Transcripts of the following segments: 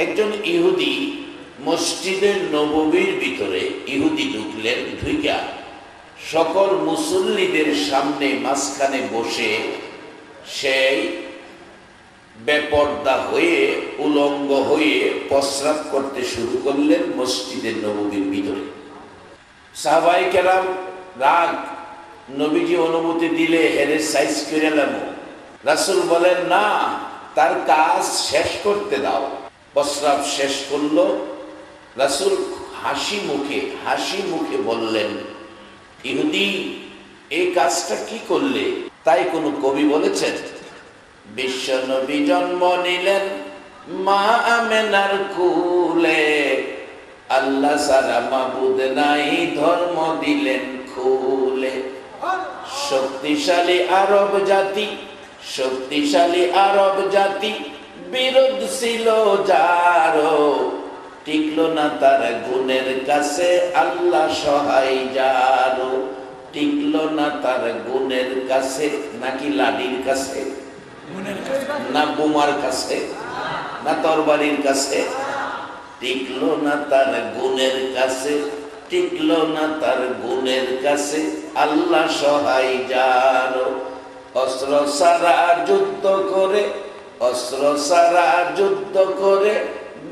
একজন ইহুদি মসজিদের নববীর ভিতরে ইহুদি ঢুকলেন, ঢুইকা সকল মুসল্লিদের সামনে মাঝখানে বসে সেই বেপর্দা হয়ে উলঙ্গ হয়ে প্রস্রাব করতে শুরু করলেন মসজিদের নববীর ভিতরে। সাহাবায়ে কেরাম রাগ, নবীজি অনুমতি দিলে হেরে সাইজ করে এলাম। রাসূল বলেন না, তার কাজ শেষ করতে দাও। প্রস্রাব শেষ করলো। রাসূল হাসি মুখে বললেন, ইহুদি এই কাজটা কি করলে? তাই কোনো কবি বলেছেন, বিশ্ব নবী জন্ম নিলেন মা আমেনার কুলে, আল্লাহ সারা মাবুদ নাই ধর্ম দিলেন খুলে। শক্তিশালী আরব জাতি বিরোধ ছিল যারো, টিকলো না তার গুণের কাছে আল্লাহ সহায় যারো। টিকলো না তার গুণের কাছে, নাকি লাঠির কাছে, না বোমার কাছে, না তরবারির কাছে? টিকলো না তার গুণের কাছে, টিকলো না তার গুণের কাছে আল্লাহ সহায় যারো। অস্ত্র সারা যুদ্ধ করে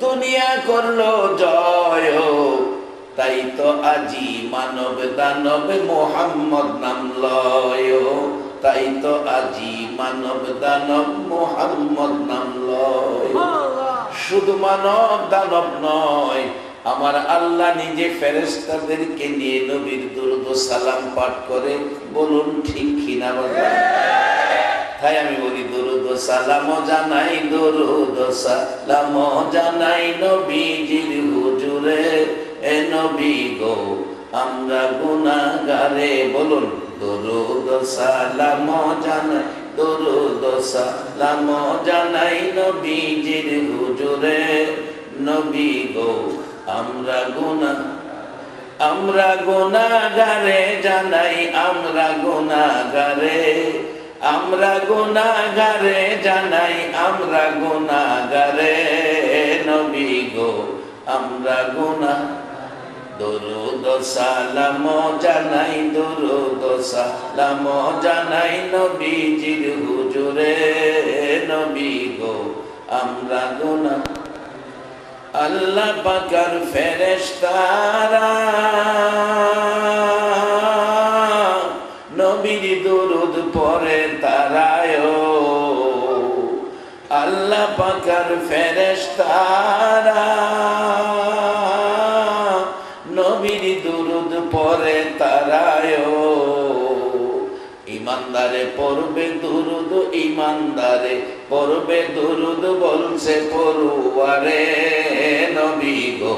দুনিয়া করলো জয়, তাই তো আজি মানব দানব মোহাম্মদ নাম লয়। তাই তো আজি মানব দানব মোহাম্মদ নাম লয়। শুধু মানব দানব নয়, আমার আল্লাহ নিজে ফেরেশতাদেরকে নিয়ে নবীর দুরূদ সালাম পাঠ করে। বলুন ঠিক কিনা বাবা? তাই আমি বলি দুরূদ সালাম জানাই, দুরূদ সালাম জানাই নবীজির হুজুরে। এ নবী গো আমরা গুনাহগারে, বলুন দুরূদ সালাম জানাই, দুরূদ সালাম জানাই নবীজির হুজুরে। নবী গো আমরা গুনাহগারে জানাই, আমরা গুনাহগারে জানাই, আমরা গুনাহগারে। নবী গো আমরা দুরূদ সালাম জানাই, দুরূদ সালাম জানাই নবীজির হুজুরে। নবী গো আমরা আল্লাহ পাকের ফেরেশতারা নবীর দুরূদ পড়ে তারায়। আল্লাহ পাকের ফেরেশতারা নবীর দুরূদ পড়ে তারায়। ইমানদারে পড়বে দুরূদ, ইমানদারে পড়বে দুরূদ বলছে পড়ুয়ারে। নবী গো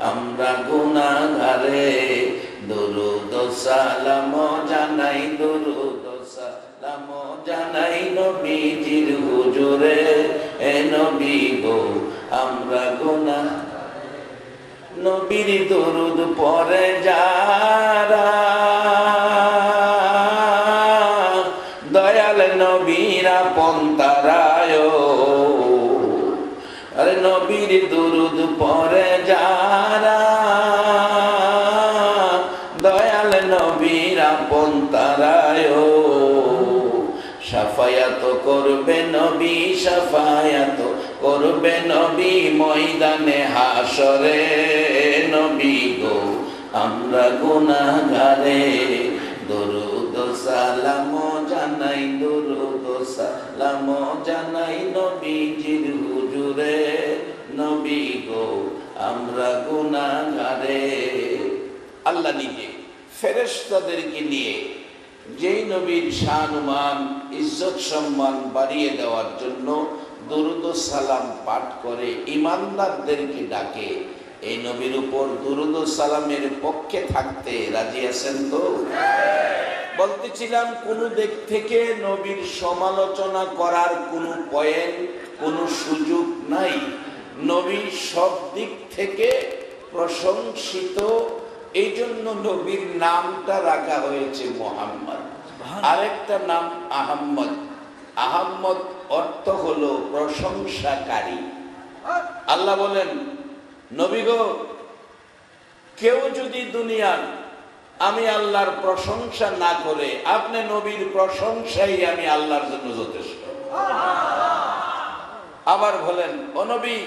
আমরা গুনাহগারে, দুরূদ সালাম জানাই, দুরূদ সালাম জানাই নবীজির হুজুরে। এ নবী গো আমরা নবীর দুরূদ পড়ে যারা, দয়াল নবীর আপন তারায়। আরে নবীর দুরূদ পড়ে যারা, দয়াল নবীর আপন তারায়। শাফায়াত করবে নবী, শাফায়াত করবে নবী ময়দানে হাসরে। নবী গো আমরা গুনাহগারে, দুরূদ সালাম জানাই, দুরূদ সালাম জানাই নবীজির হুজুরে। নবী গো আমরা গুনাহগারে। আল্লাহ নিজে ফেরেশতাদেরকে নিয়ে যেই নবীর শান-মান ইজ্জত সম্মান বাড়িয়ে দেওয়ার জন্য দুরূদ সালাম পাঠ করে ঈমানদারদেরকে ডাকে, এই নবীর উপর দুরূদ সালামের পক্ষে থাকতে রাজি আছেন তো? বলতেছিলাম কোন দিক থেকে নবীর সমালোচনা করার কোনো পয়েন্ট, কোনো সুযোগ নাই। নবী সব দিক থেকে প্রশংসিত, এই জন্য নবীর নামটা রাখা হয়েছে মুহাম্মদ। আরেকটা নাম আহম্মদ। আহম্মদ অর্থ হলো প্রশংসাকারী। আল্লাহ বলেন, নবী গো, কেউ যদি দুনিয়ার আমি আল্লাহর প্রশংসা না করে, আপনি নবীর প্রশংসাই আমি আল্লাহর জন্য যথেষ্ট। আবার বলেন, ও নবী,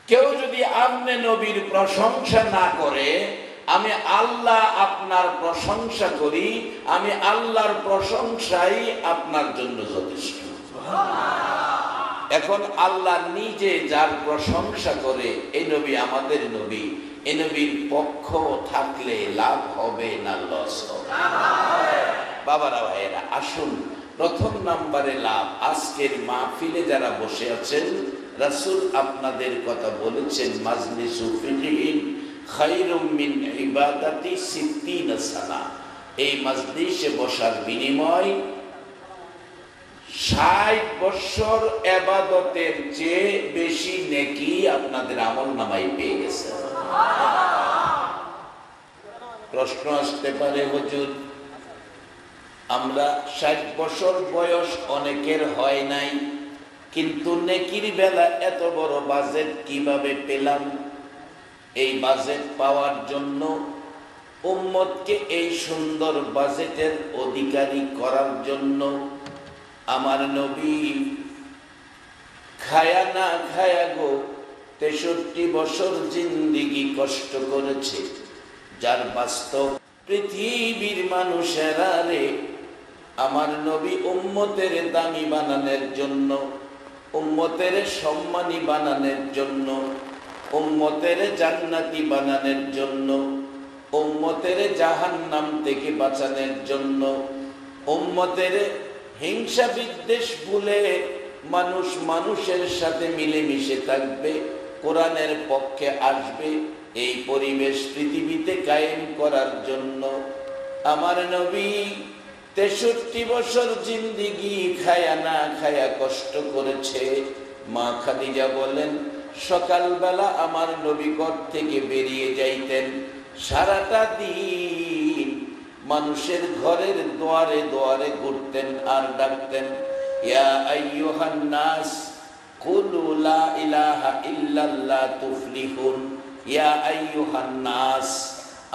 কেউ যদি আপনি নবীর প্রশংসা না করে, আমি আল্লাহ আপনার প্রশংসা করি, আমি আল্লাহর প্রশংসাই আপনার জন্য যথেষ্ট। এখন আল্লাহ নিজে যার প্রশংসা করে, এই নবী আমাদের নবী, এই নবীর পক্ষ থাকলে লাভ হবে না লস হবে? বাবারা ভাইয়েরা, আসুন প্রথম নম্বরে লাভ। আজকের মাহফিলে যারা বসে আছেন, রাসূল আপনাদের কথা বলেছেন, মাজলিসু ফিকহিন খায়রুম মিন ইবাদাতি 60 সানা। এই মাজলিসে বসার বিনিময় 60 বছর ইবাদতের চেয়ে বেশি নেকি আপনাদের আমলনামায় পেয়ে গেছে। প্রশ্ন আসতে পারে, হুজুর, আমরা 60 বছর বয়স অনেকের হয় নাই, কিন্তু নেকির বেলা এত বড় বাজেট কিভাবে পেলাম? এই বাজেট পাওয়ার জন্য, উম্মতকে এই সুন্দর বাজেটের অধিকারী করার জন্য আমার নবী খায়া না খায়া গো 63 বছর জিন্দেগি কষ্ট করেছে। যার বাস্তব পৃথিবীর মানুষেরা রে, আমার নবী উম্মতের দামি বানানোর জন্য, উম্মতের সম্মানী বানানোর জন্য, উম্মতের জান্নাতি বানানোর জন্য, উম্মতের জাহান্নাম থেকে বাঁচানোর জন্য, উম্মতের হিংসা বিদ্বেষ ভুলে মানুষ মানুষের সাথে মিলেমিশে থাকবে, কোরআনের পক্ষে আসবে, এই পরিবেশ পৃথিবীতে কায়েম করার জন্য আমার নবী 63 বছর জিন্দেগি খায়া না খায়া কষ্ট করেছে। মা খাদিজা বলেন, সকালবেলা আমার নবী ঘর থেকে বেরিয়ে যাইতেন, সারাটা দিন মানুষের ঘরের দুয়ারে দুয়ারে ঘুরতেন আর ডাকতেন, ইয়া আইয়ুহান নাস কুলু লা ইলাহা ইল্লাল্লাহ তুফলিহুন। ইয়া আইয়ুহান নাস,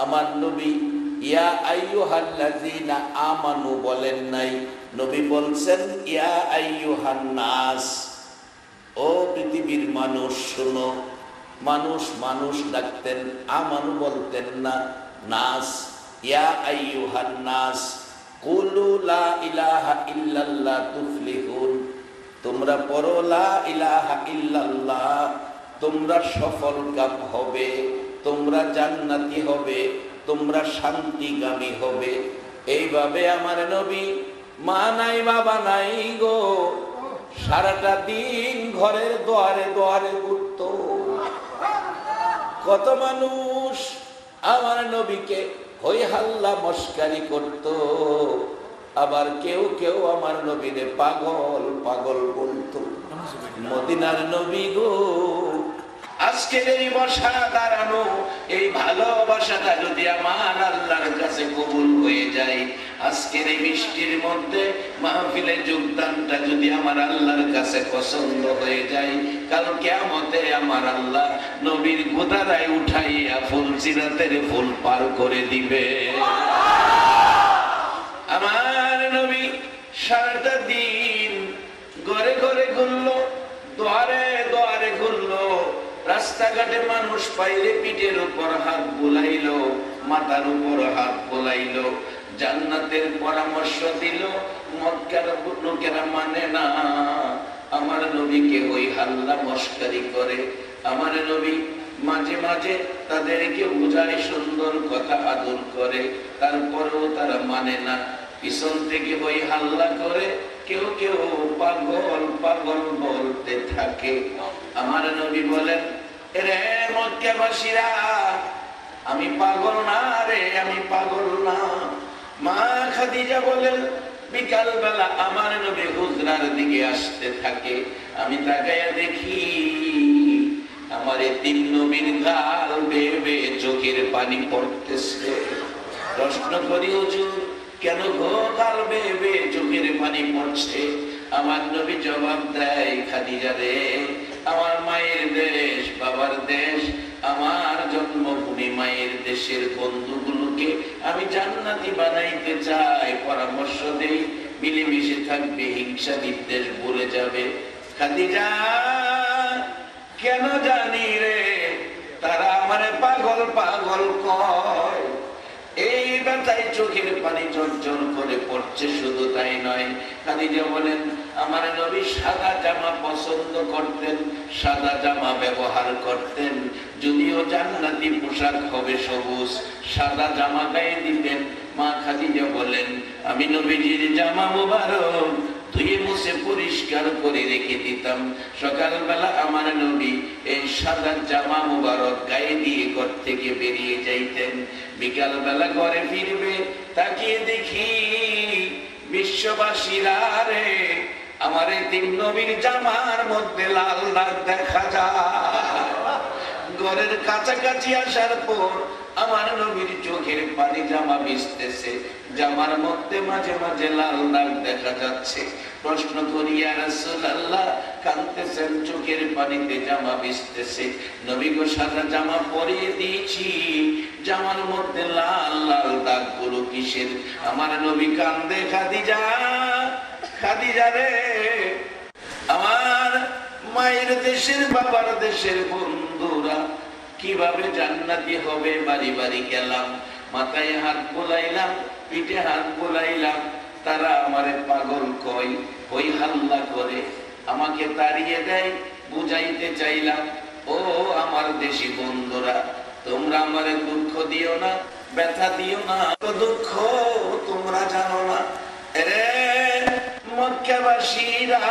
আমার নবী ইয়া আইয়ুহাল্লাযীনা আমানু বলেন নাই, নবী বলছেন ইয়া আইয়ুহান নাস, ও পৃথিবীর মানুষ শুনো। মানুষ মানুষ ডাকতেন, আমানু বলতেন না, নাস। ইয়া আইয়ুহান নাস কুলু লা ইলাহা ইল্লাল্লাহ তুফলিহুন, তোমরা পড়ো লা ইলাহা ইল্লাল্লাহ, তোমরা সফল কাম হবে, তোমরা জান্নাতি হবে, তোমরা শান্তিগামী হবে। এইভাবে আমার নবী মা নাই বাবা নাই গো, সারাটা দিন ঘরের দুয়ারে দুয়ারে ঘুরত। কত মানুষ আমার নবীকে হই হাল্লা মস্কারি করত, আবার কেউ কেউ আমার নবীরে পাগল পাগল বলতো। মদিনার নবী গো, আজকের এই বসা দাঁড়ানো, এই ভালোবাসাটা যদি আমার আল্লাহর কাছে কবুল হয়ে যায়, আজকের এই বৃষ্টির মধ্যে মাহফিলে যোগদানটা যদি আমার আল্লাহর কাছে পছন্দ হয়ে যায়, কাল কিয়ামতে আমার আল্লাহ নবীর গোদারায় উঠাইয়া ফুল সিরাতের ফুল পার করে দিবে। আমার নবী সারাটা দিন ঘরে ঘরে ঘুরলো, দুয়ারে দুয়ারে ঘুরলো, রাস্তাঘাটে মানুষ পাইলে পিঠের উপর হাত বুলাইলো, মাথার উপর হাত বুলাইলো, জান্নাতের পরামর্শ দিল। মক্কার লোকেরা মানে না, আমার নবীকে ওই হাল্লা মস্কারি করে। আমার নবী মাঝে মাঝে তাদেরকে বুঝায়, সুন্দর কথা আদর করে, তারপরেও তারা মানে না, পিছন থেকে ওই হাল্লা করে, কেউ কেউ পাগল পাগল বলতে থাকে। আমার নবী বলেন, রে মক্কাবাসীরা, আমি পাগল না রে, আমি পাগল না। মা খাদিজা বলেন, বিকাল বেলা আমার নবী হুজরার দিকে আসতে থাকে, আমি তাকাইয়া দেখি আমার তিন নবীর গাল বেয়ে বেয়ে চোখের পানি পড়তেছে। প্রশ্ন করি, হুজুর কেন গো গাল বেয়ে বেয়ে চোখের পানি পড়ছে? আমার নবী জবাব দেয়, খাদিজা রে, আমার মায়ের দেশ, বাবার দেশ, আমার জন্মভূমি মায়ের দেশের বন্ধুগুলোকে আমি জান্নাতি বানাইতে চাই। পরামর্শ দেই, মিলেমিশে থাকবে, হিংসা বিদ্বেষ ভুলে যাবে। খাদিজা কেন জানি রে তারা আমারে পাগল পাগল কয়। এই ব্যথায় চোখের পানি ঝরঝর করে পড়ছে। শুধু তাই নয়, খাদিজা বলেন আমার নবী সাদা জামা পছন্দ করতেন, সাদা জামা ব্যবহার করতেন। যদিও জান্নাতি পোশাক হবে সবুজ, সাদা জামা গায়ে দিতেন। মা খাদিজা বলেন আমি নবীজির জামা মোবারক ধুয়ে মুছে পরিষ্কার করে রেখে দিতাম। সকালবেলা আমার নবী এই সাদা জামা মোবারক গায়ে দিয়ে ঘর থেকে বেরিয়ে যাইতেন। বিকালবেলা ঘরে ফিরবে, তাকিয়ে দেখি বিশ্ববাসীরা রে আমার তিন নবীর জামার মধ্যে লাল দাগ দেখা যায়। ঘরের কাছাকাছি আসার পর আমার নবীর চোখের পানি জামা ভিজতেছে, জামার মধ্যে মাঝে মাঝে লাল দাগ দেখা যাচ্ছে। প্রশ্ন করি ইয়া রাসূলুল্লাহ, কাঁদতেছেন, চোখের পানিতে জামা ভিজতেছে। নবী গো সাদা জামা পরিয়ে দিয়েছি, জামার মধ্যে লাল লাল দাগগুলো কিসের? আমার নবী কান্দে, খাদিজা খাদিজা রে আমার মায়ের দেশের বাবার দেশের বন্ধুরা কিভাবে জান্নাতি হবে। বাড়ি বাড়ি গেলাম, মাথায় হাত বোলাইলাম, পিঠে হাত বোলাইলাম, তারা আমারে পাগল কয়, ওই হাল্লা করে আমাকে তাড়িয়ে দেয়। বুঝাইতে চাইলাম ও আমার দেশি বন্ধুরা, তোমরা আমারে দুঃখ দিও না, ব্যথা দিও না, দুঃখ তোমরা জানো না। রে মক্কাবাসীরা,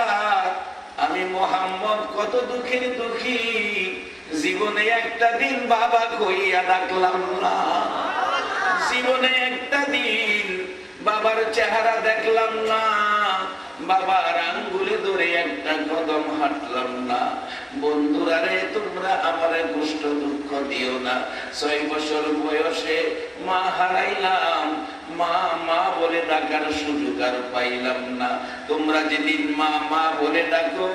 আমি মুহাম্মদ কত দুঃখের দুঃখী, জীবনে একটা দিন বাবা কইয়া ডাকলাম না, জীবনে একটা দিন বাবার চেহারা দেখলাম না, বাবার আঙ্গুলে ধরে একটা কদম হাঁটলাম না। বন্ধুরা রে তোমরা আমারে কষ্ট দুঃখ দিও না। 6 বছর বয়সে মা হারাইলাম, মা মা বলে ডাকার সুযোগ আর পাইলাম না। তোমরা যেদিন মা মা বলে ডাকো,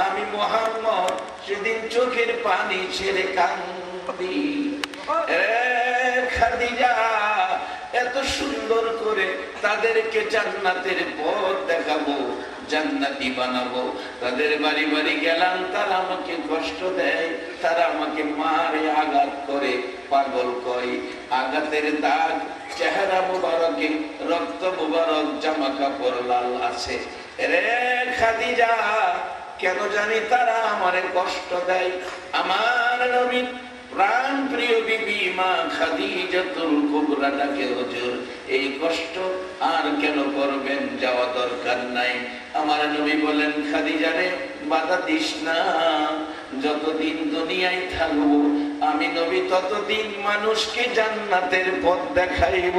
আমি মুহাম্মদ সেদিন চোখের পানি ছেড়ে কাঁদি। খাদিজা এত সুন্দর করে তাদেরকে জান্নাতের পথ দেখাবো, জান্নাতি বানাবো। তাদের বাড়ি বাড়ি গেলাম, তারা আমাকে কষ্ট দেয়, তারা আমাকে মারে, আঘাত করে, পাগল কয়। আঘাতের দাগ চেহারা মুবারকে, রক্ত মুবারক, জামা কাপড় লাল আছে। রে খাদিজা কেন জানি তারা আমারে কষ্ট দেয়। আমার নবী প্রাণ প্রিয় বিবি মা খাদিজাতুল কুবরা ডাকে, হুজুর এই কষ্ট আর কেন করবেন, যাওয়া দরকার নাই। আমার নবী বলেন খাদিজা রে বাধা দিস না, যতদিন দুনিয়ায় থাকবো আমি নবী ততদিন মানুষকে জান্নাতের পথ দেখাইব।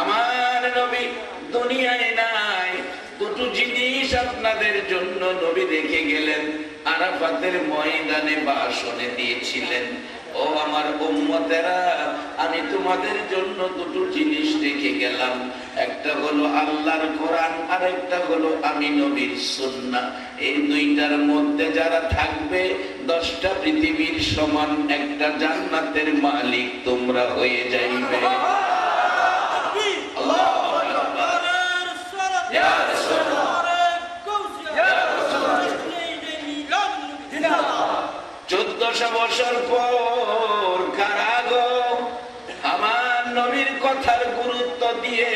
আমার নবী দুনিয়ায় নাই, দুটো জিনিস আপনাদের জন্য নবী রেখে গেলেন, আরাফাতের ময়দানে ভাষণে দিয়েছিলেন। ও আমার উম্মতেরা, আমি তোমাদের জন্য দুটো জিনিস রেখে গেলাম, একটা হলো আল্লাহর কোরআন, আর একটা হলো আমি নবীর সুন্নাহ। এই দুইটার মধ্যে যারা থাকবে 10টা পৃথিবীর সমান একটা জান্নাতের মালিক তোমরা হয়ে যাইবে। আল্লাহ 1400 বছর পর কারাগো আমার নবীর কথার গুরুত্ব দিয়ে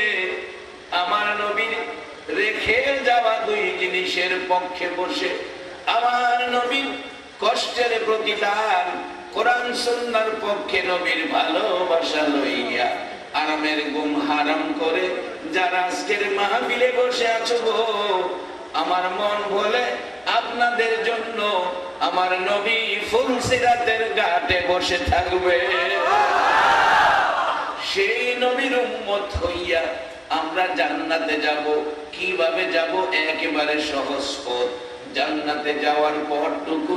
আমার নবীর রেখে যাওয়া দুই জিনিসের পক্ষে বসে আমার নবীর কষ্টের প্রতিদান, কোরআন সুন্নাহর পক্ষে নবীর ভালোবাসা লইয়া আরামের ঘুম হারাম করে যারা আজকের মাহফিলে বসে আছো গো, আমার মন বলে আপনাদের জন্য আমার নবী ফুলসিরাতের ঘাটে বসে থাকবে। সেই নবীর উম্মত হইয়া আমরা জান্নাতে যাব। কিভাবে যাব? একেবারে সহজ পথ। জান্নাতে যাওয়ার পর টুকু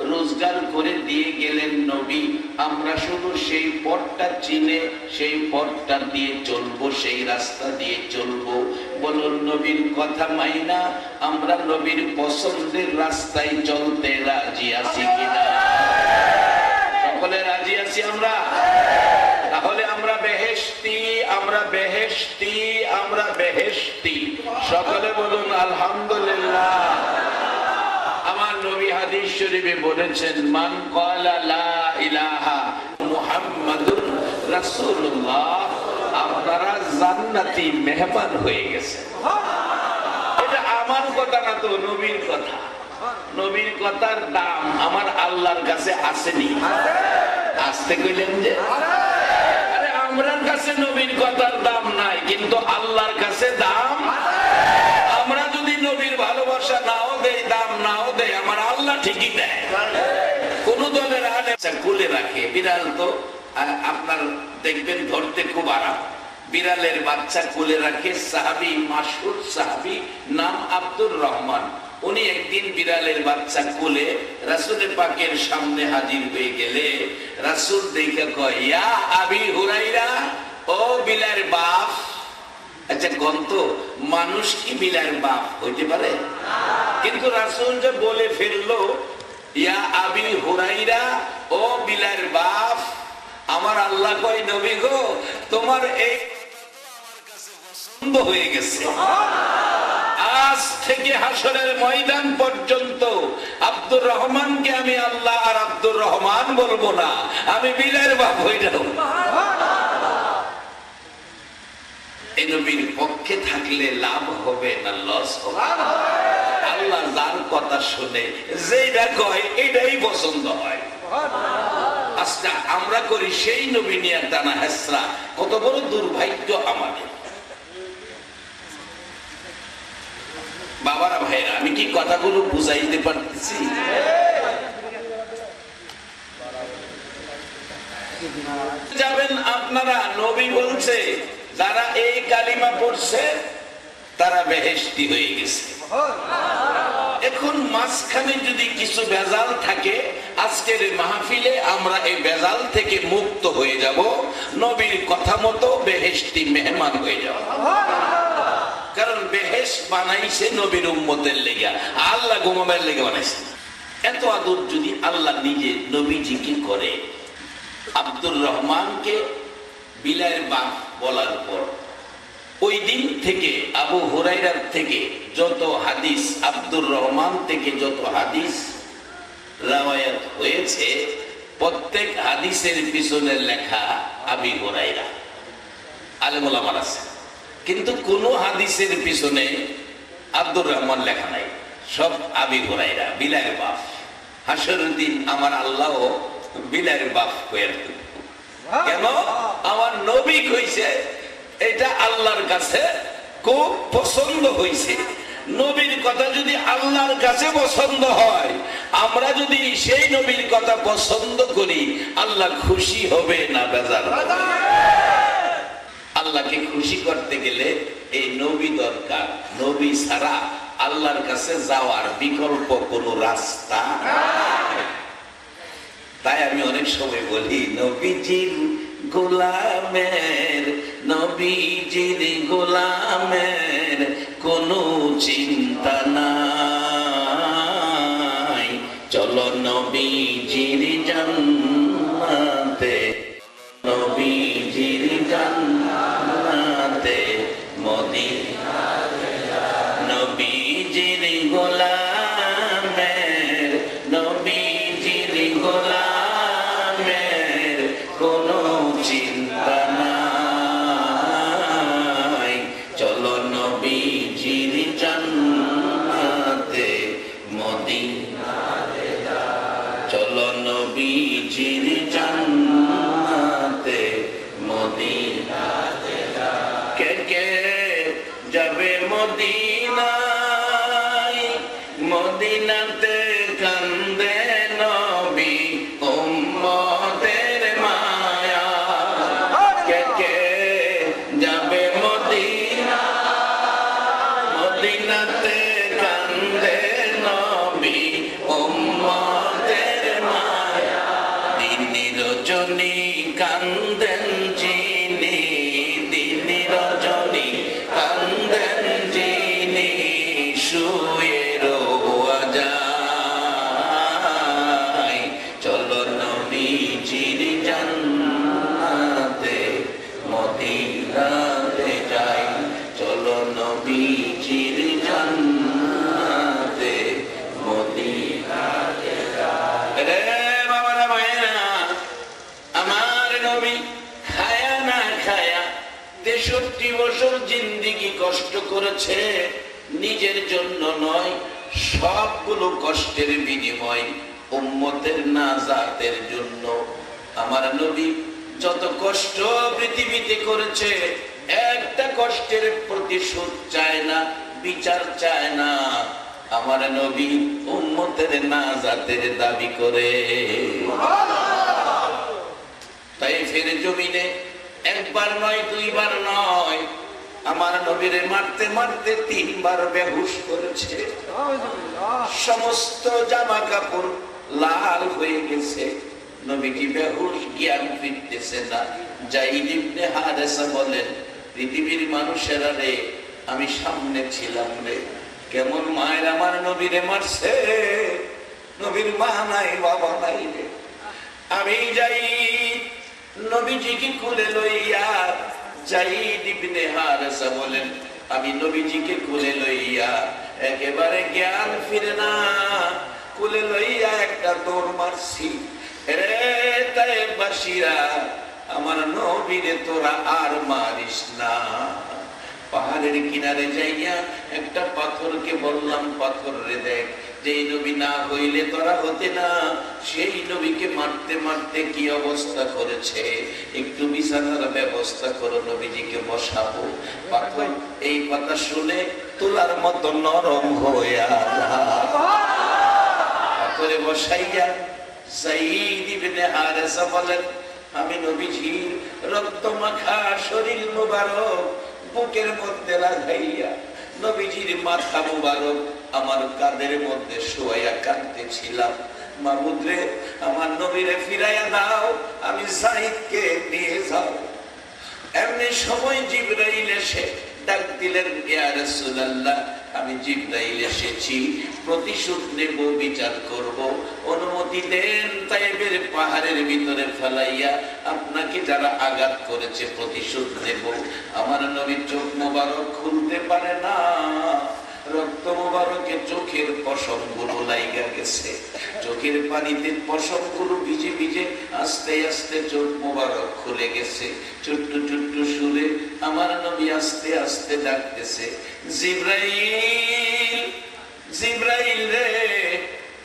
রোজগার করে দিয়ে গেলেন নবী, আমরা শুধু সেই পথটা চিনে সেই পথটা দিয়ে চলবো, সেই রাস্তা দিয়ে চলবো। বলুন নবীর কথা মাইনা আমরা নবীর পছন্দের রাস্তায় চলতে রাজি আছি কিনা? সকলে রাজি আছি আমরা? তাহলে আমরা বেহেশতি, আমরা বেহেশতি, আমরা বেহেশতি। সকলে বলুন আলহামদুলিল্লাহ। আমার নবী হাদিস শরীফে বলেছেন, মান ক্বালা লা ইলাহা মুহাম্মাদুর রাসূলুল্লাহ, আপনারা জান্নাতি মেহমান হয়ে গেছে। এটা আমার কথা না তো, নবীর কথা। নবীর কথার দাম আমার আল্লাহর কাছে আসেনি। আসতে কইলেন যে আরে আমরার কাছে নবীর কথার দাম নাই, কিন্তু আল্লাহর কাছে দাম। আমরা যদি নবীর ভালোবাসা নাও দেই, দাম নাও দেই, আমার আল্লাহ ঠিকই দেয়। কোন দলের আলে কুলে রাখে বিড়াল, তো আপনার দেখবেন ধরতে খুব আরাম। বিড়ালের বাচ্চা কুলে রাখে সাহাবী, মাশহুর সাহাবী, নাম আব্দুর রহমান। উনি একদিন বিড়ালের বাচ্চা কোলে রাসূলের পাকের সামনে হাজির হয়ে গেলে রাসূল দেখে কয়, ইয়া আবি হুরাইরা, ও বিলার বাপ। আচ্ছা গন্ত মানুষ কি বিলার বাপ হইতে পারে? কিন্তু রাসূল যে বলে ফেললো, ইয়া আবি হুরাইরা, ও বিলার বাপ, আমার আল্লাহ কয়, নবী গো তোমার এই আমার কাছে পছন্দ হয়ে গেছে। আজ থেকে হাসরের ময়দান পর্যন্ত আব্দুর রহমানকে আমি আল্লাহ আর আব্দুর রহমান বলবো না, আমি বিলার বাপ হয়ে যাব। এই নবীর পক্ষে থাকলে লাভ হবে না লস হবে? আল্লাহ যার কথা শুনে যেটা কয় এটাই পছন্দ হয়। আজকে আমরা করি সেই নবী নিয়ে টানা হেসরা, কত বড় দুর্ভাগ্য আমাদের। বাবারা ভাইরা, আমি কি কথাগুলো বুঝাইতে পারতেছি? যাবেন আপনারা, নবী বলছে যারা এই কালিমা পড়ছে তারা বেহেশতি হয়ে গেছে। এখন মাঝখানে যদি কিছু ভেজাল থাকে, আজকের মাহফিলে আমরা এই ভেজাল থেকে মুক্ত হয়ে যাব, নবীর কথা মতো বেহেশতি মেহমান হয়ে যাব। কারণ বেহেশত বানাইছে নবীর উম্মতের লেগে, আল্লাহ ঘুমাবের লেগে বানাইছে। এত আদর যদি আল্লাহ নিজে নবীজিকে করে, আব্দুর রহমানকে বিলায়ের বাপ বলার পর ওই দিন থেকে আবু হুরায়রার থেকে যত হাদিস, আব্দুর রহমান থেকে যত হাদিস রাওয়ায়াত হয়েছে, প্রত্যেক হাদিসের পিছনে লেখা আবি হুরায়রা। আলেম ওলামার আছে, কিন্তু কোন হাদিসের পিছনে আব্দুর রহমান লেখা নাই, সব আবি হুরায়রা, বিলায়ের বাপ। হাসরের দিন আমার আল্লাহ বিলায়ের বাপ হয়ে রাখবে। কেন? আমার নবী কইছে এটা আল্লাহর কাছে খুব পছন্দ হয়েছে। নবীর কথা যদি আল্লাহর কাছে পছন্দ হয়, আমরা যদি সেই নবীর কথা পছন্দ করি, আল্লাহ খুশি হবে না বেজার হবে? আল্লাহকে খুশি করতে গেলে এই নবী দরকার। নবী ছাড়া আল্লাহর কাছে যাওয়ার বিকল্প কোনো রাস্তা। তাই আমি অনেক সময় বলি, নবীজির গোলামের, নবীজির গোলামের কোনো চিন্তা নাই, চলো নবীজির জান্নাতে, নবীজির জান্নাতে মদিনাতে, নবীজির গোলামের, নবীজির গোলামের কোনো চিন্তা নাই, চলো নবীজির জান্নাতে মদিনাতে, চলো নবীজির জান্নাতে মদিনাতে। কে কে যাবে মদিনায়, মদিনাতে কান্দে নবী উম্মতের মায়া। কে কে যাবে মদিনা, মদিনাতে কান্দে নবী উম্মতের মায়া। বছর জিন্দেগি কষ্ট করেছে, নিজের জন্য নয়, সবগুলো কষ্টের বিনিময় উম্মতের নাজাতের জন্য। আমার নবী যত কষ্ট পৃথিবীতে করেছে, একটা কষ্টের প্রতিশোধ চায় না, বিচার চায় না। আমার নবী উম্মতের নাজাতের দাবি করে। তাই ফের জমিনে একবার নয়, দুইবার নয়, আমার নবীরে মারতে মারতে 3 বার বেহুশ করেছে। সমস্ত জামা কাপড় লাল হয়ে গেছে, নবীজি বেহুশ, জ্ঞান ফিরতেছে না। যায়েদ ইবনে হারেসা বলেন, পৃথিবীর মানুষেরা রে, আমি সামনে ছিলাম রে, কেমন মায়ের আমার নবীরে মারছে, নবীর মা নাই, বাবা নাই রে। আমি যাই নবীজিকে কোলে লইয়া, যায়েদ ইবনে হারেসা বলেন, আমি নবীজিকে কোলে লইয়া, একেবারে জ্ঞান ফিরে না, কোলে লইয়া একটা দৌড় মারছি। রে তায়েফবাসীরা, আমার নবীরে তোরা আর মারিস না। পাহাড়ের কিনারে যাইয়া একটা পাথরকে বললাম, পাথর রে দেখ, যেই নবী না হইলে তোরা হতে না, সেই নবীকে মারতে মারতে কি অবস্থা করেছে, একটু বিছানার ব্যবস্থা করো, নবীজিকে বসাবো। পাথর এই কথা শুনে তুলার মতো নরম হইয়া পাথরে বসাইয়া যায়েদ ইবনে হারেসা বলেন, আমি নবীজির রক্ত মাখা শরীর মুবারক বুকের মধ্যে লাগাইয়া, নবীজির মাথা মুবারক আমার কাঁধের মধ্যে শোয়াইয়া কাঁদতেছিলাম। মাবুদ রে, আমার নবীরে ফিরাইয়া দাও, আমি যায়েদকে নিয়ে যাও। এমনি সময় জিবরাইল এসে ডাক দিলেন, ইয়া রাসূলুল্লাহ, আমি জিবরাইল এসেছি, প্রতিশোধ নেব, বিচার করব, অনুমতি দেন। তায়েফের পাহাড়ের ভিতরে ফেলাইয়া আপনাকে যারা আঘাত করেছে প্রতিশোধ নেব। আমার নবী চোখ মোবারক খুলতে পারে না, রক্ত মোবারকে চোখের পশমগুলো লাইগা গেছে, চোখের পানিতে পশমগুলো ভিজে ভিজে আস্তে আস্তে চোখ মোবারক খুলে গেছে। ছোট্ট ছোট্ট সুরে আমার নবী আস্তে আস্তে ডাকতেছে, জিবরাইল, জিবরাইল রে,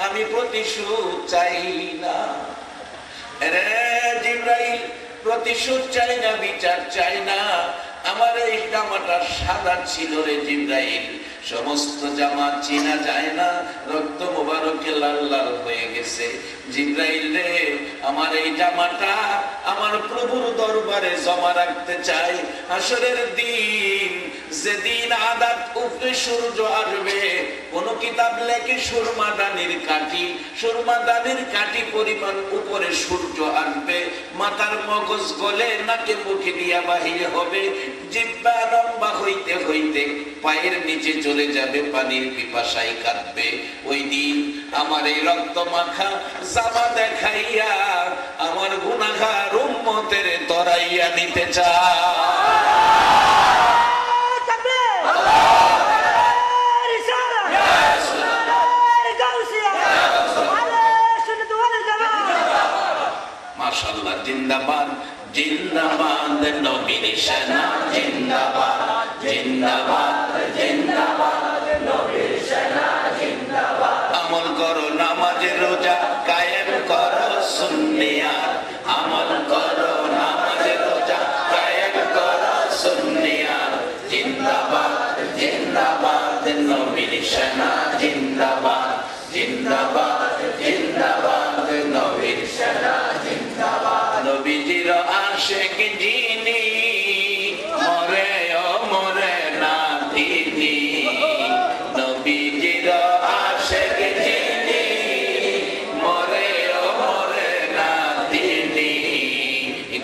আমি প্রতিশোধ চাই না রে, জিবরাইল প্রতিশোধ চাই না, বিচার চাই না। আমার এই জামাটা সাদা ছিল রে জিবরাইল, সমস্ত জামা চেনা যায় না, রক্ত মোবারকে লাল লাল হয়ে গেছে। জিবরাইল রে, আমার এই জামাটা আমার প্রভুর দরবারে জমা রাখতে চাই। হাসরের দিন, যেদিন আদাত উপরে সূর্য আসবে, কোন কিতাব লেখে সুরমা দানির কাঠি, সুরমা দানির কাঠি পরিমাণ উপরে সূর্য আসবে, মাথার মগজ গলে নাকে মুখে দিয়া বাহির হবে, জিহ্বা লম্বা হইতে হইতে পায়ের নিচে চলে যাবে, পানির পিপাসায় কাঁদবে। ওই দিন আমার এই রক্ত মাখা জামা দেখাইয়া আমার গুনাহগার উম্মতের তরাইয়া নিতে চায়। মাশাআল্লাহ, জিন্দাবাদ জিন্দাবাদ নবীর শানা, জিন্দাবাদ জিন্দাবাদ জিন্দাবাদ নবীর শানা, জিন্দাবাদ। আমল করো, নামাজে রোজা কায়েম করো, সুন্নিয়াত, আমল করো, নামাজে রোজা কায়েম করো, সুন্নিয়াত, জিন্দাবাদ জিন্দাবাদ নবীর শানা, জিন্দাবাদ জিন্দাবাদ জিন্দাবাদ নবীর শানা, জিন্দাবাদ। নবীজির আশিক যিনি, মরে ও মরে না তিনি, নবীজির আশিক যিনি, মরে ও মরে না তিনি।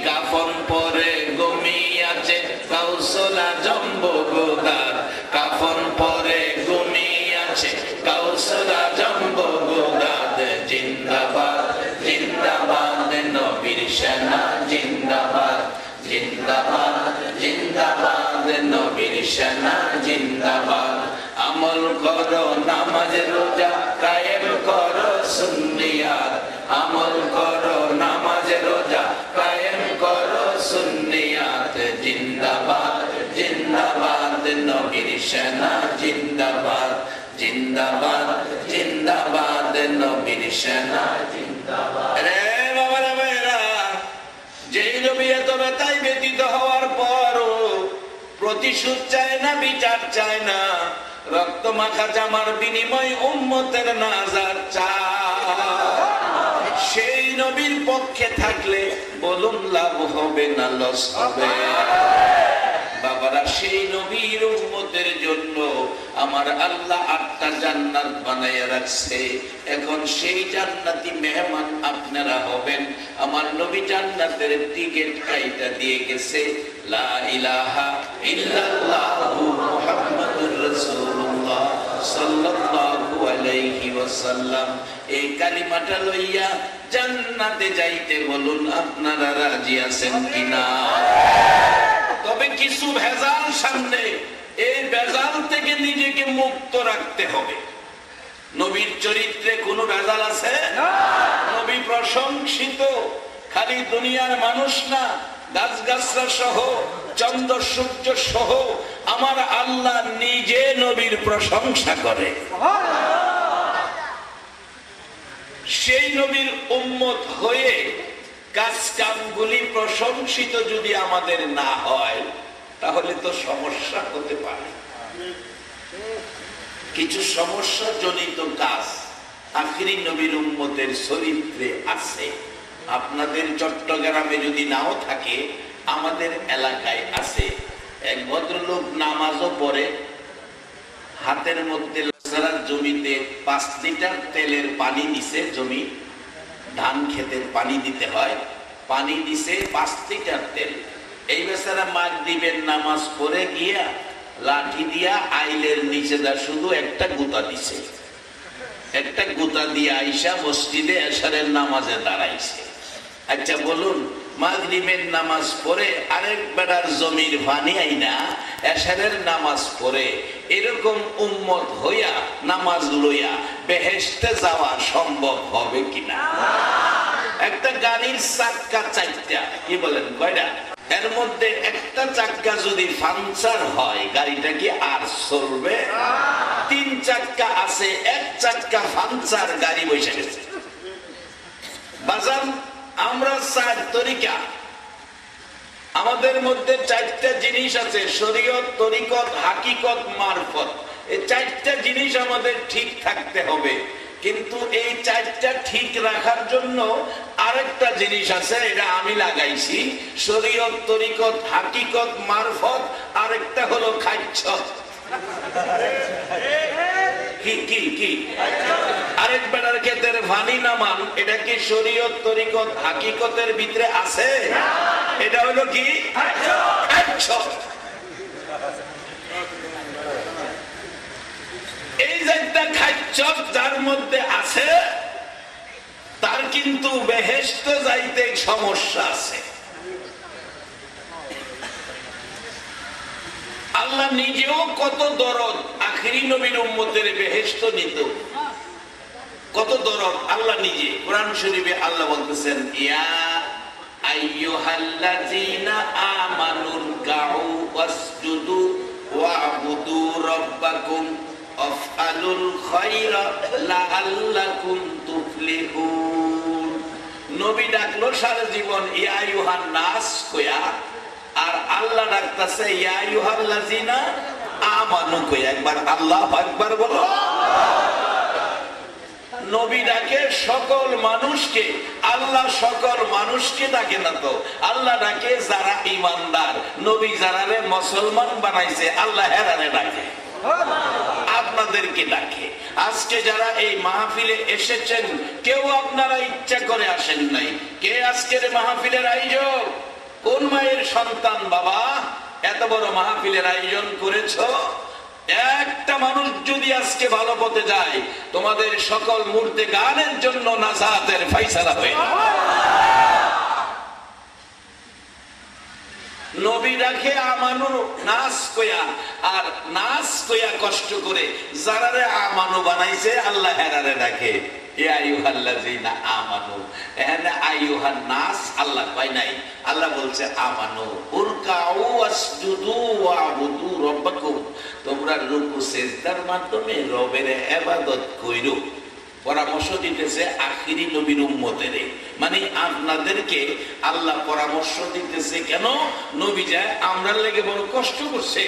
কাফন পরে ঘুমিয়াছে কাউসুল আজম বগুড়ার, কাফন পরে ঘুমিয়াছে কাউসুল আজম বগুড়ার, জিন্দাবাদ জিন্দাবাদ নবীর শানা, জিন্দাবাদ জিন্দাবাদ জিন্দাবাদ নবীর শানা, জিন্দাবাদ। আমল করো, নামাজ রোজা কায়েম করো, সুন্নিয়াত, আমল করো, নামাজ রোজা কায়েম করো, সুন্নিয়াত, জিন্দাবাদ জিন্দাবাদ রে বাবারা ভাইরা, যেই নবী এত ব্যথায় ব্যতীত হওয়ার পরও প্রতিশোধ চায় না, বিচার চায় না, রক্ত মাখা জামার বিনিময় উম্মতের নাজাত চায়, সেই নবীর পক্ষে থাকলে বলুন লাভ হবে না লস হবে? বাবারা, সেই নবীর উম্মতের জন্য আমার আল্লাহ 8টা জান্নাত বানাইয়া রাখছে। এখন সেই জান্নাতি মেহমান আপনারা হবেন। আমার নবী জান্নাতের টিকিট কাইটা দিয়ে গেছে, লা ইলাহা ইল্লাল্লাহু মুহাম্মাদুর রাসূলুল্লাহ সাল্লাল্লাহু আলাইহি ওয়াসাল্লাম। এই কালিমাটা লইয়া জান্নাতে যাইতে বলুন আপনারা রাজি আছেন কিনা? তবে কিছু ভেজাল সামনে, এই ভেজাল থেকে নিজেকে মুক্ত রাখতে হবে। নবীর চরিত্রে কোনো ভেজাল আছে? নবী প্রশংসিত, খালি দুনিয়ার মানুষ না, গাছগাছরা সহ, চন্দ্র সূর্য সহ আমার আল্লাহ নিজে নবীর প্রশংসা করে। সেই নবীর উম্মত হয়ে কাজ কামগুলি প্রশংসিত যদি আমাদের না হয়, তাহলে তো সমস্যা হতে পারে। কিছু সমস্যা জনিত কাজ আখিরি নবীর উম্মতের চরিত্রে আছে। আপনাদের চট্টগ্রামে যদি নাও থাকে, আমাদের এলাকায় আছে। এক ভদ্রলোক নামাজও পড়ে, হাতের মধ্যে জমিতে 5 লিটার তেলের পানি দিছে। জমি ধান খেতের পানি দিতে হয়, পানি দিছে 5 লিটার তেল। এই বেচারা মাগরিবের নামাজ পড়ে গিয়া লাঠি দিয়া আইলের নিচে দা শুধু একটা গুতা দিছে। একটা গুতা দিয়ে আইসা মসজিদে এশারের নামাজে দাঁড়াইছে। আচ্ছা বলুন, মাগরিবের নামাজ পড়ে আরেক বেড়ার জমির পানি আইনা এশারের নামাজ পড়ে এরকম উম্মত হইয়া নামাজ লইয়া বেহেশতে যাওয়া সম্ভব হবে কিনা? একটা গাড়ির চাক্কা 4টা, কি বলেন কয়টা? এর মধ্যে একটা চাক্কা যদি পাংচার হয়, গাড়িটা কি আর চলবে? 3 চাক্কা আছে, 1 চাক্কা পাংচার, গাড়ি বসে গেছে। বাজান, আমরা 4 তরিকা, আমাদের মধ্যে 4টা জিনিস আছে, শরীয়ত, তরিকত, হাকিকত, মারফত। এই 4টা জিনিস আমাদের ঠিক থাকতে হবে। কিন্তু এই 4টা ঠিক রাখার জন্য আরেকটা জিনিস আছে, এটা আমি লাগাইছি। শরীয়ত, তরিকত, হাকিকত, মারফত, আরেকটা হলো খাইছত। কি কি কি? আরেক বেড়ার ক্ষেতের ভানি নামান, এটা কি শরীয়ত, তরিকত, হাকিকতের ভিতরে আছে? এটা হলো কি? খাইছত। এই যে একটা খাইছত যার মধ্যে আছে, তার কিন্তু বেহেশতে যাইতে সমস্যা আছে। আল্লাহ নিজেও কত দরদ আখিরি নবীর উম্মতের বেহেশত নিত, কত দরদ আল্লাহ নিজে। কোরআন শরীফে আল্লাহ বলতেছেন, ইয়া আইয়ুহাল্লাযীনা আমানুর কাউ ওয়াসজুদু ওয়া'বুদু রাব্বাকুম আফআলুল খায়রা লাআল্লাকুম তুফলিহুন। নবী ডাকলো সারা জীবন ইয়া আইয়ুহান নাস কইয়া, আর আল্লাহ ডাকতেছে ইয়া আইয়ুহাল্লাযীনা আমানু কইয়া। একবার আল্লাহু আকবার বলো। নবী ডাকে সকল মানুষকে, আল্লাহ সকল মানুষকে ডাকে না তো, আল্লাহ ডাকে যারা ঈমানদার। নবী যারারে মুসলমান বানাইছে, আল্লাহ হেরারে ডাকে, আপনাদেরকে ডাকে। আজকে যারা এই মাহফিলে এসেছেন, কেউ আপনারা ইচ্ছা করে আসেন নাই। কে আজকের মাহফিলের আয়োজক? কোন মায়ের সন্তান বাবা এত বড় মাহফিলের আয়োজন করেছো? একটা মানুষ যদি আজকে ভালো পথে যায়, তোমাদের সকল মুর্দে গানের জন্য নাজাতের ফায়সালা হয়ে যাবে। নবী রাখে আমানু নাস কইয়া, আর নাস কইয়া কষ্ট করে যারারে আমানু বানাইছে আল্লাহ হেরারে ডাকে ইয়া আইয়ুহাল্লাযীনা আমানু। এখানে আইয়ুহান নাস আল্লাহ কয় নাই, আল্লাহ বলছে আমানু। উরকাউ ওয়াসজুদু ওয়া'বুদু রাব্বাকুম, তোমরা রুকু সিজদার মাধ্যমে রবের ইবাদত কইরো। পরামর্শ দিতেছে আখিরি নবীর উম্মতের, মানে আপনাদেরকে আল্লাহ পরামর্শ দিতেছে। কেন? নবী যায় আমরা লেগে বড় কষ্ট করছে,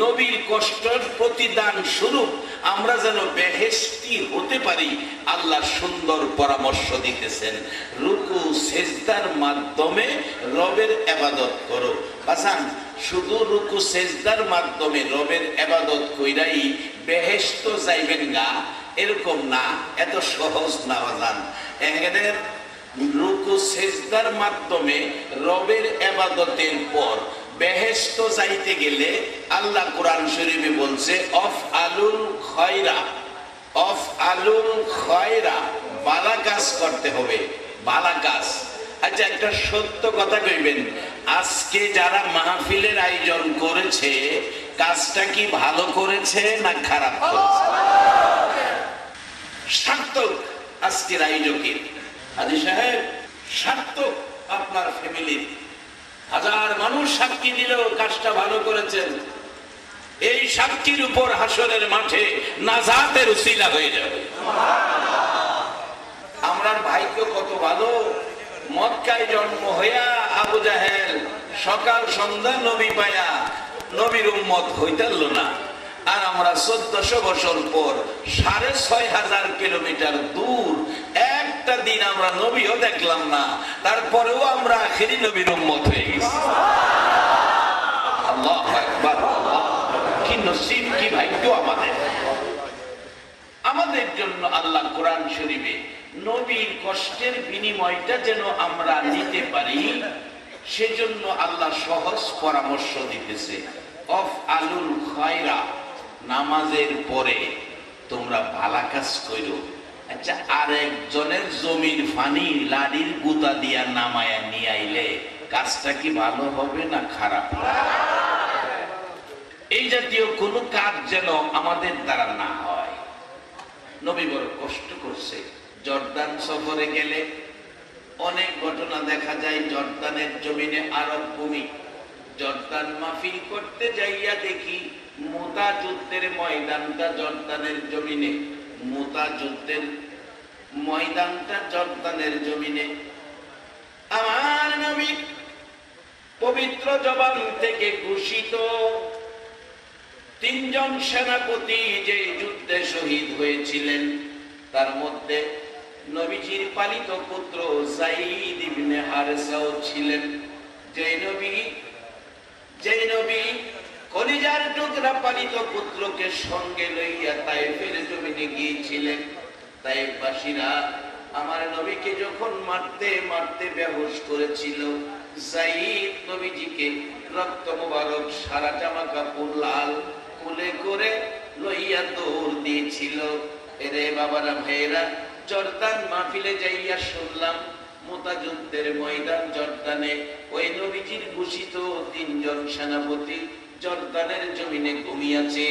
নবীর কষ্টের প্রতিদান স্বরূপ আমরা যেন বেহেশতি হতে পারি, আল্লাহ সুন্দর পরামর্শ দিতেছেন। রুকু সেজদার মাধ্যমে রবের ইবাদত করো। বাসান, শুধু রুকু সেজদার মাধ্যমে রবের ইবাদত কইরাই বেহেশত যাইবেন গা এরকম না, এত সহজ না বাজান। এখানে রুকু সেজদার মাধ্যমে রবের ইবাদতের পর বেহেশত যাইতে গেলে আল্লাহ কোরআন শরীফে বলছে অফ আলুল খয়রা, অফ আলুল খয়রা, ভালো কাজ করতে হবে, ভালো কাজ। আচ্ছা, একটা সত্য কথা কইবেন, আজকে যারা মাহফিলের আয়োজন করেছে কাজটা কি ভালো করেছে না খারাপ করেছে? সার্থক আজকের আয়োজকের। হাজী সাহেব, সার্থক আপনার ফ্যামিলির। হাজার মানুষ সাক্ষী দিলেও কাজটা ভালো করেছেন। এই সাক্ষীর উপর হাসরের মাঠে নাজাতের উসিলা হয়ে যাবে। আমরার ভাগ্য কত ভালো, মক্কায় জন্ম হইয়া আবু জাহেল সকাল সন্ধ্যা নবী পায়া নবীর উম্মত হইতাল না। আর আমরা 1400 বছর পর 6500 কিলোমিটার দূর, একটা দিন আমরা নবীও দেখলাম না, তারপরেও আমরা আখেরি নবীর উম্মত হয়ে গেছি। আল্লাহু আকবার। কি নসিব, কি ভাগ্য আমাদের। আমাদের জন্য আল্লাহ কোরআন শরীফে নবীর কষ্টের বিনিময়টা যেন আমরা নিতে পারি, সেজন্য আল্লাহ সহজ পরামর্শ দিতেছে। অফ আলুল খয়রা, নামাজের পরে তোমরা ভালো কাজ করো। আচ্ছা, আরেকজনের জমির ফানি লাড়ির গুতা দিয়া নামায়া নিয়ে আইলে কাজটা কি ভালো হবে না খারাপ? এই জাতীয় কোন কাজ যেন আমাদের দ্বারা না হয়। নবী বড় কষ্ট করছে। জর্দান সফরে গেলে অনেক ঘটনা দেখা যায়। জর্দানের জমিনে আরব ভূমি, জর্দান মাহফিল করতে যাইয়া দেখি মুতা যুদ্ধের ময়দানটা জর্দানের জমিনে, মুতা যুদ্ধের ময়দানটা জর্দানের জমিনে। আমার নবী পবিত্র জবান থেকে ঘোষিত 3 জন সেনাপতি যে যুদ্ধে শহীদ হয়েছিলেন, তার মধ্যে নবীজির পালিত পুত্র যায়েদ ইবনে হারেসাও ছিলেন। যে নবী কলিজার টুকরা পালিত পুত্রকে সঙ্গে লইয়া তায়েফের জমিনে গিয়েছিলেন। তায়েফবাসীরা আমার নবীকে যখন মারতে মারতে বেহুশ করেছিল, যায়েদ নবীজিকে রক্ত মোবারক, সারা জামা কাপড় লাল, কোলে করে লইয়া দৌড় দিয়েছিল। এরে বাবারা, ভাইয়েরা, জর্দান মাহফিলে যাইয়া শুনলাম মুতা যুদ্ধের ময়দান জর্দানে ওই নবীজির ঘোষিত 3 জন সেনাপতি জর্দানের জমিনে ঘুমিয়েছে।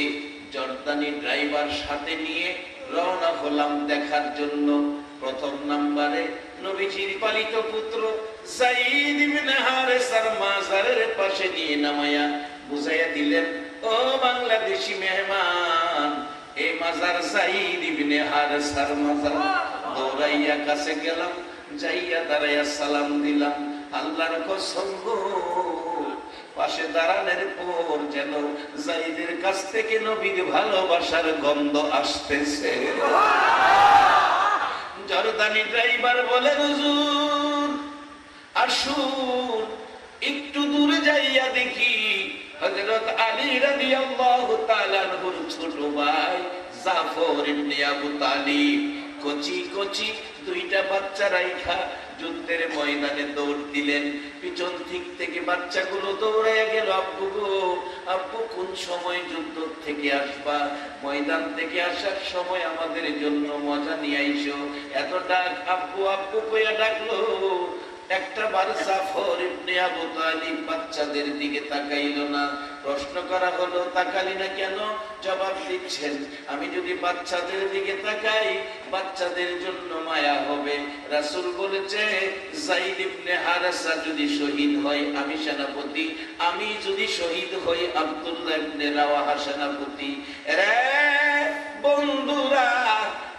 জর্দানি ড্রাইভার সাথে নিয়ে রওনা হলাম দেখার জন্য। প্রথম নাম্বারে নবীজির পালিত পুত্র যায়েদ ইবনে হারেসার মাজারের পাশে নিয়ে নামায়া বুঝাইয়া দিলেন, ও বাংলাদেশি মেহমান, এই মাজার যায়েদ ইবনে হারেসার মাজার। দৌড়াইয়া কাছে গেলাম, যাইয়া দাঁড়াইয়া সালাম দিলাম। আল্লাহর কসম, পাশে দাঁড়ানোর পর যেন যায়েদের কাছ থেকে নবীর ভালোবাসার গন্ধ আসতেছে। জর্দানি ড্রাইভার বলে, হুজুর আসুন একটু দূরে যাইয়া দেখি হযরত আলী রাদিয়াল্লাহু তাআলা আনহুর ছোট ভাই জাফর ইবনে আবু তালিব কচি কচি 2টা বাচ্চা রাইখা যুদ্ধের ময়দানে দৌড় দিলেন। পিছন দিক থেকে বাচ্চাগুলো দৌড়াইয়া গেল, আব্বু গো, আব্বু কোন সময় যুদ্ধ থেকে আসবা? ময়দান থেকে আসার সময় আমাদের জন্য মজা নিয়ে আইসো। এত ডাক আব্বু আব্বু কইয়া ডাকলো। একটা বার জাফর ইবনে আবু তালিব বাচ্চাদের দিকে তাকাইল না। প্রশ্ন করা হলো, তাকালি না কেন? জবাব দিচ্ছেন, আমি যদি বাচ্চাদের দিকে তাকাই বাচ্চাদের জন্য মায়া হবে। রাসূল বলেছে, যায়েদ ইবনে হারেসা যদি শহীদ হয় আমি সেনাপতি, আমি যদি শহীদ হই আব্দুল্লাহ ইবনে রাওয়াহা সেনাপতি। রে বন্ধুরা,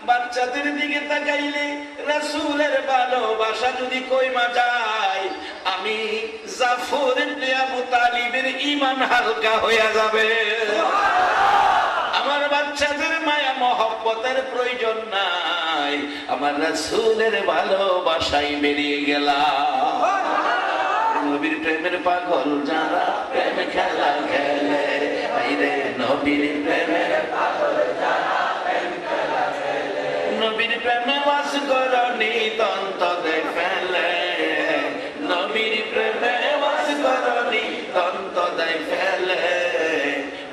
বাচ্চাদের দিকে তাকাইলে রাসূলের ভালোবাসা যদি কইমা যায়, আমি জাফর ইবনে আবু তালিবের ঈমান হালকা হয়ে যাবে। আমার বাচ্চাদের মায়া মহব্বতের প্রয়োজন নাই, আমার রাসূলের ভালোবাসাই বেরিয়ে গেলাম। নবীর প্রেমের পাগল যারা প্রেম খেলা খেলে, আইরে নবীর প্রেমের পাগল যারা প্রেম খেলা খেলে, নবীর প্রেমে বাস করনি তন্ত দেয় ফেলে, নবীর প্রেমে বাস করনি তন্ত দেয় ফেলে,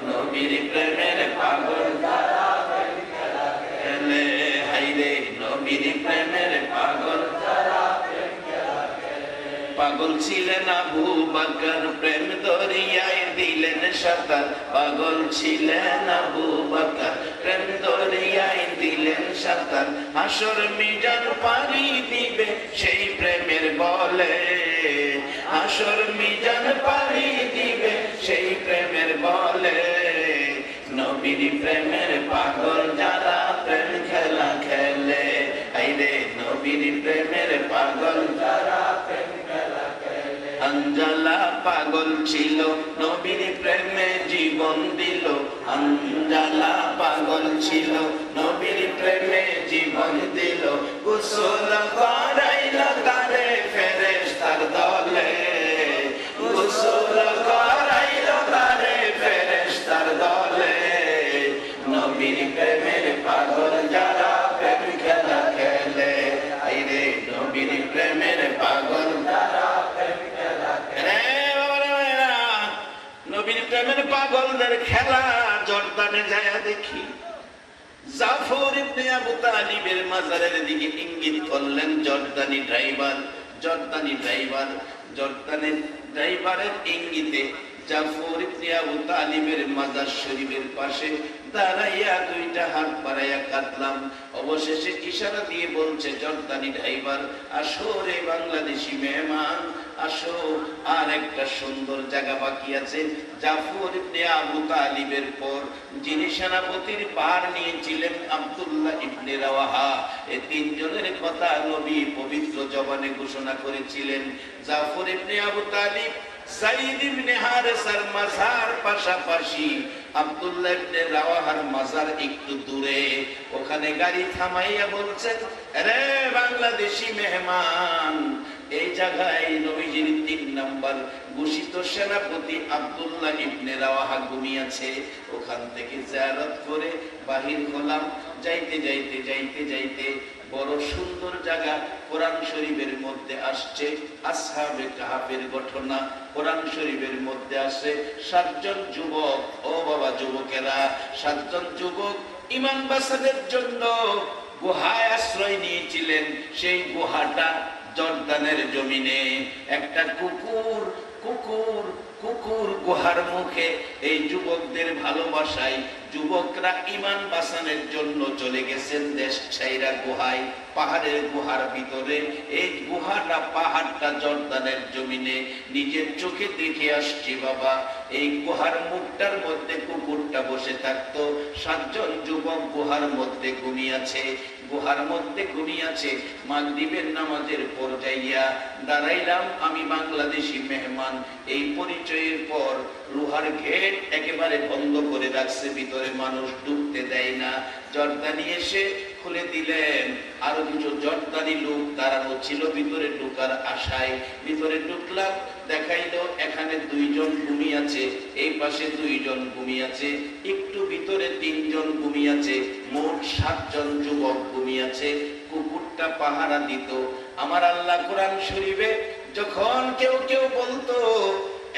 নবীর প্রেমের পাগল যারা প্রেম খেলা খেলে, আইরে নবীর প্রেমের পাগল যারা প্রেম খেলা খেলে। পাগল ছিলেন আবু বকর, প্রেম দরিয়ায় দিলেন সাঁতার, পাগল ছিলেন আবু বকর, প্রেম দরিয়ায় দিলেন সাঁতার, হাসর মিজান পারি দিবে সেই প্রেমের বলে, হাসর মিজান পারি দিবে সেই প্রেমের বলে, নবীর প্রেমের পাগল যারা প্রেম খেলা খেলে, আইরে নবীর প্রেমের পাগল যারা প্রেম খেলা খেলে। আঞ্জালা পাগল ছিল নবীর প্রেমে জীবন দিল, আঞ্জালা পাগল ছিল নবীর প্রেমে জীবন দিল, গোসল করাইল তারে ফেরেশতার দলে, গোসল করাইল তারে ফেরেশতার দলে, নবীর প্রেমের পাগল যারা প্রেম খেলা খেলে, আইরে নবীর প্রেমের পাগল যারা প্রেম খেলা খেলে। নবীর প্রেমের পাগলদের খেলা জর্দানে যায় দেখি। জাফর ইবনে আবু তালিবের মাজারের দিকে ইঙ্গিত করলেন জর্দানি ড্রাইভার, জর্দানি ড্রাইভার, জর্দানের ড্রাইভারের ইঙ্গিতে জাফর ইবনে আবু তালিবের মাজার শরীফের পাশে দাঁড়াইয়া দুইটা হাত বাড়াইয়া কাঁদলাম। অবশেষে ইশারা দিয়ে বলছে জর্দানি ড্রাইভার, আসো রে বাংলাদেশি মেহমান, আসো, আর একটা সুন্দর জায়গা বাকি আছে। জাফর ইবনে আবু তালিবের পর যিনি সেনাপতির ভার নিয়েছিলেন আব্দুল্লাহ ইবনে রাওয়াহা, এই তিনজনের কথা নবী পবিত্র জবানে ঘোষণা করেছিলেন। জাফর ইবনে আবু তালিব সাইদ ইবনে হারেসার মাজার পাশাপাশি, আব্দুল্লাহ ইবনে রাওয়াহার মাজার একটু দূরে। ওখানে গাড়ি থামাইয়া বলছেন, রে বাংলাদেশি মেহমান, এই জায়গায় নবীজির ৩ নাম্বার ঘোষিত সেনাপতি আব্দুল্লাহ ইবনে রাওয়াহা ঘুমিয়েছে। ওখান থেকে জিয়ারত করে বাহির হলাম। যাইতে যাইতে যাইতে যাইতে বড় সুন্দর জায়গা কোরআন শরীফের মধ্যে আসছে আসহাবে কাহাফের ঘটনা। কোরআন শরীফের মধ্যে আসে ৭ জন যুবক, ও বাবা যুবকেরা, ৭ জন যুবক ঈমান বাঁচানোর জন্য গুহায় আশ্রয় নিয়েছিলেন। সেই গুহাটা জর্দানের জমিনে। একটা কুকুর কুকুর কুকুর গুহার মুখে এই যুবকদের ভালোবাসায় যুবকরা ঈমান বাঁচানোর জন্য চলে গেছেন দেশ ছাইরা গুহায়, পাহাড়ের গুহার ভিতরে। এই গুহাটা পাহাড়টা জর্দানের জমিনে নিজের চোখে দেখে আসছি বাবা। এই গুহার মুখটার মধ্যে কুকুরটা বসে থাকতো। ৭ জন যুবক গুহার মধ্যে ঘুমিয়েছে, গুহার মধ্যে ঘুমিয়েছে। মাগরিবের নামাজের পর যাইয়া দাঁড়াইলাম আমি বাংলাদেশি মেহমান। এই পরিচয়ের পর লোহার গেট একেবারে বন্ধ করে রাখছে, ভিতরে মানুষ ঢুকতে দেয় না। জর্দানি এসে খুলে দিলেন। আরো কিছু জর্দানি লোক দাঁড়ানো ছিল ভিতরে ঢুকার আশায়। ভিতরে ঢুকলাম, দেখাইলো এখানে 2 জন ঘুমিয়েছে, এই পাশে 2 জন ঘুমিয়েছে, একটু ভিতরে 3 জন ঘুমিয়েছে, মোট 7 জন যুবক ঘুমিয়েছে। কুকুরটা পাহারা দিত। আমার আল্লাহ কোরআন শরীফে যখন কেউ কেউ বলতো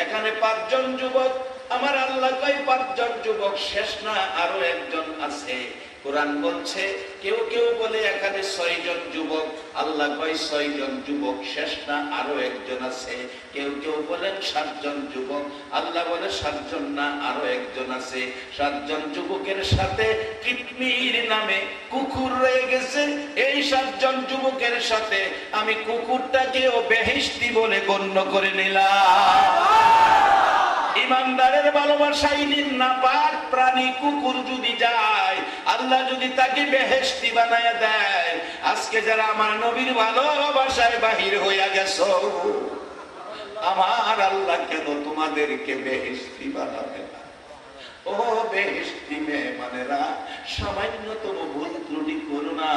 এখানে 5 জন যুবক, আমার আল্লাহ কয় 5 জন যুবক শেষ না, আরো একজন আছে। কোরআন বলছে কেউ কেউ বলে এখানে 6 জন যুবক, আল্লাহ কয় 6 জন যুবক শেষ না, আরো একজন আছে। কেউ কেউ বলেন 7 জন যুবক, আল্লাহ বলে 7 জন না, আরো একজন আছে। 7 জন যুবকের সাথে কিতমির নামে কুকুর রয়ে গেছে। এই 7 জন যুবকের সাথে আমি কুকুরটাকেও বেহেশতি বলে গণ্য করে নিলাম। ইমানদারের ভালোবাসাই নিন না, পাক প্রাণী কুকুর যদি যায়, আল্লাহ যদি তাকে বেহেশতি বানায় দেয়। আজকে যারা আমার নবীর ভালোবাসায় বাহির হইয়া গেছো, আমার আল্লাহ কেন তোমাদেরকে বেহেশতি বানাবে না? ও বেহেশতি মেহমানেরা, সামান্যতম ভুল ত্রুটি করো না,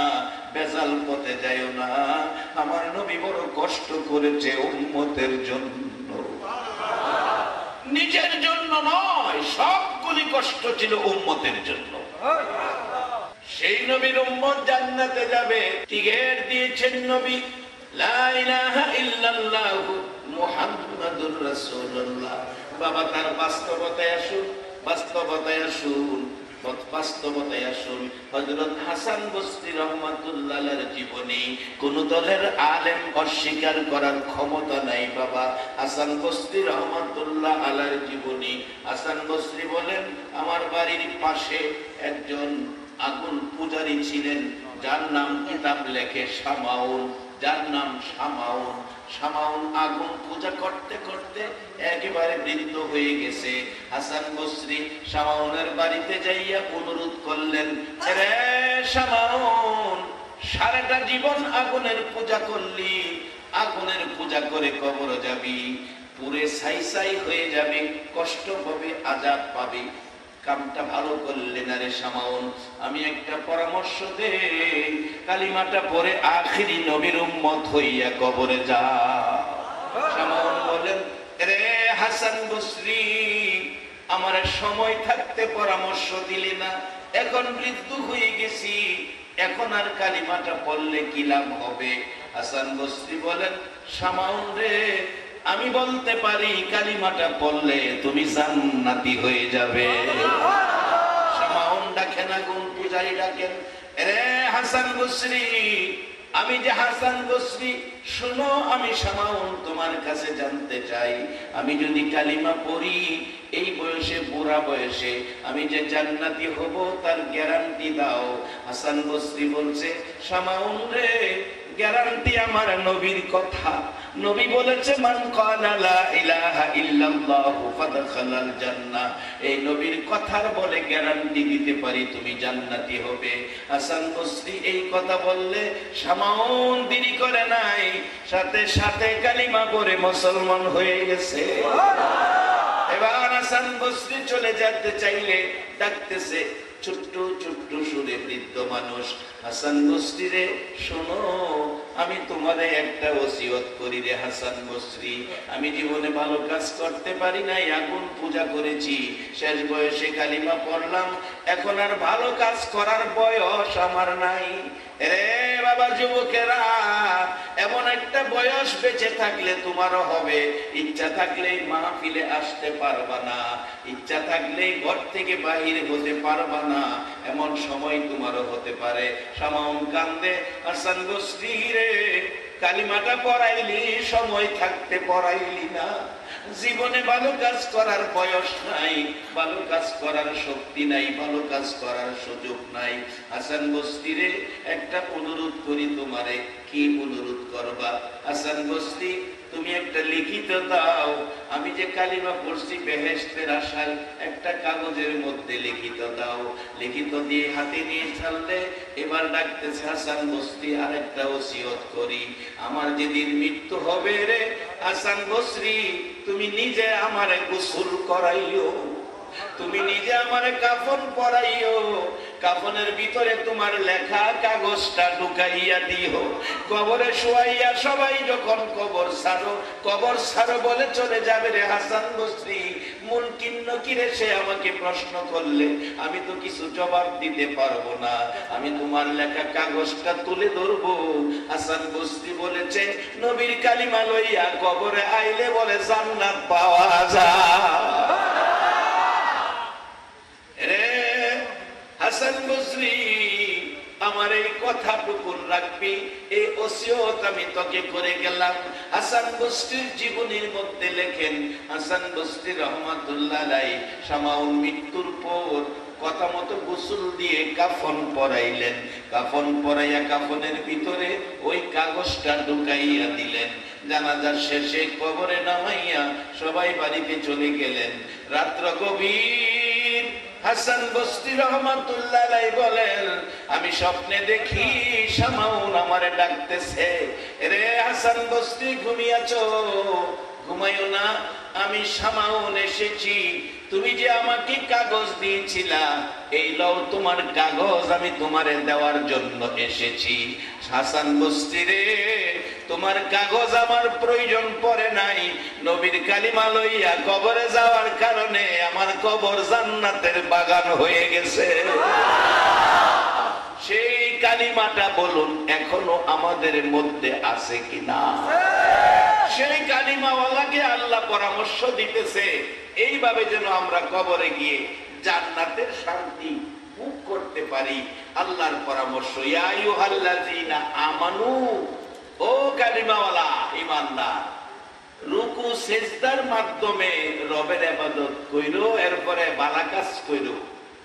বেজাল পথে যাইও না। আমার নবী বড় কষ্ট করেছে উম্মতের জন্য, নিজের জন্য নয়, সবগুলি কষ্ট ছিল উম্মতের জন্য। সেই নবীর উম্মত জান্নাতে যাবে, টিকেট দিয়েছেন নবী, লা ইলাহা ইল্লাল্লাহু মুহাম্মাদুর রাসূলুল্লাহ। বাবা তার বাস্তবতায় আসুন, বাস্তবতায় আসুন, বাস্তবতায় আসুন। হযরত হাসান বসরি রাহমাতুল্লাহ আলাইহির জীবনী কোন দলের আলেম অস্বীকার করার ক্ষমতা নাই বাবা। হাসান বসরি রাহমাতুল্লাহ আলাইহির জীবনী, হাসান বসরি বলেন, আমার বাড়ির পাশে একজন আগুন পূজারী ছিলেন, যার নাম কিতাব লেখে শামাউন, যার নাম শামাউন। শামাউন আগুন পূজা করতে করতে একেবারে বৃদ্ধ হয়ে গেছে। হাসান বসরি শামাউনের বাড়িতে যাইয়া অনুরোধ করলেন, রে শামাউন, সারাটা জীবন আগুনের পূজা করলি, আগুনের পূজা করে কবর যাবি, পুরে ছাই ছাই হয়ে যাবে, কষ্ট হবে, আযাব পাবি, কামটা ভালো করলে না রে শামাউন। আমি একটা পরামর্শ দে, কালিমাটা পরে আখিরি নবীর উম্মত হইয়া কবরে যা। শামাউন বলেন, রে হাসান বসরি, আমার সময় থাকতে পরামর্শ দিলি না, এখন বৃদ্ধ হয়ে গেছি, এখন আর কালিমাটা পড়লে কি লাভ হবে? হাসান বসরি বলেন, শামাউন রে, আমি বলতে পারি কালিমাটা পড়লে তুমি জান্নাতি হয়ে যাবে। শামাউন ডাকেন, আগুন পূজারী ডাকেন, রে হাসান বসরি, আমি যে হাসান বসরি, শোনো, আমি শামাউন তোমার কাছে জানতে চাই, আমি যদি কালিমা পড়ি এই বয়সে, বুড়া বয়সে, আমি যে জান্নাতি হব তার গ্যারান্টি দাও। হাসান বসরি বলছে, শামাউন রে, গ্যারান্টি আমার নবীর কথা। নবী বলেছে, মান ক্বালা লা ইলাহা ইল্লাল্লাহু ফাদখালাল জান্নাহ। এই নবীর কথার বলে গ্যারান্টি দিতে পারি তুমি জান্নাতি হবে। হাসান বসরি এই কথা বললে শামাউন দেরি করে নাই, সাথে সাথে কালিমা পড়ে মুসলমান হয়ে গেছে। এবার হাসান বসরি চলে যেতে চাইলে ডাকতেছে ছোট্ট ছোট্ট সুরে বৃদ্ধ মানুষ, হাসান বসরি রে, শোনো, আমি তোমারে একটা ওসিয়ত করি রে হাসান বসরি, আমি জীবনে ভালো কাজ করতে পারি নাই, আগুন পূজা করেছি, শেষ বয়সে কালিমা পড়লাম, এখন আর ভালো কাজ করার বয়স আমার নাই। রে বাবা যুবকেরা, এমন একটা বয়স বেঁচে থাকলে তোমারও হবে, ইচ্ছা থাকলেই মাহফিলে আসতে পারবা না, ইচ্ছা থাকলেই ঘর থেকে বাহির হতে পারবা না, এমন সময় তোমারও হতে পারে। শামাউন কান্দে, হাসান বসরি রে, কালিমাটা পড়াইলি, সময় থাকতে পড়াইলি না, জীবনে ভালো কাজ করার বয়স নাই, ভালো কাজ করার শক্তি নাই, ভালো কাজ করার সুযোগ নাই। হাসান বসরি রে, একটা অনুরোধ করি তোমারে। কি অনুরোধ করবা? হাসান বসরি, তুমি একটা লিখিত দাও, আমি যে কালিমা পড়ছি বেহেশতের আশায়, একটা কাগজের মধ্যে লিখিত দাও। লিখিত দিয়ে হাতে নিয়ে ছাড়লে, এবার ডাকতেছে, হাসান বসরি, আরেকটা ওসিয়ত করি, আমার যেদিন মৃত্যু হবে রে হাসান বসরি, তুমি নিজে আমারে গোসল করাইও, তুমি নিজে আমারে কাফন পরাইও, কাফনের ভিতরে তোমার লেখা কাগজটা ঢুকাইয়া দিও, কবরে শোয়াইয়া সবাই যখন কবর ছাড়ো বলে চলে যাবে রে হাসান বসরি, মুনকির নকিরে সে আমাকে প্রশ্ন করলে আমি তো কিছু জবাব দিতে পারবো না, আমি তোমার লেখা কাগজটা তুলে ধরবো। হাসান বসরি বলেছে, নবীর কালিমা লইয়া কবরে আইলে বলে জান্নাত পাওয়া যায়। রে হাসান বসরি, আমার এই কথাটুকু রাখবি, এই ওসিয়ত আমি তোকে করে গেলাম। হাসান বসরির জীবনীর মধ্যে লেখেন, হাসান বসরি রহমাতুল্লাহ আলাইহি শামাউন মৃত্যুর পর কথা মতো গোসল দিয়ে কাফন পরাইলেন, কাফন পরাইয়া কাফনের ভিতরে ওই কাগজটা ঢুকাইয়া দিলেন। জানাজার শেষে কবরে নামাইয়া সবাই বাড়িতে চলে গেলেন। রাত্র গভীর হাসান বসরি রহমাতুল্লাহ আলাইহি বলেন, আমি স্বপ্নে দেখি শামাউন আমারে ডাকতেছে, রে হাসান বসরি ঘুমিয়াছো? ঘুমাইও না, আমি শামাউন এসেছি। তুমি যে আমাকে কাগজ দিয়েছিলা, এই লও তোমার কাগজ, আমি তোমারে দেওয়ার জন্য এসেছি। হাসান বসরি রে, তোমার কাগজ আমার প্রয়োজন পড়ে নাই। নবীর কালিমা লইয়া কবরে যাওয়ার কারণে আমার কবর জান্নাতের বাগান হয়ে গেছে। সেই কালিমাটা বলুন এখনো আমাদের মধ্যে আছে কিনা? সেই কালিমাওয়ালাকে আল্লাহ পরামর্শ দিতেছে এইভাবে যেন আমরা কবরে গিয়ে জান্নাতের শান্তি ভোগ করতে পারি। আল্লাহর পরামর্শ, ইয়া আইয়ুহাল্লাযীনা আমানু, ও কালিমাওয়ালা ঈমানদার, রুকু সিজদার মাধ্যমে রবের ইবাদত কইরো, এরপরে ভালো কাজ কইরো।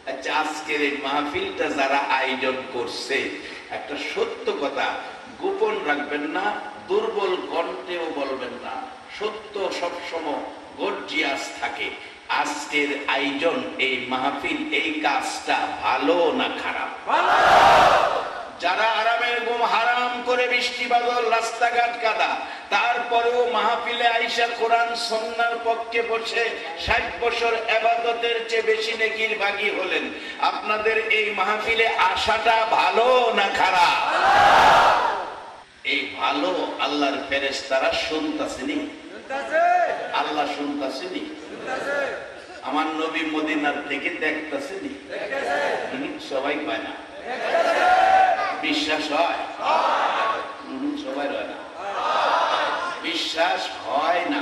আচ্ছা, আজকের এই মাহফিলটা যারা আয়োজন করছে, একটা সত্য কথা গোপন রাখবেন না, দুর্বল কণ্ঠেও বলবেন না, সত্য সবসময় গর্জিয়াস থাকে। আজকের আয়োজন, এই মাহফিল, এই কাজটা ভালো না খারাপ? যারা আরামের ঘুম হারাম করে বৃষ্টি বাদল রাস্তাঘাট কাদা, তারপরেও মাহফিলে আইসা কোরআন সুন্নাহর পক্ষে বসে 60 বছর ইবাদতের চেয়ে বেশি নেকির ভাগী হলেন। আপনাদের এই মাহফিলে আসাটা ভালো না খারাপ? এই ভালো আল্লাহর ফেরেশতারা শুনতাছেনি, আল্লাহ শুনতাছেনি। আমার নবী মদিনার থেকে দেখতাছেনি, সবাই পায় না। বিশ্বাস হয়? সবাই হয় না, বিশ্বাস হয় না।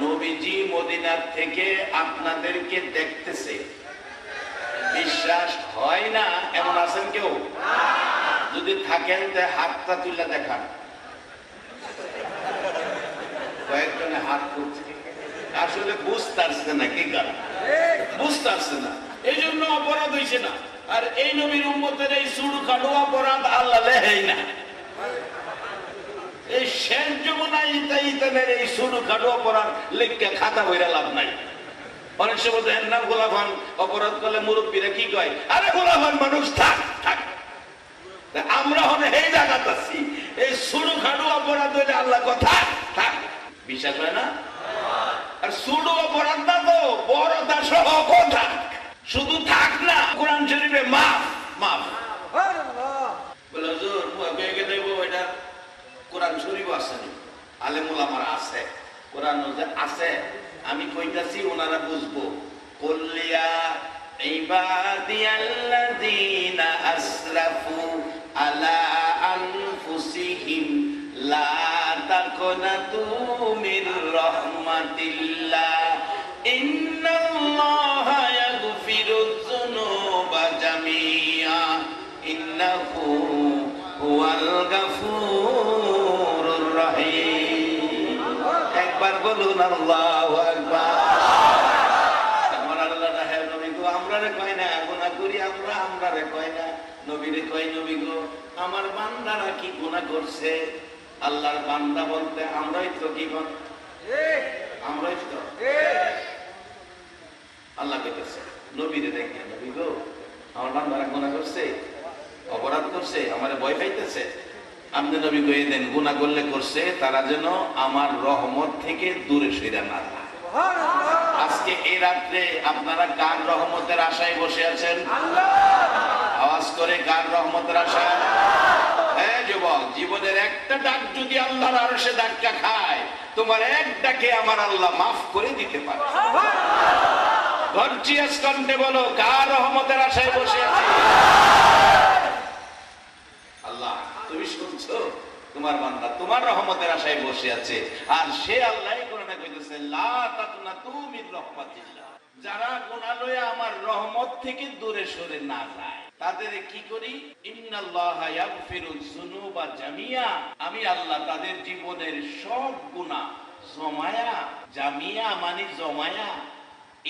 নবীজি মদিনার থেকে আপনাদেরকে দেখতেছে, বিশ্বাস হয় না এমন আছেন কেউ? যদি থাকেন তা হাতটা তুলে দেখান। কয়েকজনে হাত তুলছে, আসলে বুঝতে আসছে না, কি গান বুঝতে আসছে না, এই জন্য অপরাধ হয়েছে না। আর এই নবীর উম্মতের এই সুড় খাটো অপরাধ আল্লাহ লেহেই না। এই শেষ যমুনা ইতানের এই সুড় খাটো অপরাধ লিখতে খাতা বইরা লাভ নাই। অনেক সময় দেখেন না, গোলাফান অপরাধ করলে মুরব্বীরা কি কয়, আরে গোলাফান মানুষ থাক থাক। আমরা হলে এই জায়গাত আছি, এই সুড় খাটো অপরাধ হইলে আল্লাহ কথা থাক। বিশ্বাস হয় না? আর সুড় অপরাধ না তো বড় দাস কথা শুধু থাক না, কোরআন শরীফে মাফ মাফ বলে হুজুর মুখে দেব, এটা কোরআন শরীফ আছে, আলেম ওলামার আছে, কোরআন আছে, আমি কইতাছি ওনারা বুঝবো। কুল্লিয়া ইবাদিয়াল্লাযীনা আসরাফু আলা আনফুসিহিম লা তাকুনাতু মির রাহমাতিল্লাহ ইন্নাল্লাহা ইয়াগফিরুয যুনুবা জামিআ ইন্নাহু হুয়াল গাফুরুর রহিম। একবার বলুন আল্লাহু আকবার। আমার আল্লাহ রাহে নবী গো, আমরারে কয় না গুনাহ করি, আমরারে কয় না, নবীরে কয়, নবী গো আমার বান্দারা কি গুনাহ করছে? আল্লাহর বান্দা বলতে আমরাই তো, কি বল আমরাই তো। আল্লাহ কইতেছে নবীরে দেখেন, নবী গো আমার বান্দারা গুনাহ করছে, অপরাধ করছে, আমারে ভয় পাইতেছে। আপনি নবী কয়ে দেন গুনাহ করলে করছে, তারা যেন আমার রহমত থেকে দূরে সরে না যায়। আজকে এই রাত্রে আপনারা কার রহমতের আশায় বসে আছেন? আওয়াজ করে কার রহমতের আশায়? হ্যাঁ যুবক, জীবনের একটা ডাক যদি আল্লাহর আরশে ধাক্কা খায়, তোমার এক ডাকে আমার আল্লাহ মাফ করে দিতে পারে। গর্জিয়াস কণ্ঠে বলো, কার রহমতের আশায় বসে আছি? আল্লাহ তুমি শুনছো, তোমার বান্দা তোমার রহমতের আশায় বসে আছে। আর সে আল্লাহই কোরআনে কইতেছে, লা তাকনাতু মির রাহমাতিল্লাহ, যারা গুনাহ লয়ে আমার রহমত থেকে দূরে সরে না যায়, তাদের কি করি? ইন্নাল্লাহা ইয়াগফিরুয যুনুবা জামিআ, আমি আল্লাহ তাদের জীবনের সব গুনাহ জমায়া, জামিয়া মানে জমায়া,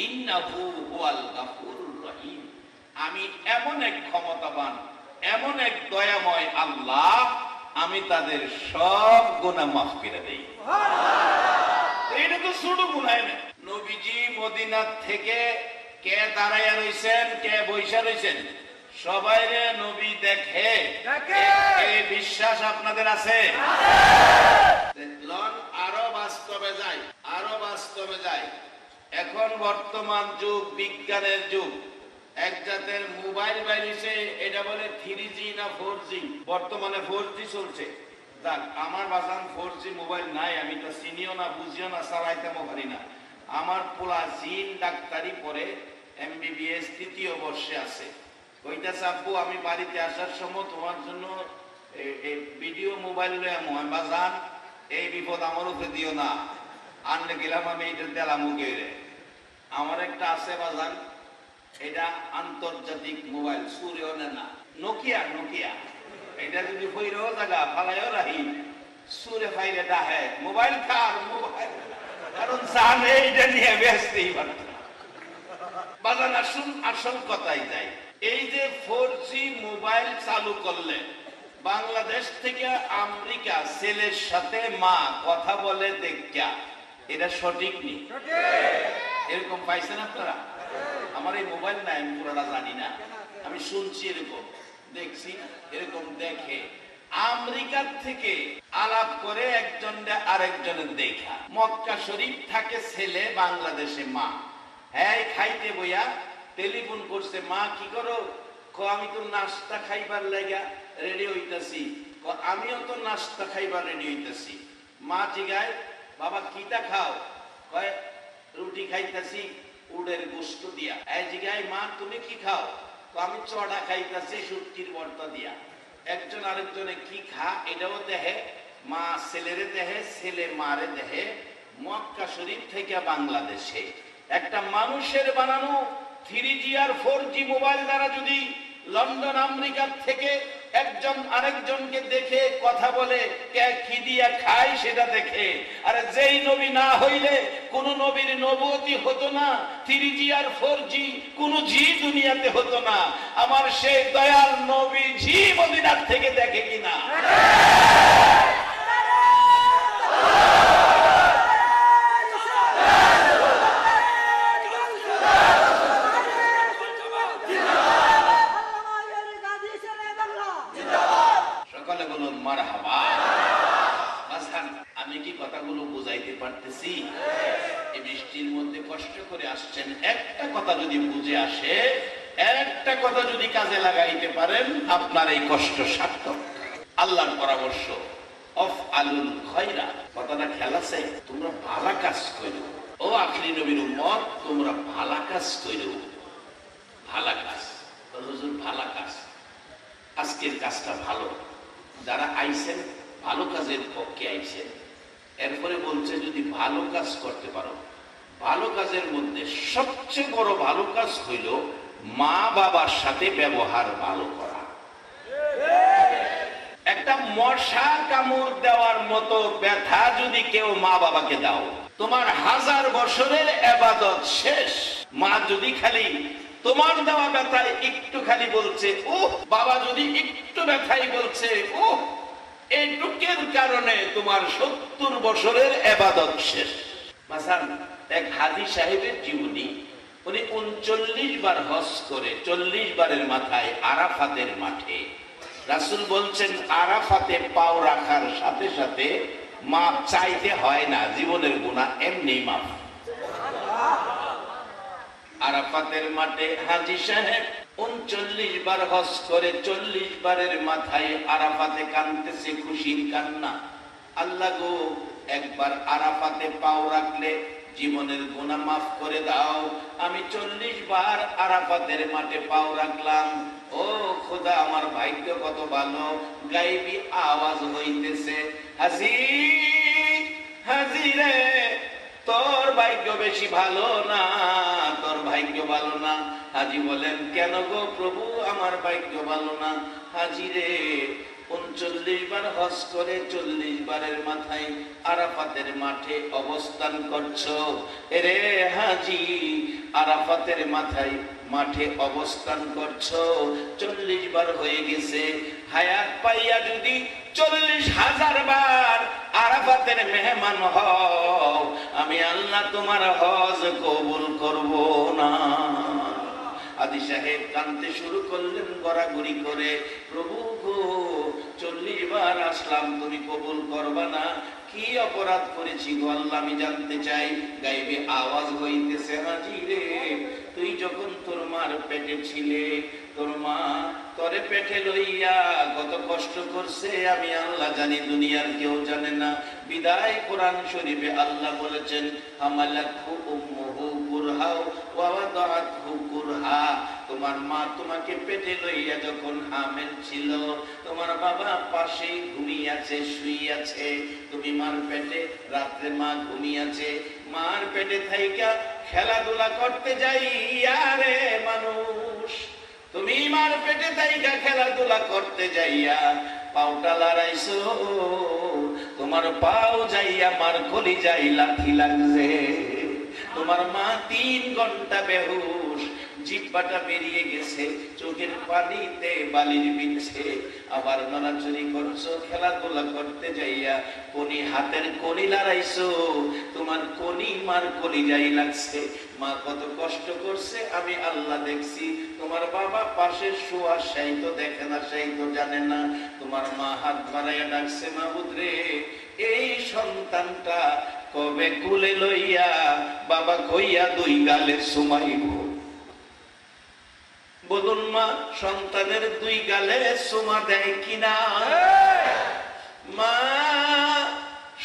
ইন্নাহু হুয়াল গাফুরুর রহিম, আমি এমন এক ক্ষমতাবান, এমন এক দয়াময় আল্লাহ, আমি তাদের সব গুনাহ মাফ করে দেই। এটা তো ছোট গুনাহ না। নবীজি মদিনা থেকে কে দাঁড়াইয়া রইছেন, কে বইসা রইছেন, সবাই রে নবী দেখে, এই বিশ্বাস আপনাদের আছে? আরো বাস্তবে যায়, আরো বাস্তবে যায়। এখন বর্তমান যুগ বিজ্ঞানের যুগ, এক জাতের মোবাইল বাইরেছে, এটা বলে 3G না 4G, বর্তমানে 4G চলছে। আমার বাজান 4G মোবাইল নাই, আমি তো চিনিও না, বুঝিও না, চালাইতেও পারি না। আমার পোলা জিন ডাক্তারি পড়ে, MBBS 3য় বর্ষে আছে। কইতাছে আব্বু আমি বাড়িতে আসার সময় তোমার জন্য ভিডিও মোবাইল বাজান, এই বিপদ আমার উপরে দিও না, আনলে গেলাম আমি এটা দিলাম মুখে। আমার একটা আছে বাজান, এটা আন্তর্জাতিক মোবাইল, সুরেও না, নোকিয়া, নোকিয়া। এটা যদি ফইরেও জায়গা ফালাইও রাহি, সুরে ফাইলে ডাহে মোবাইল খার মোবাইল, কারণ জানে এটা নিয়ে ব্যস্তেই পারত না। বাজান আসুন আসল কথাই যায়, এই যে 4G মোবাইল চালু করলে বাংলাদেশ থেকে আমেরিকা ছেলের সাথে মা কথা বলে দেখা, এটা সঠিক নেই? এরকম পাইছেন আপনারা? আমার এই মোবাইল নাই, আমি পুরোটা জানি না, আমি শুনছি এরকম, দেখছি এরকম। দেখে আমেরিকার থেকে আলাপ করে একজনটা আরেকজনের দেখা, মক্কা শরীফ থাকে ছেলে, বাংলাদেশে মা। হ্যাঁ খাইতে বইয়া টেলিফোন করছে, মা কি করো? আমি তো নাস্তা খাইবার লাগা রেডি হইতাছি। আমিও তো নাস্তা খাইবার রেডি হইতাছি। মা জিগায়, বাবা কিটা খাও? কয় রুটি খাইতাছি উডের গোস্ত দিয়া। এই জিগায়, মা তুমি কি খাও? আমি চড়া খাইতাছি শুটকির ভর্তা দিয়া। একজন আরেকজনে কি খা এটাও দেখে, মা ছেলেরে দেখে, ছেলে মারে দেখে। মক্কা শরীফ থেকে বাংলাদেশে একটা মানুষের বানানো 3G আর 4G মোবাইল দ্বারা যদি লন্ডন আমেরিকার থেকে একজন আরেকজনকে দেখে কথা বলে, কে কি দিয়া খায় সেটা দেখে। আর যেই নবী না হইলে কোন নবীর নবুয়তি হতো না, 3G আর 4G কোন জি দুনিয়াতে হতো না। আমার সেই দয়াল নবী জি মদিনার থেকে দেখে কিনা? আমি কি কথাগুলো বুঝাইতে পারতেছি? এই বৃষ্টির মধ্যে কষ্ট করে আসছেন, একটা কথা যদি বুঝে আসে, একটা কথা যদি কাজে লাগাইতে পারেন, আপনার এই কষ্ট সার্থক। আল্লাহর পরামর্শ, অফ আলুল খয়রা, কথাটা খেয়াল আছে? তোমরা ভালো কাজ করো, ও আখিরি নবীর উম্মত, তোমরা ভালো কাজ করো। ভালো কাজ, হুজুর ভালো কাজ, আজকের কাজটা ভালো, যারা আইছেন ভালো কাজের পক্ষে আইছেন। এরপরে বলছে যদি ভালো কাজ করতে পারো, ভালো কাজের মধ্যে সবচেয়ে বড় ভালো কাজ হইল মা বাবার সাথে ব্যবহার ভালো করা। একটা মশা কামড় দেওয়ার মতো ব্যথা যদি কেউ মা বাবাকে দাও, তোমার 1000 বছরের ইবাদত শেষ। মা যদি খালি তোমার দেওয়া ব্যথায় একটু খালি বলছে ও, বাবা যদি একটু ব্যথাই বলছে ও, এইটুকের কারণে তোমার 70 বছরের ইবাদত শেষ। মাসান এক হাজী সাহেবের জীবনী, উনি 39 বার হজ করে 40 বারের মাথায় আরাফাতের মাঠে, রাসূল বলছেন আরাফাতে পাও রাখার সাথে সাথে মাপ চাইতে হয় না, জীবনের গুনাহ এমনি মাপ। আরাফাতের মাঠে হাজী সাহেব 39 বার হজ করে 40 বারের মাথায় আরাফাতে কাঁদতেছে, খুশির কান্না। আল্লাহ গো, একবার আরাফাতে পাও রাখলে জীবনের গুনাহ মাফ করে দাও। আমি 40 বার আরাফাতের মাঠে পাও রাখলাম, ও খোদা আমার ভাগ্য কত ভালো। গায়েবী আওয়াজ হইতেছে, হাজী হাজী রে, তোর ভাগ্য বেশি ভালো না, তোর ভাগ্য ভালো না। হাজী বলেন, কেন গো প্রভু, আমার ভাগ্য ভালো না? হাজী রে, 39 বার হজ করে 40 বারের মাথায় আরাফাতের মাঠে অবস্থান করছো। এরে হাজী, আরাফাতের মাথায় মাঠে অবস্থান করছো, 40 বার হয়ে গেছে। হায়াত পাইয়া যদি 40,000 বার আরাফাতের মেহমান হও, আমি আল্লাহ তোমার হজ কবুল করব না। হাজী সাহেব কাঁদতে শুরু করলেন গড়াগড়ি করে, প্রভু গো 40 বার আসলাম, তুমি কবুল করবা না? কি অপরাধ করেছি গো আল্লাহ, আমি জানতে চাই। গাইবে আওয়াজ হইতেছে, হাজী রে, তুই যখন তোর মার পেটে ছিলে, তোর মা তরে পেটে লইয়া কত কষ্ট করছে আমি আল্লাহ জানি, দুনিয়ার কেউ জানে না। বিদায় কোরআন শরীফে আল্লাহ বলেছেন, হামালাতহু উম্মুহু কুরহা ওয়া ওয়াদাআতহু কুরহা। তোমার মা তোমাকে পেটে লইয়া যখন হামেল ছিল, তোমার বাবা পাশে ঘুমিয়েছে, শুইয়াছে, তুমি মার পেটে, রাত্রে মা ঘুমিয়েছে, মার পেটে থাইকা খেলাধুলা করতে যাই। আরে মানুষ, তুমি মার পেটে থাইকা খেলাধুলা করতে যাইয়া পাউটা লড়াইছো, তোমার পাও যাইয়া মার কলিজায় লাথি লাগছে। তোমার মা 3 ঘন্টা বেহুশ, জিহ্বাটা বেরিয়ে গেছে, চোখের পানিতে বালির বিচ্ছে, আবার নড়াচড়ি করছো, খেলাধুলা করতে যাইয়া কোনি হাতের কনি লড়াইছো, তোমার কনি মার কলিজায় লাগছে। মা কত কষ্ট করছে আমি আল্লাহ দেখছি। তোমার বাবা পাশে শোয়া, সেই তো দেখে না, সেই তো জানে না। তোমার মা হাত বাড়াইয়া ডাকছে, মাবুদ রে, এই সন্তানটা কবে কুলে লইয়া বাবা কইয়া 2 গালে সুমাইব? বলুন মা, সন্তানের 2 গালে সুমা দেয় কিনা? মা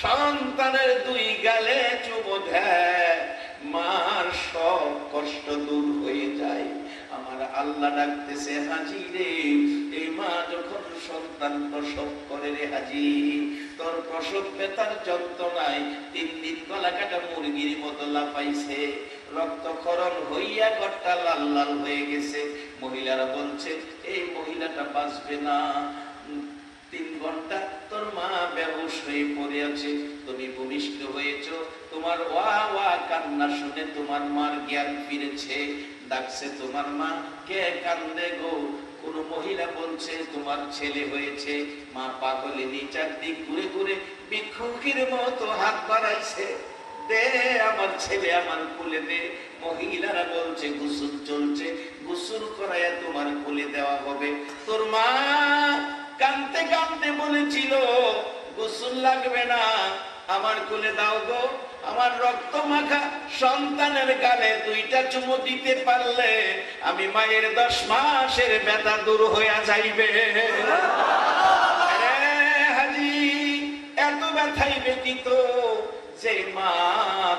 সন্তানের 2 গালে চুমো দেয়, মার সব কষ্ট দূর হয়ে যায়। আমার আল্লাহ ডাকতেছে, হাজী রে, এই মা যখন সন্তান প্রসব করে রে হাজী, তোর প্রসব ব্যথার যন্ত্রণায় 3 দিন গলা কাটা মুরগির মতো লাফাইছে, রক্তক্ষরণ হইয়া ঘরটা লাল লাল হয়ে গেছে। মহিলারা বলছে এই মহিলাটা বাঁচবে না, 3 ঘন্টা তোর মা বেহুশ হয়ে পড়ে আছে, তুমি ভূমিষ্ঠ হয়েছ, তোমার ওয়া ওয়া কান্না শুনে তোমার মার জ্ঞান ফিরেছে। ডাকছে তোমার মা, কে কান্দে গো? কোন মহিলা বলছে তোমার ছেলে হয়েছে। মা পাগলিনী চারদিক ঘুরে ঘুরে ভিক্ষুকের মতো হাত বাড়াইছে, দে আমার ছেলে আমার কোলে দে। মহিলারা বলছে গোসল চলছে, গোসল করাইয়া তোমার কোলে দেওয়া হবে। তোর মা কাঁদতে কাঁদতে বলেছিল, গোসল লাগবে না, আমার কোলে দাও গো। আমার রক্ত মাখা সন্তানের গালে 2টা চুমু দিতে পারলে আমি মায়ের 10 মাসের ব্যথা দূর হইয়া যাইবে। হাজী, এত ব্যথাই ব্যতীত যে মা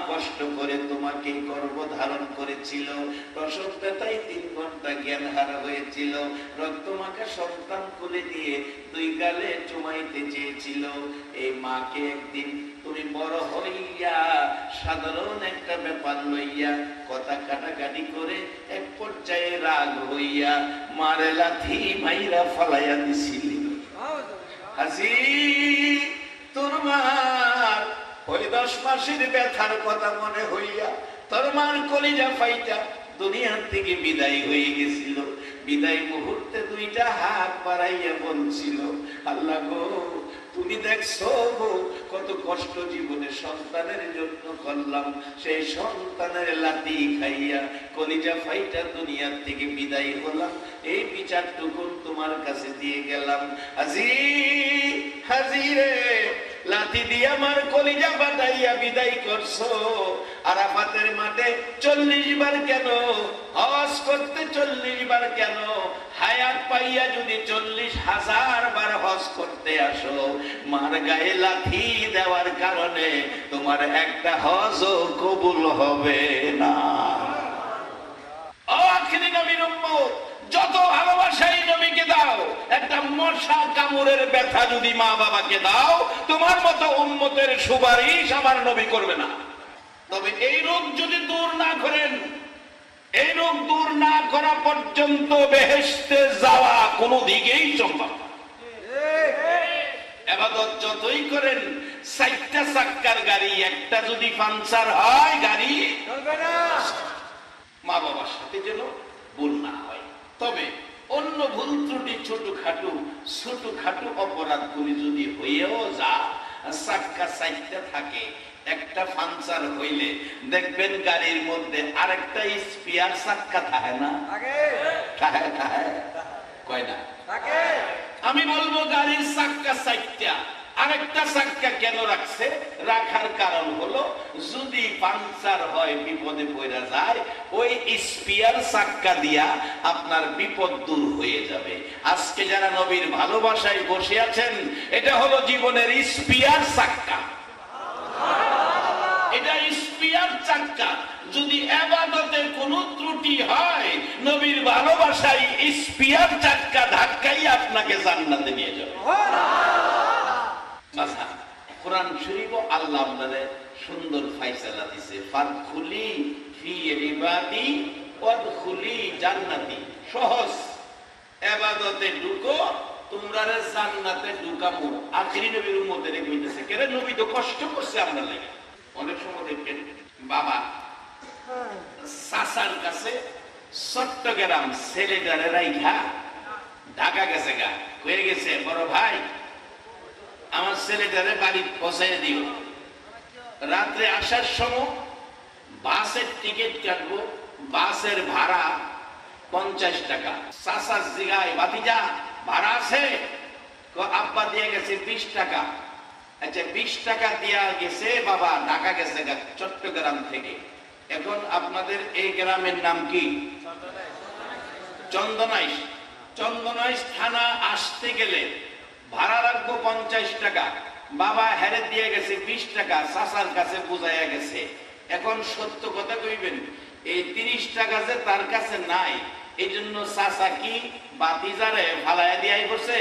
কষ্ট করে তোমাকে গর্ভ ধারণ করেছিল, প্রসব ব্যথায় 3 ঘন্টা জ্ঞান হারা হয়েছিল, রক্তমাখা সন্তান কোলে দিয়ে 2 গালে চুমাইতে চেয়েছিল। এই মাকে একদিন তুমি বড় হইয়া সাধারণ একটা ব্যাপার লইয়া কথা কাটাকাটি করে এক পর্যায়ে রাগ হইয়া মারে লাথি মাইরা ফালাইয়া দিছিলি। হাজী, তোর মার ওই 10 মাসের ব্যথার কথা মনে হইয়া তোর মার কলিজা ফাইটা দুনিয়ার থেকে বিদায় হয়ে গেছিল। বিদায় মুহূর্তে 2টা হাত বাড়াইয়া বলছিল, আল্লাহ গো, তুমি দেখছো গো কত কষ্ট জীবনে সন্তানের জন্য করলাম, সেই সন্তানের লাথি খাইয়া কলিজা ফাইটা দুনিয়ার থেকে বিদায় হলাম, এই বিচারটুকু তোমার কাছে দিয়ে গেলাম। হাজী, হাজী রে, লাথি দিয়ে আমার কলিজা বাটাইয়া বিদায় করছো। আরাফাতের মাঠে 40 বার কেন? হজ করতে 40 বার কেন? হায়াত পাইয়া যদি 40,000 বার হজ করতে আসো, মার গায়ে লাথি দেওয়ার কারণে তোমার একটা হজও কবুল হবে না। আখিরি নবীর উম্মত, যত ভালোবাসাই নবীকে দাও, একটা মশা কামড়ের ব্যথা যদি মা বাবাকে দাও, তোমার মতো উম্মতের সুপারিশ আমার নবী করবে না। তবে এই রোগ যদি দূর না করেন, এই রোগ দূর না করা পর্যন্ত বেহেশতে যাওয়া কোনো দিকেই সম্ভব না। ইবাদত যতই করেন, 4টা চাক্কার গাড়ি একটা যদি পাঞ্চার হয়, গাড়ি চলবে না। মা বাবার সাথে যেন ভুল না হয়। তবে অন্য ভুল ত্রুটি ছোটখাটো অপরাধগুলি যদি হয়েও যা, চাক্কা চারটা থাকে, একটা পাংচার হইলে দেখবেন গাড়ির মধ্যে আরেকটা স্পেয়ার চাক্কা থাকে না? থাকে কয় না? আমি বলবো গাড়ির চাক্কা চারটা, আরেকটা চাক্কা কেন রাখছে? রাখার কারণ হলো যদি পাংচার হয়, বিপদে পড়া যায়, ওই স্পেয়ার চাক্কা দিয়া আপনার বিপদ দূর হয়ে যাবে। আজকে যারা নবীর ভালোবাসায় বসে আছেন, এটা হলো জীবনের স্পেয়ার চাক্কা। এটা স্পেয়ার চাক্কা। যদি ইবাদতে কোনো ত্রুটি হয়, নবীর ভালোবাসায় স্পেয়ার চাক্কা ধাক্কাই আপনাকে জান্নাতে নিয়ে যাবে। কোরআন শরীফ আল্লাহ আপনাদের সুন্দর ফায়সালা দিছে, ফাদখুলি ফি ইবাদি ওয়াদখুলি জান্নাতি। সহজ, ইবাদতে ঢুকো, তোমরা জান্নাতে ঢুকাবো। আখিরি নবীর উম্মতের কইতেছে, কেন নবী তো কষ্ট করছে আপনার লাগে। অনেক সময় দেখবেন বাবা চাচার কাছে চট্টগ্রাম ছেলেটারে রাইখা ঢাকা গেছে, গা হয়ে গেছে, বড় ভাই আমার ছেলেটারে বাড়ি পৌঁছাই দিও। রাত্রে আসার সময় বাসের টিকিট কাটবো, বাসের ভাড়া 50 টাকা। চাচা জিগায়, ভাতিজা ভাড়া আছে? আব্বা দিয়ে গেছে 20 টাকা। আচ্ছা 20 টাকা দিয়া গেছে বাবা, ঢাকা গেছে চট্টগ্রাম থেকে। এখন আপনাদের এই গ্রামের নাম কি? চন্দনাইশ। চন্দনাইশ থানা আসতে গেলে ভাড়া রাখবো 50 টাকা। বাবা হেরে দিয়ে গেছে 20 টাকা, চাচার কাছে বুঝাইয়া গেছে। এখন সত্য কথা কইবেন, এই 30 টাকা যে তার কাছে নাই, এই জন্য চাচা কি বাতিজারে ফালাইয়া দিয়াই করছে?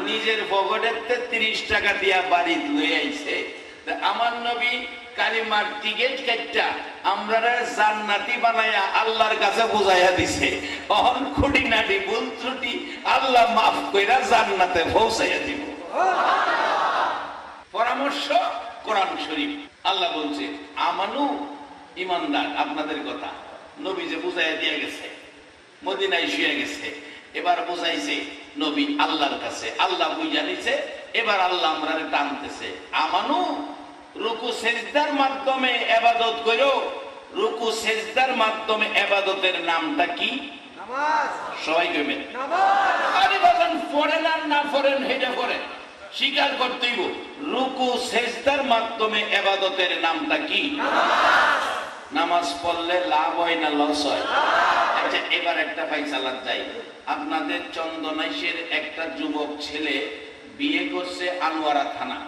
নিজের পকেটেতে 30 টাকা দিয়া বাড়ি লয়ে আইছে। আমার নবী কালিমার টিকিট কাটটা আমরা জান্নাতি বানায়া আল্লাহর কাছে বুঝাইয়া দিছে। অহন খুঁটিনাটি ভুল ত্রুটি আল্লাহ মাফ কইরা জান্নাতে পৌঁছাইয়া দিব। পরামর্শ কোরআন শরীফ। আল্লাহ বলছে আমানু, ইমানদার। আপনাদের কথা নবী যে বুঝাইয়া দিয়ে গেছে, মদিনায় শুয়ে গেছে, এবার বুঝাইছে নবী আল্লাহর কাছে, আল্লাহ বুঝা নিছে, এবার আল্লাহ আমরা টানতেছে। আমানু, রুকু সেজদার মাধ্যমে ইবাদত করো। রুকু সেজদার মাধ্যমে ইবাদতের নামটা কি? নামাজ। সবাই কইবেন নামাজ। আরে বলেন পড়েন আর না পড়েন হেডে পড়েন, স্বীকার করতেইব রুকু সেজদার মাধ্যমে ইবাদতের নামটা কি? নামাজ। নামাজ পড়লে লাভ হয় না লস হয়? আচ্ছা এবার একটা ফাইসালা যাই। আপনাদের চন্দনাইশের একটা যুবক ছেলে বিয়ে করছে আনোয়ারা থানা,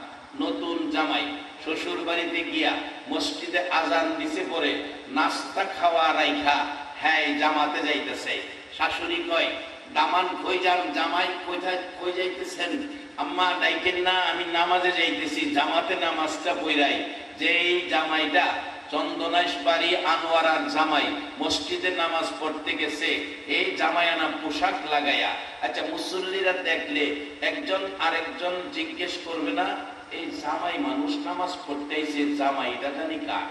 নতুন জামাই, শ্বশুর বাড়িতে গিয়া মসজিদে আজান দিছে, পরে নাস্তা খাওয়া রাইখা হ্যাঁ জামাতে যাইতেছে। শাশুড়ি কয়, দামান কই যান? জামাই কোথায় কই যাইতেছেন? আম্মা ডাইকেন না, আমি নামাজে যাইতেছি। জামাতে নামাজটা পইরাই। যে এই জামাইটা চন্দনাইশ বাড়ি আনোয়ারার জামাই মসজিদে নামাজ পড়তে গেছে, এই জামায়ানা পোশাক লাগাইয়া। আচ্ছা মুসল্লিরা দেখলে একজন আরেকজন জিজ্ঞেস করবে না এই জামাই মানুষ নামাজ পড়তে আইছে, জামাইটা জানি কার?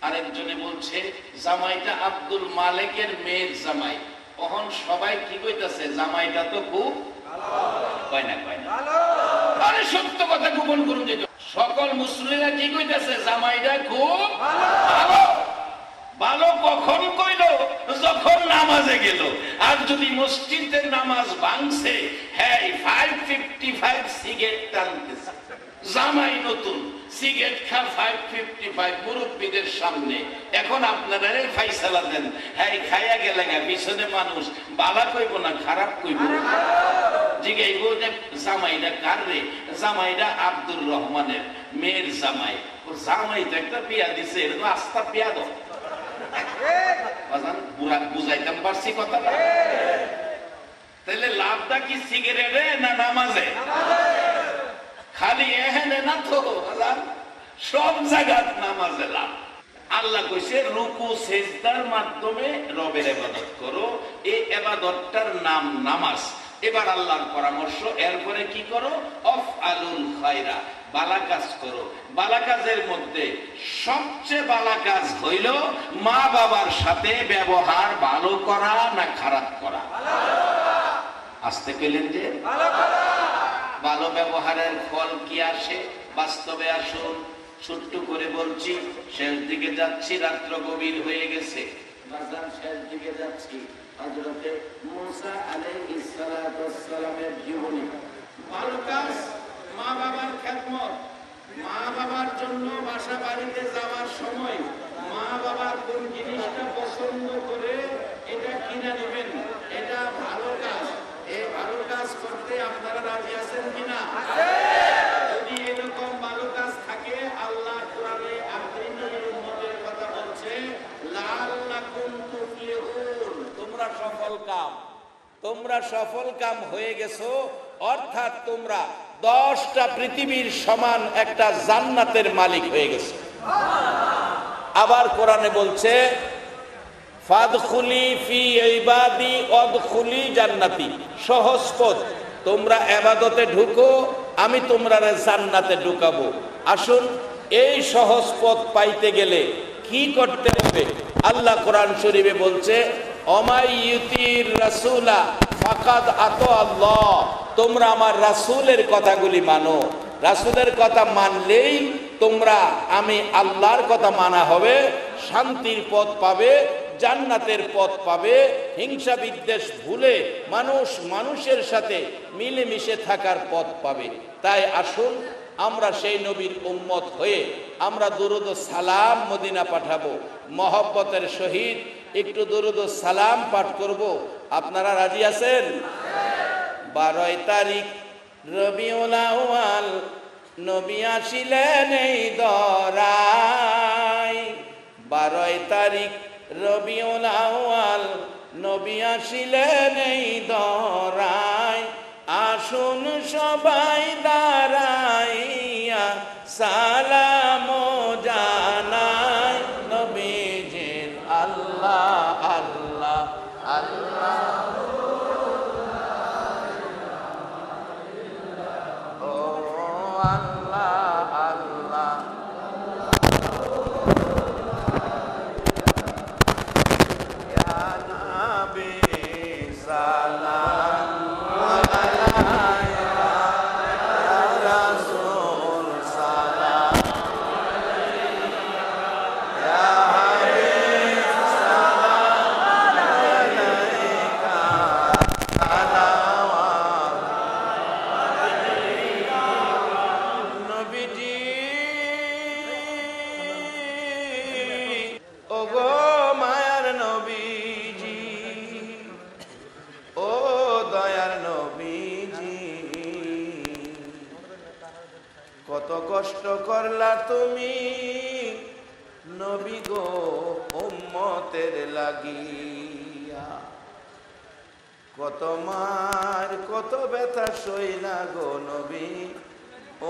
আরেকজনে বলছে জামাইটা আব্দুল মালিকের মেয়ের জামাই। তখন সবাই কি কইতাছে? জামাইটা তো খুব কয় না, কয় না। আরে সত্য কথা গোপন করুন যে সকল মুসলিমরা কি কইতাছে? জামাইটা খুব ভালো। ভালো কখন কইল? যখন নামাজে গেল। আর যদি মসজিদের নামাজ ভাঙছে, হ্যাঁ 555 সিগারেট টানতেছে, জামাই নতুন সিগারেট খা 555 মুরব্বীদের সামনে। এখন আপনারা ফাইসালা দেন, হ্যাঁ খাইয়া গেলে পিছনে মানুষ বালা কইব না খারাপ কইব? জিগাইব যে জামাইটা কার রে? জামাইটা আব্দুর রহমানের মেয়ের জামাই। ও জামাই তো একটা বিয়া দিছে, এটা তো আস্থা বিয়া দাও। বুঝাইতাম পারছি কথাটা? তাহলে লাভটা কি সিগারেটে না নামাজে? খালি এহেনে না তো, সব জায়গায় নামাজে লাভ। আল্লাহ কইছে রুকু সেজদার মাধ্যমে রবের ইবাদত করো, এই ইবাদতটার নাম নামাজ। এবার আল্লাহর পরামর্শ, এরপরে কি করো? আফআলুল খায়রা, ভালো কাজ করো। ভালো কাজের মধ্যে সবচেয়ে ভালো কাজ হইল মা বাবার সাথে ব্যবহার ভালো করা না খারাপ করা? আসতে পেলেন যে ভালো ব্যবহারের ফল কি আসে? বাস্তবে আসুন, ছোট্ট করে বলছি, শেষ দিকে যাচ্ছি, রাত্র গভীর হয়ে গেছে, বাজার শেষ দিকে যাচ্ছি। হযরতে মূসা আলাইহিস সালাতু ওয়াস সালামের জীবনী, ভালো কাজ, মা বাবার খেদমত, মা বাবার জন্য বাসা বাড়িতে যাওয়ার সময় মা বাবার কোন জিনিসটা পছন্দ করে এটা কিনে নেবেন, এটা ভালো কাজ। এই ভালো কাজ করতে আপনারা রাজি আছেন কিনা? যদি এরকম ভালো কাজ থাকে, আল্লাহ কোরআনে আখির নবীর উম্মতের কথা বলছে, লাআল্লাকুম তুফলিহুন, তোমরা সফল কাম হয়ে গেছো, অর্থাৎ তোমরা 10টা পৃথিবীর সমান একটা জান্নাতের মালিক হয়ে গেছো। আবার কোরআনে বলছে, ফাদখুলি ফি ইবাদি ওয়াদখুলি জান্নাতি, সহজ পথ, তোমরা ইবাদতে ঢুকো, আমি তোমরা জান্নাতে ঢুকাবো। আসুন, এই সহজ পথ পাইতে গেলে কি করতে হবে? আল্লাহ কোরআন শরীফে বলছে, অমাইয়ুতির রাসূলা ফাকাদ আতা আল্লাহ, তোমরা আমার রাসূলের কথাগুলি মানো। রাসূলের কথা মানলেই তোমরা আমি আল্লাহর কথা মানা হবে, শান্তির পথ পাবে, জান্নাতের পথ পাবে, হিংসা বিদ্বেষ ভুলে মানুষ মানুষের সাথে মিলেমিশে থাকার পথ পাবে। তাই আসুন, আমরা সেই নবীর উম্মত হয়ে আমরা দুরুদ ও সালাম মদিনা পাঠাবো, মহব্বতের সহিত একটু দুরুদ ও সালাম পাঠ করব। আপনারা রাজি আছেন? 12 তারিখ রবিউল আউয়াল, নবী আসিলেন এই দরায়। 12 তারিখ রবিউল আউয়াল, নবী আসিলেন এই দরায়। আসুন সবাই দাঁড়াইয়া সালাম জানাই নবীজির, আল্লাহ আল্লাহ আল্লাহ, ও আল্লাহ আল্লাহ, ইয়া নবী সালাম কত কষ্ট করলা তুমি নবী গো উম্মতের লাগিয়া, কত মার কত ব্যথা সইলা গো নবী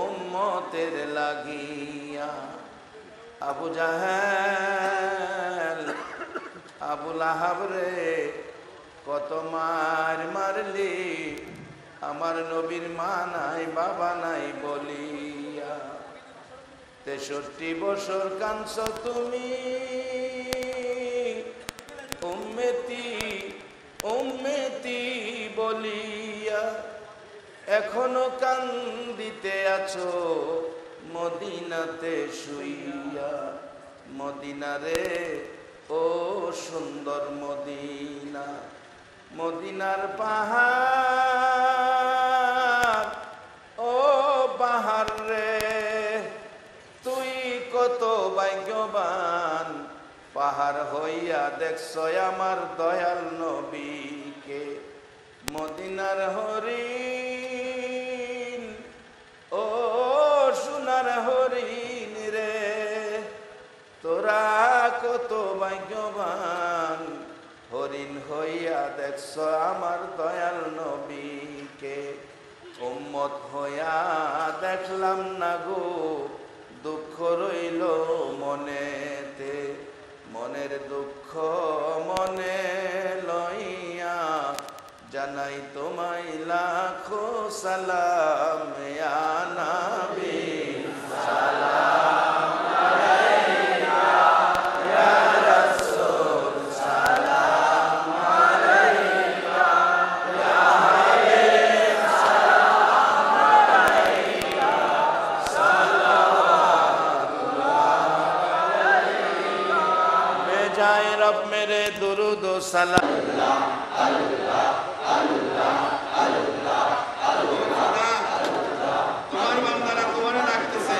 উম্মতের লাগিয়া। আবু জাহেল আবু লাহাব রে কত মার মারলি, আমার নবীর মা নাই বাবা নাই বলিয়া। 63 বছর কাঁদছ তুমি উম্মতি উম্মতি বলিয়া, এখনো কান্দিতে আছো মদিনাতে শুইয়া। মদিনা রে ও সুন্দর মদিনা, মদিনার পাহাড়, ও পাহাড় রে তুই কত ভাগ্যবান, পাহাড় হইয়া দেখছ আমার দয়াল নবীকে। মদিনার হরিণ, ও সোনার হরিণ রে, তোরা কত ভাগ্যবান, হরিণ হইয়া দেখছ আমার দয়াল নবীকে। উম্মত হইয়া দেখলাম না গো, দুঃখ রইল মনেতে, মনের দুঃখ মনে লইয়া জানাই তোমায় লাখো সালাম, ইয়া নবী সালাম আলাইকা, ইয়া রাসূল সালাম আলাইকা, ইয়া হাবিব সালাম আলাইকা, সালাম যায় রব মেরে দুরুদ ও সালাম। তোমার বান্দারা তোমারে ডাকতেছে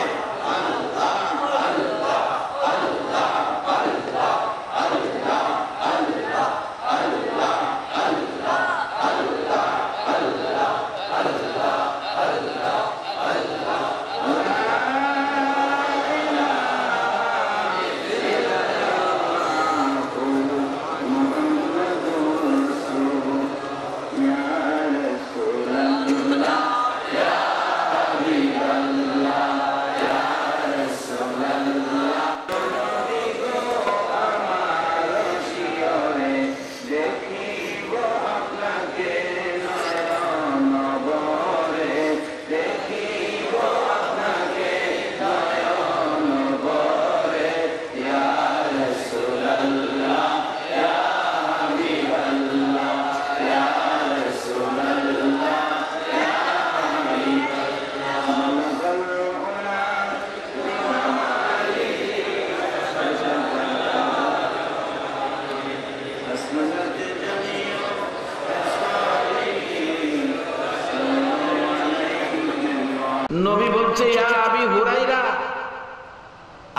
নবী বলছে ইয়া আবি হুরাইরা,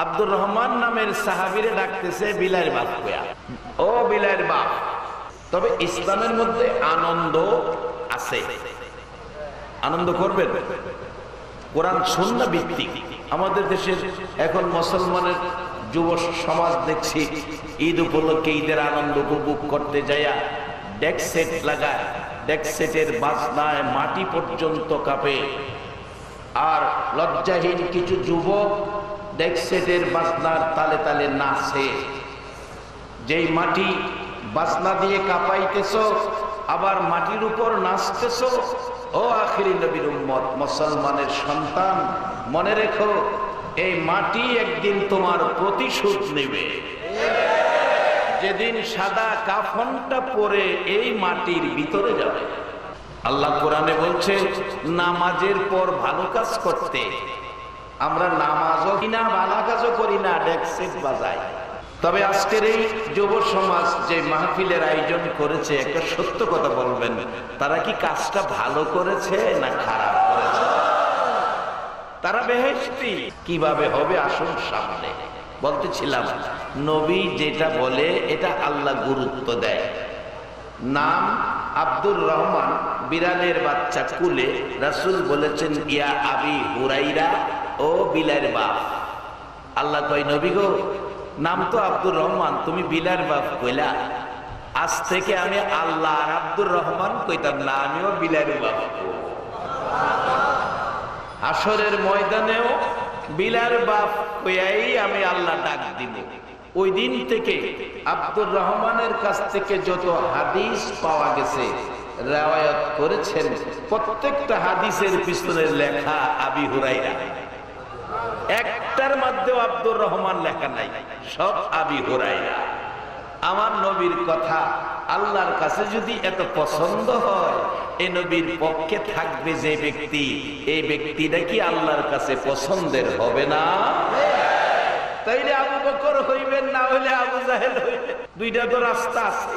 আব্দুর রহমান নামের সাহাবীরে ডাকতেছে বিলায়ের বাপ কয়া। ও বিলায়ের বাপ, তবে ইসলামের মধ্যে আনন্দ আছে, আনন্দ করবেন। কোরআন সুন্নাহ ভিত্তিক। আমাদের দেশের এখন মুসলমানের যুব সমাজ দেখছি ঈদ উপলক্ষে ঈদের আনন্দ উপভোগ করতে যায়া ডেক সেট লাগায়, ডেক সেটের বাজনায় মাটি পর্যন্ত কাঁপে। আর লজ্জাহীন কিছু যুবক ডেক সেটের বাজনার তালে তালে নাচে। যেই মাটি বাজনা দিয়ে কাঁপাইতেছ, আবার মাটির উপর নাচতেছ। ও আখিরি নবীর উম্মত, মুসলমানের সন্তান, মনে রেখো এই মাটি একদিন তোমার প্রতিশোধ নেবে। যেদিন সাদা কাফনটা পরে এই মাটির ভিতরে যাবে। আল্লাহ কোরআনে বলছে নামাজের পর ভালো কাজ করতে। আমরা নামাজও কিনা ভালো কাজও করি না, ডেক সেট বাজাই। তবে আজকের এই যুব সমাজ যে মাহফিলের আয়োজন করেছে, একটা সত্য কথা বলবেন, তারা কি কাজটা ভালো করেছে না খারাপ করেছে? তারা বেহেশতি কিভাবে হবে আসুন সামনে। বলতেছিলাম নবী যেটা বলে এটা আল্লাহ গুরুত্ব দেয়। নাম আব্দুর রহমান, বিড়ালের বাচ্চা কুলে রাসূল বলেছেন ইয়া আবি হুরাইরা, ও বিলায়ের বাপ। আল্লাহ কয় নবী গো, নাম তো আব্দুর রহমান, তুমি বিলায়ের বাপ কইলা, আজ থেকে আমি আল্লাহ আর আব্দুর রহমান কইতাম না, আমিও বিলায়ের বাপ। হাসরের ময়দানেও বিলায়ের বাপ কইয়াই আমি আল্লাহ ডাক দিব। ওই দিন থেকে আব্দুর রহমানের কাছ থেকে যত হাদিস পাওয়া গেছে, রিওয়ায়াত করেছেন, প্রত্যেকটা হাদিসের পিছনে লেখা আবি হুরাইরা। একটার মধ্যেও আব্দুর রহমান লেখা নাই, সব আবি হুরাইরা। আমার নবীর কথা আল্লাহর কাছে যদি এত পছন্দ হয়, এই নবীর পক্ষে থাকবে যে ব্যক্তি, এই ব্যক্তিটা কি আল্লাহর কাছে পছন্দের হবে না? তাইলে আবু বকর হইবেন, না হইলে আবু জাহেল হইবেন। দুইটা তো রাস্তা আছে।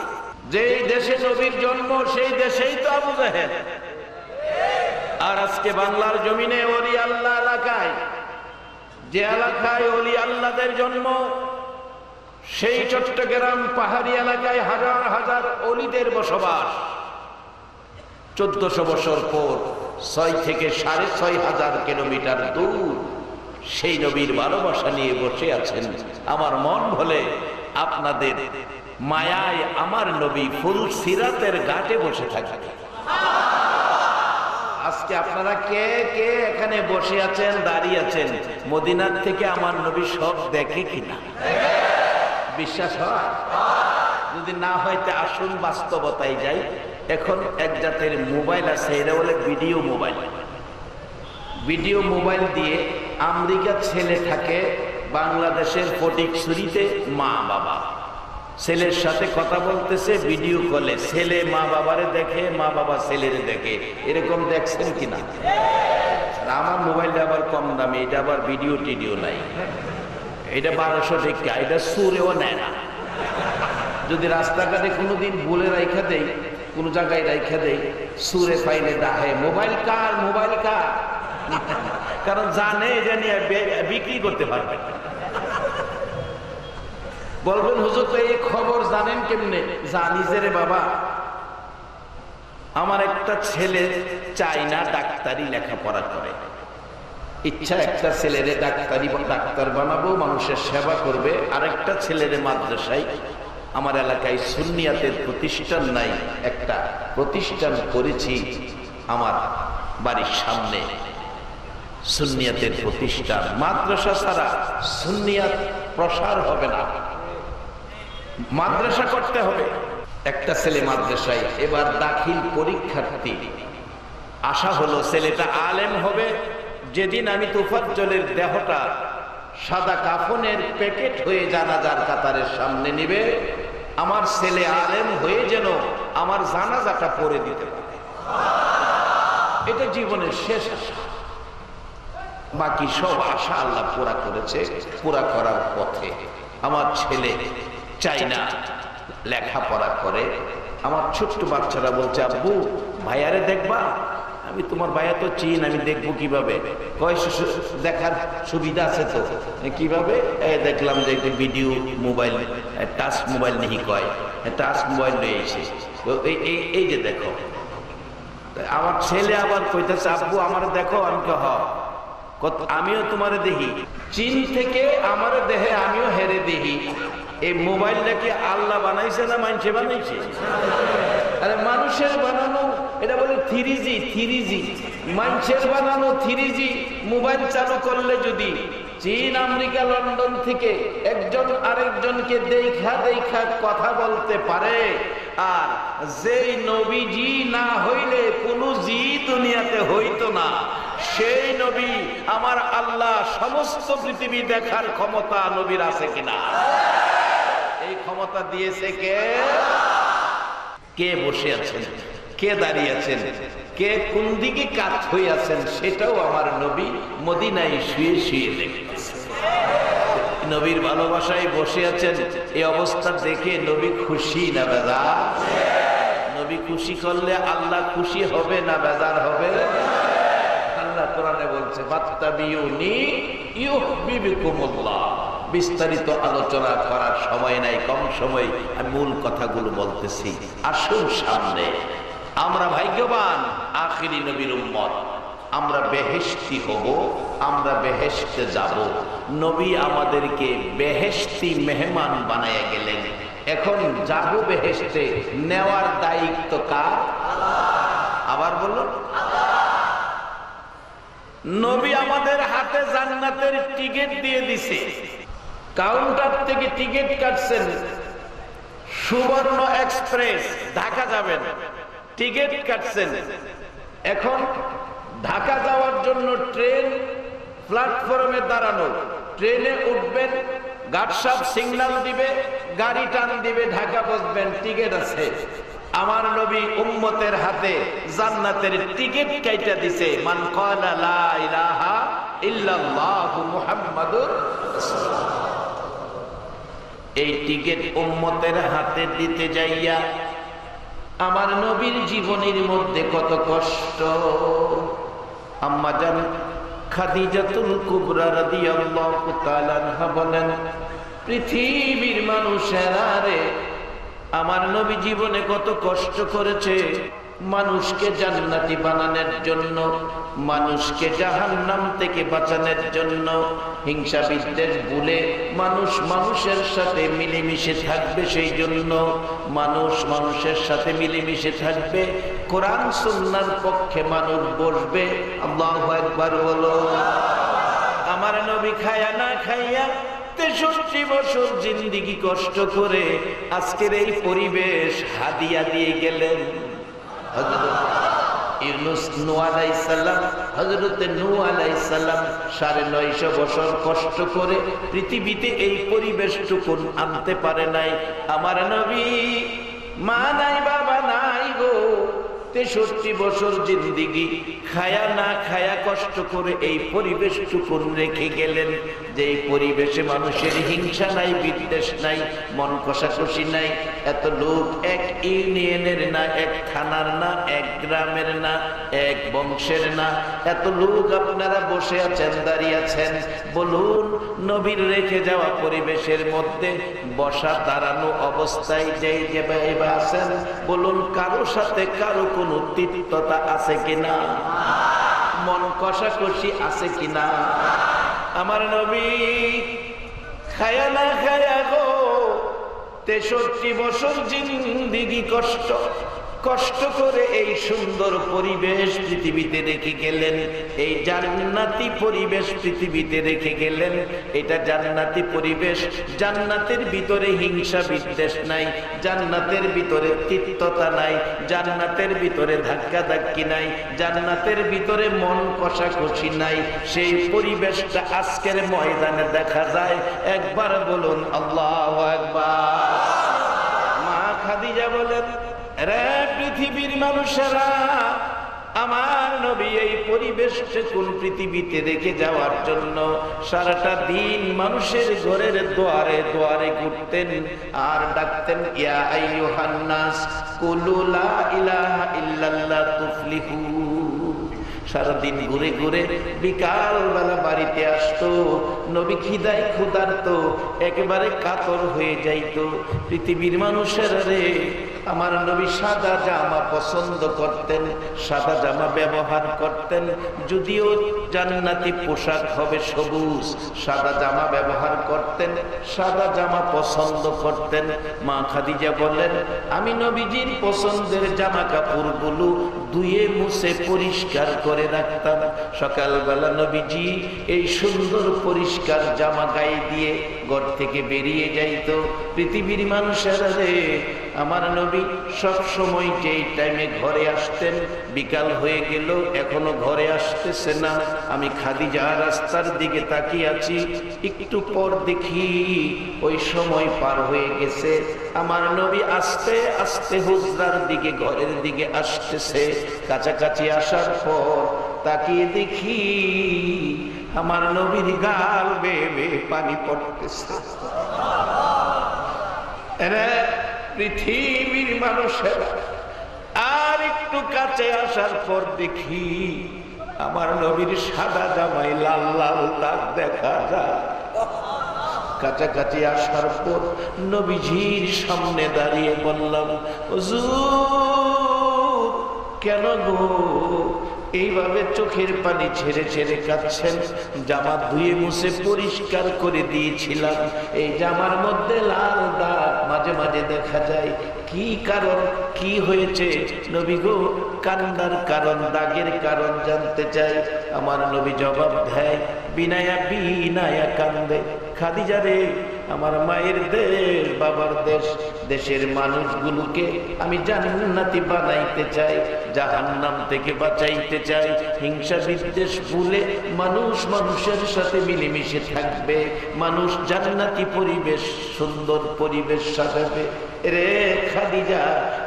যেই দেশে নবীর জন্ম সেই দেশেই তো আবু জাহেল। আর আজকে বাংলার জমিনে ওলি আল্লাহ এলাকায়, যে এলাকায় ওলি আল্লাহদের জন্ম, সেই চট্টগ্রাম পাহাড়ি এলাকায় হাজার হাজার ওলিদের বসবাস। 1400 বছর পর 6 থেকে 6500 কিলোমিটার দূর সেই নবীর ভালোবাসা নিয়ে বসে আছেন। আমার মন বলে আপনাদের মায়ায় আমার নবী ফুল সিরাতের ঘাটে বসে থাকে। আজকে আপনারা কে কে এখানে বসে আছেন, দাঁড়িয়ে আছেন, মদিনার থেকে আমার নবী সব দেখে কিনা? বিশ্বাস হয়? যদি না হয়তো আসুন বাস্তবতায় যাই। এখন এক জাতের মোবাইল আছে, এটা বলে ভিডিও মোবাইল। ভিডিও মোবাইল দিয়ে আমেরিকার ছেলে থাকে বাংলাদেশের ফটিকছড়িতে, মা বাবা ছেলের সাথে কথা বলতেছে ভিডিও কলে। ছেলে মা বাবারে দেখে, মা বাবা ছেলেরে দেখে। এরকম দেখছেন কিনা? আমার মোবাইলটা আবার কম দামি, এটা আবার ভিডিও টিডিও নাই। এটা 1200 টাকা, এটা সুরেও নেয় না। যদি রাস্তাঘাটে কোনোদিন বলে রাইখা দেই, কোন জায়গায় রাইখা দেই, সুরে পাইলে ডাহে মোবাইল কার, মোবাইল কার, কারণ জানে যে নিয়ে বিক্রি করতে পারবে। বলবেন হুজুর তো এই খবর জানেন কেমনে? জানি যে রে বাবা, আমার একটা ছেলে চাই না ডাক্তারি লেখাপড়া করে, ইচ্ছা একটা ছেলেরে ডাক্তার বানাবো, মানুষের সেবা করবে। আরেকটা ছেলেরে মাদ্রাসায়, আমার এলাকায় সুন্নিয়াতের প্রতিষ্ঠান নাই, একটা প্রতিষ্ঠান করেছি আমার বাড়ির সামনে, সুন্নিয়াতের প্রতিষ্ঠান। মাদ্রাসা ছাড়া সুন্নিয়াত প্রসার হবে না, মাদ্রাসা করতে হবে। একটা ছেলে মাদ্রাসায় এবার দাখিল পরীক্ষার্থী, আশা হলো ছেলেটা আলেম হবে। যেদিন আমি তোফাজ্জলের দেহটা সাদা কাফনের প্যাকেট হয়ে জানাজার কাতারের সামনে নিবে, আমার ছেলে আলেম হয়ে যেন আমার জানাজাটা পড়ে দিতে পারে। এটা জীবনের শেষ আশা। বাকি সব আশা আল্লাহ পুরা করেছে, পুরা করার পথে। আমার ছেলে চাই না লেখাপড়া করে। আমার ছোট্ট বাচ্চারা বলছে, আব্বু ভাইয়ারে দেখবা? আমি তোমার ভাইয়া তো চিন, আমি দেখবো কিভাবে? দেখার সুবিধা আছে তো। কিভাবে? দেখলাম যে ভিডিও মোবাইল, টাচ মোবাইল নেই, কয় টাচ মোবাইল নিয়েছে, এই যে দেখো। আমার ছেলে আবার কইতেছে, আব্বু আমার দেখো। আমি হ, আমিও তোমারে দেখি, চীন থেকে আমার দেহে আমিও হেরে দেখি। এই মোবাইলটা কি আল্লাহ বানাইছে না মানুষে বানাইছে? আরে মানুষের বানানো, এটা বলে 3G, 3G মানুষের বানানো 3G মোবাইল চালু করলে যদি চীন, আমেরিকা, লন্ডন থেকে একজন আরেকজনকে দেখা দেখা কথা বলতে পারে, আর যেই নবীজি না হইলে কোন জি দুনিয়াতে হইতো না, সেই নবী আমার আল্লাহ সমস্ত পৃথিবী দেখার ক্ষমতা নবীর আছে কিনা? এই ক্ষমতা দিয়েছে কে? কে বসে আছেন, কে দাঁড়িয়ে আছেন, কে কোন দিকে কাত হয়ে আছেন, সেটাও আমার নবী মদিনায় শুয়ে শুয়ে দেখতেছে। নবীর ভালোবাসায় বসে আছেন। এই অবস্থা দেখে নবী খুশি না বেজার? নবী খুশি করলে আল্লাহ খুশি হবে না বেজার হবে? আল্লাহ কোরআনে বলছে, ফাত্তাবিউনি ইউহিব্বুকুমুল্লাহ। বিস্তারিত আলোচনা করার সময় নাই, কম সময় আমি মূল কথাগুলো বলতেছি। আসুন সামনে, আমরা ভাগ্যবান আখিরি নবীর উম্মত, আমরা বেহেশতি হব, আমরা বেহেশতে যাব। নবী আমাদেরকে বেহেশতি মেহমান বানাইয়া গেলেন। এখন যাব বেহেশতে, নেওয়ার দায়িত্ব কার? আবার বলুন, নবী আমাদের হাতে জান্নাতের টিকিট দিয়ে দিছে। কাউন্টার থেকে টিকিট কাটছেন, সুবর্ণ এক্সপ্রেস ঢাকা যাবেন, টিকিট কাটছেন। এখন ঢাকা যাওয়ার জন্য ট্রেন প্ল্যাটফর্মে দাঁড়ানো, ট্রেনে উঠবেন, গার্ড সাহেব সিগন্যাল দিবে, গাড়ি টান দিবে, ঢাকা বসবেন, টিকিট আছে। আমার নবী উম্মতের হাতে জান্নাতের টিকিট কাইটা দিছে। মান ক্বালা লা ইলাহা ইল্লাল্লাহু মুহাম্মাদুর রাসূলুল্লাহ। এই টিকিট উম্মতের হাতে দিতে যাইয়া আমার নবীর জীবনের মধ্যে কত কষ্ট। আম্মা জান খাদিজাতুল কুবরা রাদিয়াল্লাহু তাআলা আনহা বলেন, পৃথিবীর মানুষেরা রে, আমার নবী জীবনে কত কষ্ট করেছে মানুষকে জান্নাতি বানানোর জন্য, মানুষকে জাহান্নাম থেকে বাঁচানোর জন্য। হিংসা বিদ্বেষ ভুলে মানুষ মানুষের সাথে মিলেমিশে থাকবে, সেই জন্য মানুষ মানুষের সাথে মিলেমিশে থাকবে। কোরআন সুন্নাহর পক্ষে মানুষ বসবে। আল্লাহু আকবার বলো। আমার নবী খায়া না খাইয়া 63 বছর জিন্দেগি কষ্ট করে আজকের এই পরিবেশ হাদিয়া দিয়ে গেলেন। ইউনূস নূহ আলাইহিস সালাম, হযরতে নূহ আলাইহিস সালাম 950 বছর কষ্ট করে পৃথিবীতে এই পরিবেশটুকু আনতে পারে নাই। আমার নবী মা নাই বাবা নাই গো, 63 বছর জিন্দেগি খায়া না খায়া কষ্ট করে এই পরিবেশটুকু রেখে গেলেন, যেই পরিবেশে মানুষের হিংসা নাই, বিদ্বেষ নাই, মন কষাকষি নাই, এত লোক এক ইউনিয়নের না, এক থানার না, এক গ্রামের না, এক বংশের না, এত লোক আপনারা বসে আছেন, দাঁড়িয়ে আছেন, বলুন নবীর রেখে যাওয়া পরিবেশের মধ্যে বসা দাঁড়ানো অবস্থায় যেই যে আছেন, বলুন কারো সাথে কারো কোনো তিক্ততা আছে কিনা, মন কষাকষি আছে কিনা? আমার নবী খায়া না খায়া গো 63 বছর জিন্দেগি কষ্ট করে এই সুন্দর পরিবেশ পৃথিবীতে রেখে গেলেন, এই জান্নাতি পরিবেশ পৃথিবীতে রেখে গেলেন। এটা জান্নাতি পরিবেশ, জান্নাতের ভিতরে হিংসা বিদ্বেষ নাই, জান্নাতের ভিতরে তিক্ততা নাই, জান্নাতের ভিতরে ধাক্কাধাক্কি নাই, জান্নাতের ভিতরে মন কষাকষি নাই। সেই পরিবেশটা আজকের ময়দানে দেখা যায়। একবার বলুন আল্লাহু আকবার। মা খাদিজা বলেন, রে পৃথিবীর মানুষেরা, আমার নবী এই পরিবেশটা কোন পৃথিবীতে রেখে যাওয়ার জন্য সারাটা দিন মানুষের ঘরের দুয়ারে দুয়ারে ঘুরতেন আর ডাকতেন, ইয়া আইয়ুহান নাস কুলু লা ইলাহা ইল্লাল্লাহ তুফলিহু। সারাদিন ঘুরে ঘুরে বিকাল বেলা বাড়িতে আসতো, নবী খিদায় ক্ষুধার্ত একেবারে কাতর হয়ে যাইতো। পৃথিবীর মানুষেরা রে, আমার নবী সাদা জামা পছন্দ করতেন, সাদা জামা ব্যবহার করতেন, যদিও জান্নাতি পোশাক হবে সবুজ, সাদা জামা ব্যবহার করতেন, সাদা জামা পছন্দ করতেন। মা খাদিজা বলেন, আমি নবীজির পছন্দের জামা কাপড়গুলো ধুয়ে মুছে পরিষ্কার করে রাখতাম। সকালবেলা নবীজি এই সুন্দর পরিষ্কার জামা গায়ে দিয়ে ঘর থেকে বেরিয়ে যাইতো। পৃথিবীর মানুষেরা রে, আমার নবী সব সময় যেই টাইমে ঘরে আসতেন, বিকাল হয়ে গেল এখনো ঘরে আসতেছে না। আমি খাদিজা রাস্তার দিকে তাকিয়ে আছি, একটু পর দেখি ওই সময় পার হয়ে গেছে। আমার নবী আস্তে আস্তে হুজরার দিকে, ঘরের দিকে আসতেছে। কাছাকাছি আসার পর তাকিয়ে দেখি আমার নবীর গাল বেয়ে বেয়ে পানি পড়তেছে। পৃথিবীর মানুষেরা, আর একটু কাছে আসার পর দেখি আমার নবীর সাদা জামায় লাল লাল দাগ দেখা যায়। কাছাকাছি আসার পর নবীজির সামনে দাঁড়িয়ে বললাম, হুজুর কেন গো এইভাবে চোখের পানি ছেড়ে ছেড়ে কাঁদছেন? জামা ধুয়ে মুছে পরিষ্কার করে দিয়েছিলাম, এই জামার মধ্যে লাল দাগ মাঝে মাঝে দেখা যায়, কি কারণ, কি হয়েছে? নবী গো কান্নার কারণ, দাগের কারণ জানতে চাই। আমার নবী জবাব দেয়, বিনায়া বিনায়া কান্দে। খাদিজা রে, আমার মায়ের দেশ, বাবার দেশ, দেশের মানুষগুলোকে আমি জান্নাতি বানাইতে চাই, জাহান্নাম থেকে বাঁচাইতে চাই। হিংসা বিদ্বেষ ভুলে মানুষ মানুষের সাথে মিলেমিশে থাকবে, মানুষ জান্নাতি পরিবেশ, সুন্দর পরিবেশ সাজাবে। রে খাদিজা,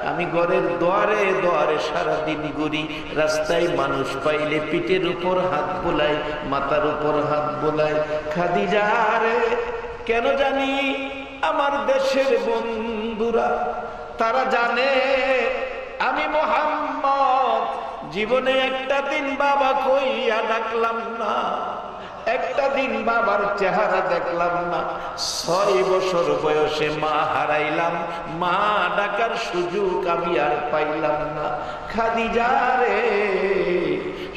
আমি ঘরের দুয়ারে দুয়ারে সারাদিন ঘুরি, রাস্তায় মানুষ পাইলে পিঠের উপর হাত বোলাই, মাথার উপর হাত বোলাই। খাদিজা রে, কেন জানি আমার দেশের বন্ধুরা তারা জানে আমি মুহাম্মদ। জীবনে একটা দিন বাবা কইয়া ডাকলাম না, একটা দিন বাবার চেহারা দেখলাম না। 6 বছর বয়সে মা হারাইলাম, মা ডাকার সুযোগ আমি আর পাইলাম না। খাদিজা রে,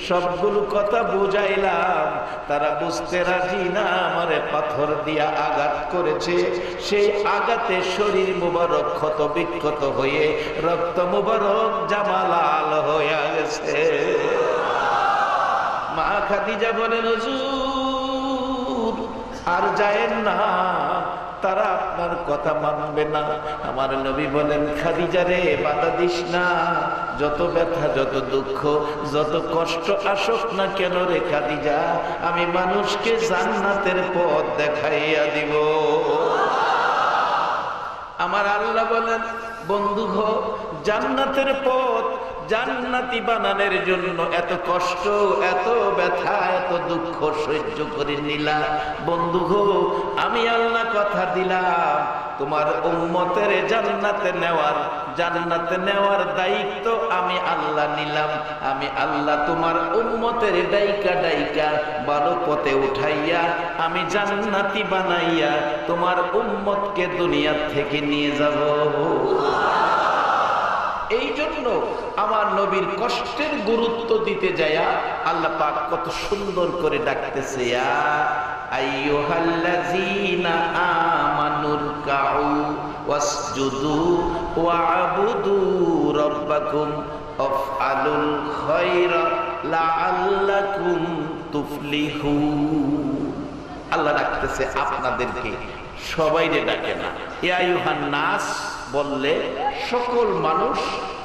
সবগুলো কথা বুঝাইলাম, তারা বুঝতে রাজি না। আমারে পাথর দিয়া আঘাত করেছে, সেই আঘাতে শরীর মুবারক ক্ষত বিক্ষত হয়ে রক্ত মুবারক জামা লাল হয়ে গেছে। মা খাদিজা বলেন, হুজুর আর যায়েন না, তারা আপনার কথা মানবে না। আমার নবী বলেন, খাদিজা রে বাধা দিস না, যত ব্যথা, যত দুঃখ, যত কষ্ট আসুক না কেন রে খাদিজা, আমি মানুষকে জান্নাতের পথ দেখাইয়া দিব। আমার আল্লাহ বলেন, বন্ধু গো, জান্নাতের পথ জান্নাতি বানানোর জন্য এত কষ্ট, এত ব্যথা, এত দুঃখ সহ্য করে নিলা। বন্ধু গো, আমি আল্লাহ কথা দিলাম তোমার উম্মতের জান্নাতে নেওয়ার দায়িত্ব আমি আল্লাহ নিলাম। আমি আল্লাহ তোমার উম্মতের ডাইকা ভালো পথে উঠাইয়া আমি জান্নাতি বানাইয়া তোমার উম্মতকে দুনিয়া থেকে নিয়ে যাব। এই জন্য আমার নবীর কষ্টের গুরুত্ব দিতে যায়া আল্লাহ পাক কত সুন্দর করে ডাকতেছে, ইয়া আইয়ুহাল্লাযীনা আমানুরকাউ ওয়াসজুদু ওয়া'বুদু রাব্বাকুম ওয়াফআলুল খায়রা লাআল্লাকুম তুফলিহুন। আল্লাহ ডাকতেছে আপনাদেরকে, সবাইরে ডাকে না। ইয়া আইয়ুহান নাস বললে সকল মানুষ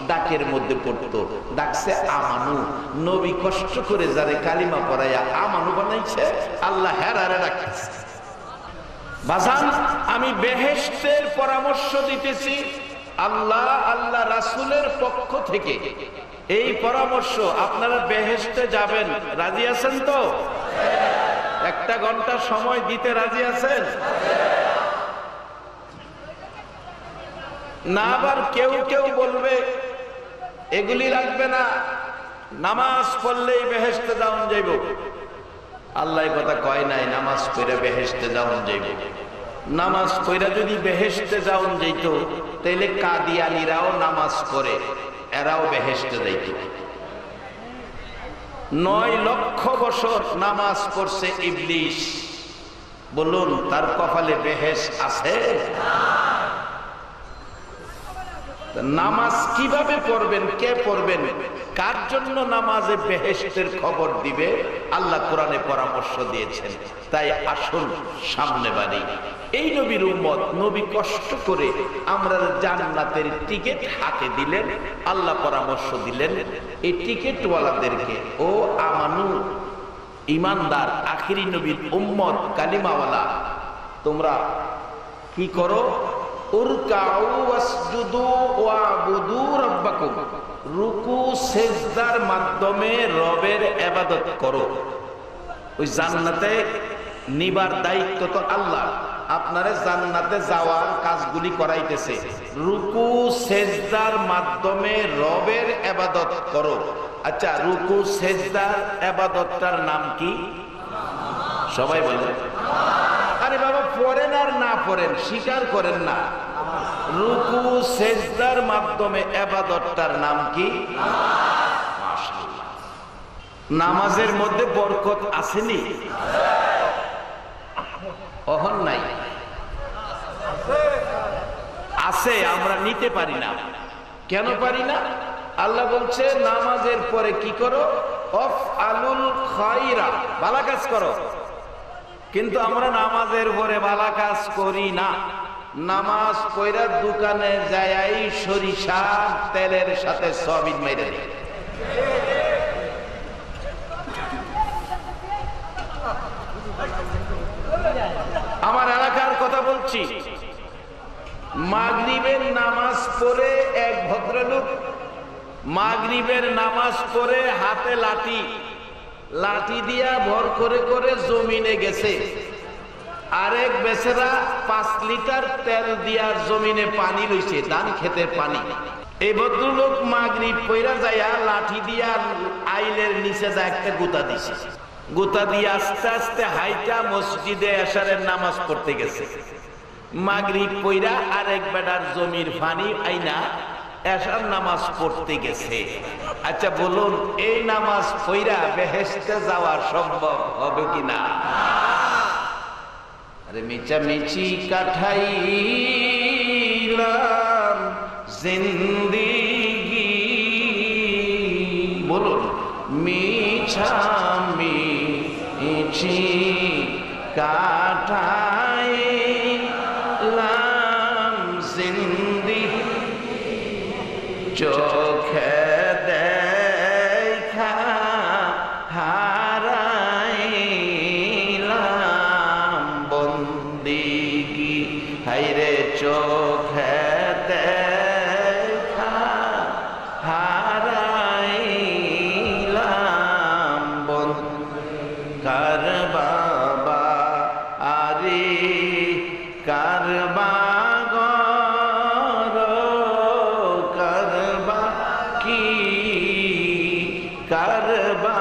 ডাকের মধ্যে পড়তো, ডাকছে আমানু। নবী কষ্ট করে যারে কালিমা পড়াইয়া আমানু বানাইছে, আল্লাহ হেরারে ডাকতেছে। বাজান, আমি বেহেশতের পরামর্শ দিতেছি আল্লাহ রাসূলের পক্ষ থেকে। এই পরামর্শ, আপনারা বেহেশতে যাবেন, রাজি আছেন তো? একটা ঘন্টা সময় দিতে রাজি আছেন না? আবার কেউ কেউ বলবে এগুলি লাগবে না, নামাজ পড়লেই বেহেশতে যাওন যাইব। আল্লাহ কথা কয় নাই নামাজ পড়ে বেহেশতে যাওন যাইব। নামাজ পড়া যদি বেহেশতে যাওন যাইত, তাইলে কাদিয়ানীরাও নামাজ পড়ে, এরাও বেহেশতে যাইত। 9 লক্ষ বছর নামাজ পড়ছে ইবলিস, বলুন তার কপালে বেহেশ আছে? নামাজ কিভাবে পড়বেন, কে পড়বেন, কার জন্য নামাজে বেহেশতের খবর দিবে, আল্লাহ কোরআনে পরামর্শ দিয়েছেন। তাই আসুন সামনে বাড়ি। এই নবীর উম্মত, নবী কষ্ট করে আমরা জান্নাতের টিকিট হাতে দিলেন, আল্লাহ পরামর্শ দিলেন এই টিকিটওয়ালাদেরকে, ও আমানু ইমানদার আখিরি নবীর উম্মত কালিমাওয়ালা, তোমরা কি করো? উরকাউ ওয়াসজুদু ওয়া'বুদু রাব্বাকুম, রুকু সিজদার মাধ্যমে রবের ইবাদত করো। ওই জান্নাতে নিবার দায়িত্ব তো আল্লাহ, আপনারে জান্নাতে যাওয়ার কাজগুলি করাইতেছে। রুকু সিজদার মাধ্যমে রবের ইবাদত করো। আচ্ছা, রুকু সিজদার ইবাদতটার নাম কি? সবাই বলেন। আরে বাবা, পড়েন আর না পড়েন, স্বীকার করেন না। রুকু সিজদার মাধ্যমে ইবাদতটার নাম কি? মাশাআল্লাহ। নামাজের মধ্যে বরকত আসেনি? অহন নাই? আছে, আমরা নিতে পারি না। কেন পারি না? আল্লাহ বলছে নামাজের পরে কি করো? ওয়াফআলুল খায়রা, ভালো কাজ করো। কিন্তু আমরা নামাজের পরে ভালো কাজ করি না। নামাজ পড়া দোকানে যাই সরিষা তেলের সাথে সয়াবিন মেরে দিই। আমার এলাকার কথা বলছি, মাগরিবের নামাজ পড়ে এক ভদ্রলোক মাগরিবের নামাজ পড়ে হাতে লাঠি দিয়া ভর করে করে জমিনে গেছে। আরেক বেচারা 5 লিটার তেল দিয়া জমিনে পানি লইছে, ধান খেতের পানি। এই ভদ্রলোক মাগরিব পইরা যাইয়া লাঠি দিয়া আইলের নিচে যা একটা গুতা দিছে। গুতা দিয়ে আস্তে আস্তে হাইটা মসজিদে এশারের নামাজ পড়তে গেছে। মাগরিব পইরা আরেক বেটার জমির পানি আইনা এশার নামাজ পড়তে গেছে। আচ্ছা বলুন, এই নামাজ পইরা বেহেশতে যাওয়া সম্ভব হবে কিনা? আরে মিছামিছি কাটাইলাম জিন্দেগি, বলুন মিছামিছি কাটাইলাম জিন্দেগি, চোখে দেখা হারাইলাম বন্দিগি, হাইরে চোখে দেখা হারাইলাম কারবা কারবা কি কারবা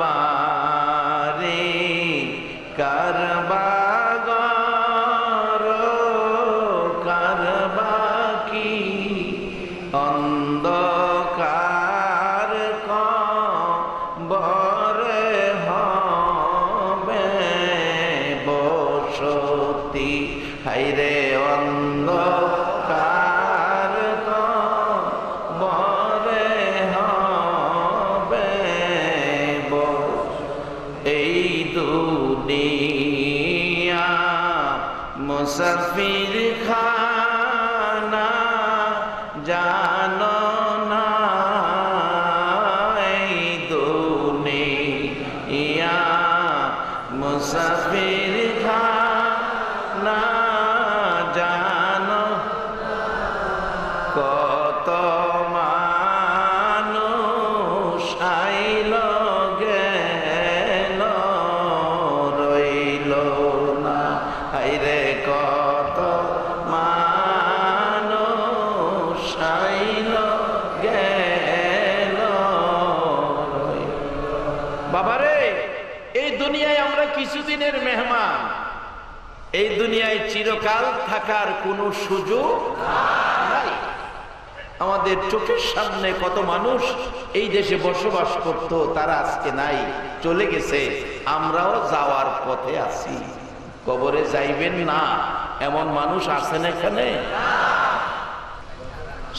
বারে কারবা কারবা কি অন্ধকার কবরে হবে বসতি হায়রে অন্ধকার কবরে হবে এই দুনিয়া মুসাফির খানা জানো না এই দুনিয়া মুসাফির খানা জানো কত মানুষ আইল গেল রইল না হায়রে কত মানুষ আইল গেল বাবারে এই দুনিয়ায় আমরা কিছুদিনের মেহমান এই দুনিয়ায় চিরকাল থাকার কোনো সুযোগ নাই আমাদের চোখের সামনে কত মানুষ এই দেশে বসবাস করত তারা আজকে নাই চলে গেছে আমরাও যাওয়ার পথে আছি কবরে যাইবেন না এমন মানুষ আছেন এখানে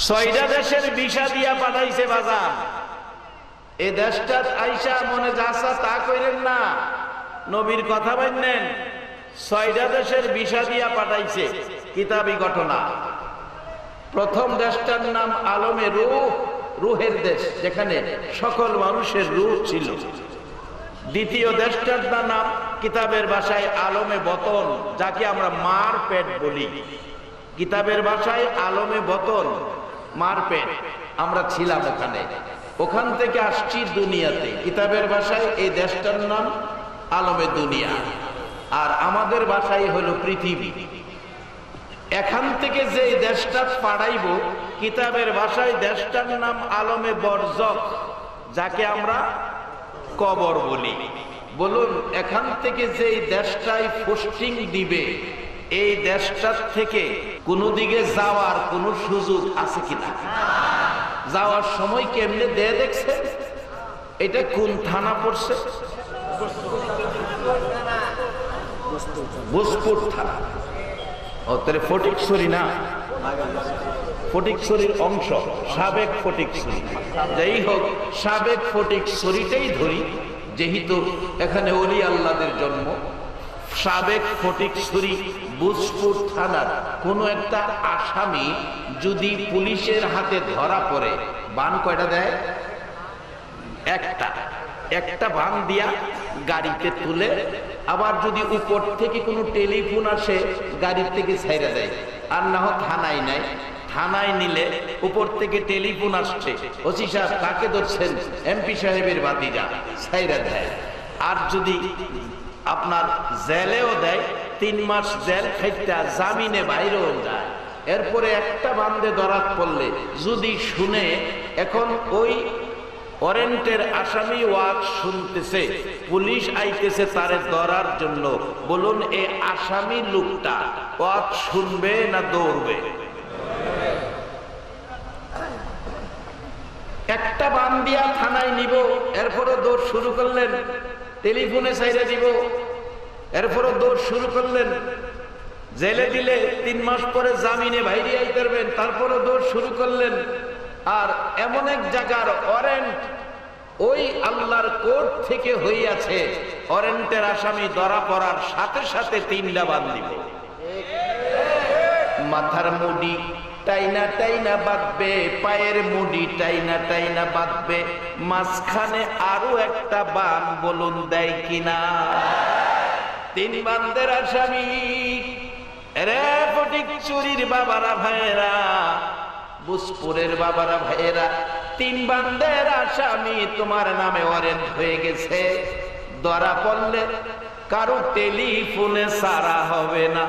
6টা দেশের ভিসা দিয়া পাঠাইছে বাজার এই দেশটা আইসা মনে যাসা তা কইরেন না নবীর কথা বললেন 6টা দেশের ভিসা দিয়া পাঠাইছে কিতাবী ঘটনা প্রথম দেশটার নাম আলমে রুহের দেশ যেখানে সকল মানুষের রূহ ছিল দ্বিতীয় দেশটার নাম কিতাবের ভাষায় আলমে বতন যাকে আমরা মার পেট বলি কিতাবের ভাষায় আলমে বতন মার পেট আমরা ছিলাম ওখান থেকে আসছি দুনিয়াতে কিতাবের ভাষায় এই দেশটার নাম আলমে দুনিয়া আর আমাদের ভাষায় হলো পৃথিবী এখান থেকে যে দেশটা পাঠাইব কিতাবের ভাষায় দেশটার নাম আলমে বরজখ যাকে আমরা কবর বলি বলুন এখান থেকে যে দেশটায় পোস্টিং দিবে এই দেশটার থেকে কোনো দিকে যাওয়ার কোনো সুযোগ আছে কিনা যাওয়ার সময় কেমনে দেয় দেখছেন এটা কোন থানা পড়ছে ভোজপুর থানা ও তাহলে ফটিকছড়ি না ফটিকছড়ির অংশ সাবেক ফটিকছড়ি যাই হোক সাবেক ফটিকছড়িটাই ধরি যেহেতু এখানে ওলি আল্লাহদের জন্ম সাবেক ফটিকছড়ি ভোজপুর থানার কোন একটা আসামি যদি পুলিশের হাতে ধরা পড়ে বান কয়টা দেয় একটা বান দিয়া গাড়িতে তুলে আবার যদি উপর থেকে কোনো টেলিফোন আসে গাড়ির থেকে ছাইরা দেয় আর না হয় থানায় নাই থানায় নিলে উপর থেকে টেলিফোন আসছে ওসি সাহেব কাকে ধরছেন এমপি সাহেবের ভাতিজা ছাইরা দেয় আর যদি আপনার জেলেও দেয় 3 মাস জেল খাইটা জামিনে বাইরেও যায় এরপরে একটা বান্দে ধরাত পড়লে যদি শুনে এখন ওই ওয়ারেন্টের আসামি ওয়াজ শুনতেছে পুলিশ আইতেছে তারে ধরার জন্য বলুন এই আসামি লোকটা ওয়াজ শুনবে না দৌড়বে একটা বান্দিয়া থানায় নিব এরপরও দৌড় শুরু করলেন টেলিফোনে ছাইরা দিব এরপরও দৌড় শুরু করলেন জেলে দিলে 3 মাস পরে জামিনে বাইরে আইতে পারবেন তারপরও দৌড় শুরু করলেন আর এমন এক জায়গার ওয়ারেন্ট ওই আল্লাহর কোর্ট থেকে হইয়াছে ওয়ারেন্টের আসামি ধরা পড়ার সাথে সাথে 3টা বান দিব মাথার মুডি টাইনা টাইনা বাঁধবে পায়ের মুডি টাইনা টাইনা বাঁধবে মাঝখানে আরো একটা বান বলুন দেয় কিনা 3 বান্দের আসামি রে ফটিকছড়ির বাবারা ভাইয়েরা ভোজপুরের বাবারা ভাইয়েরা 3 বান্দের আসামি তোমার নামে ওয়ারেন্ট হয়ে গেছে ধরা পড়লে কারো টেলিফোনে সারা হবে না,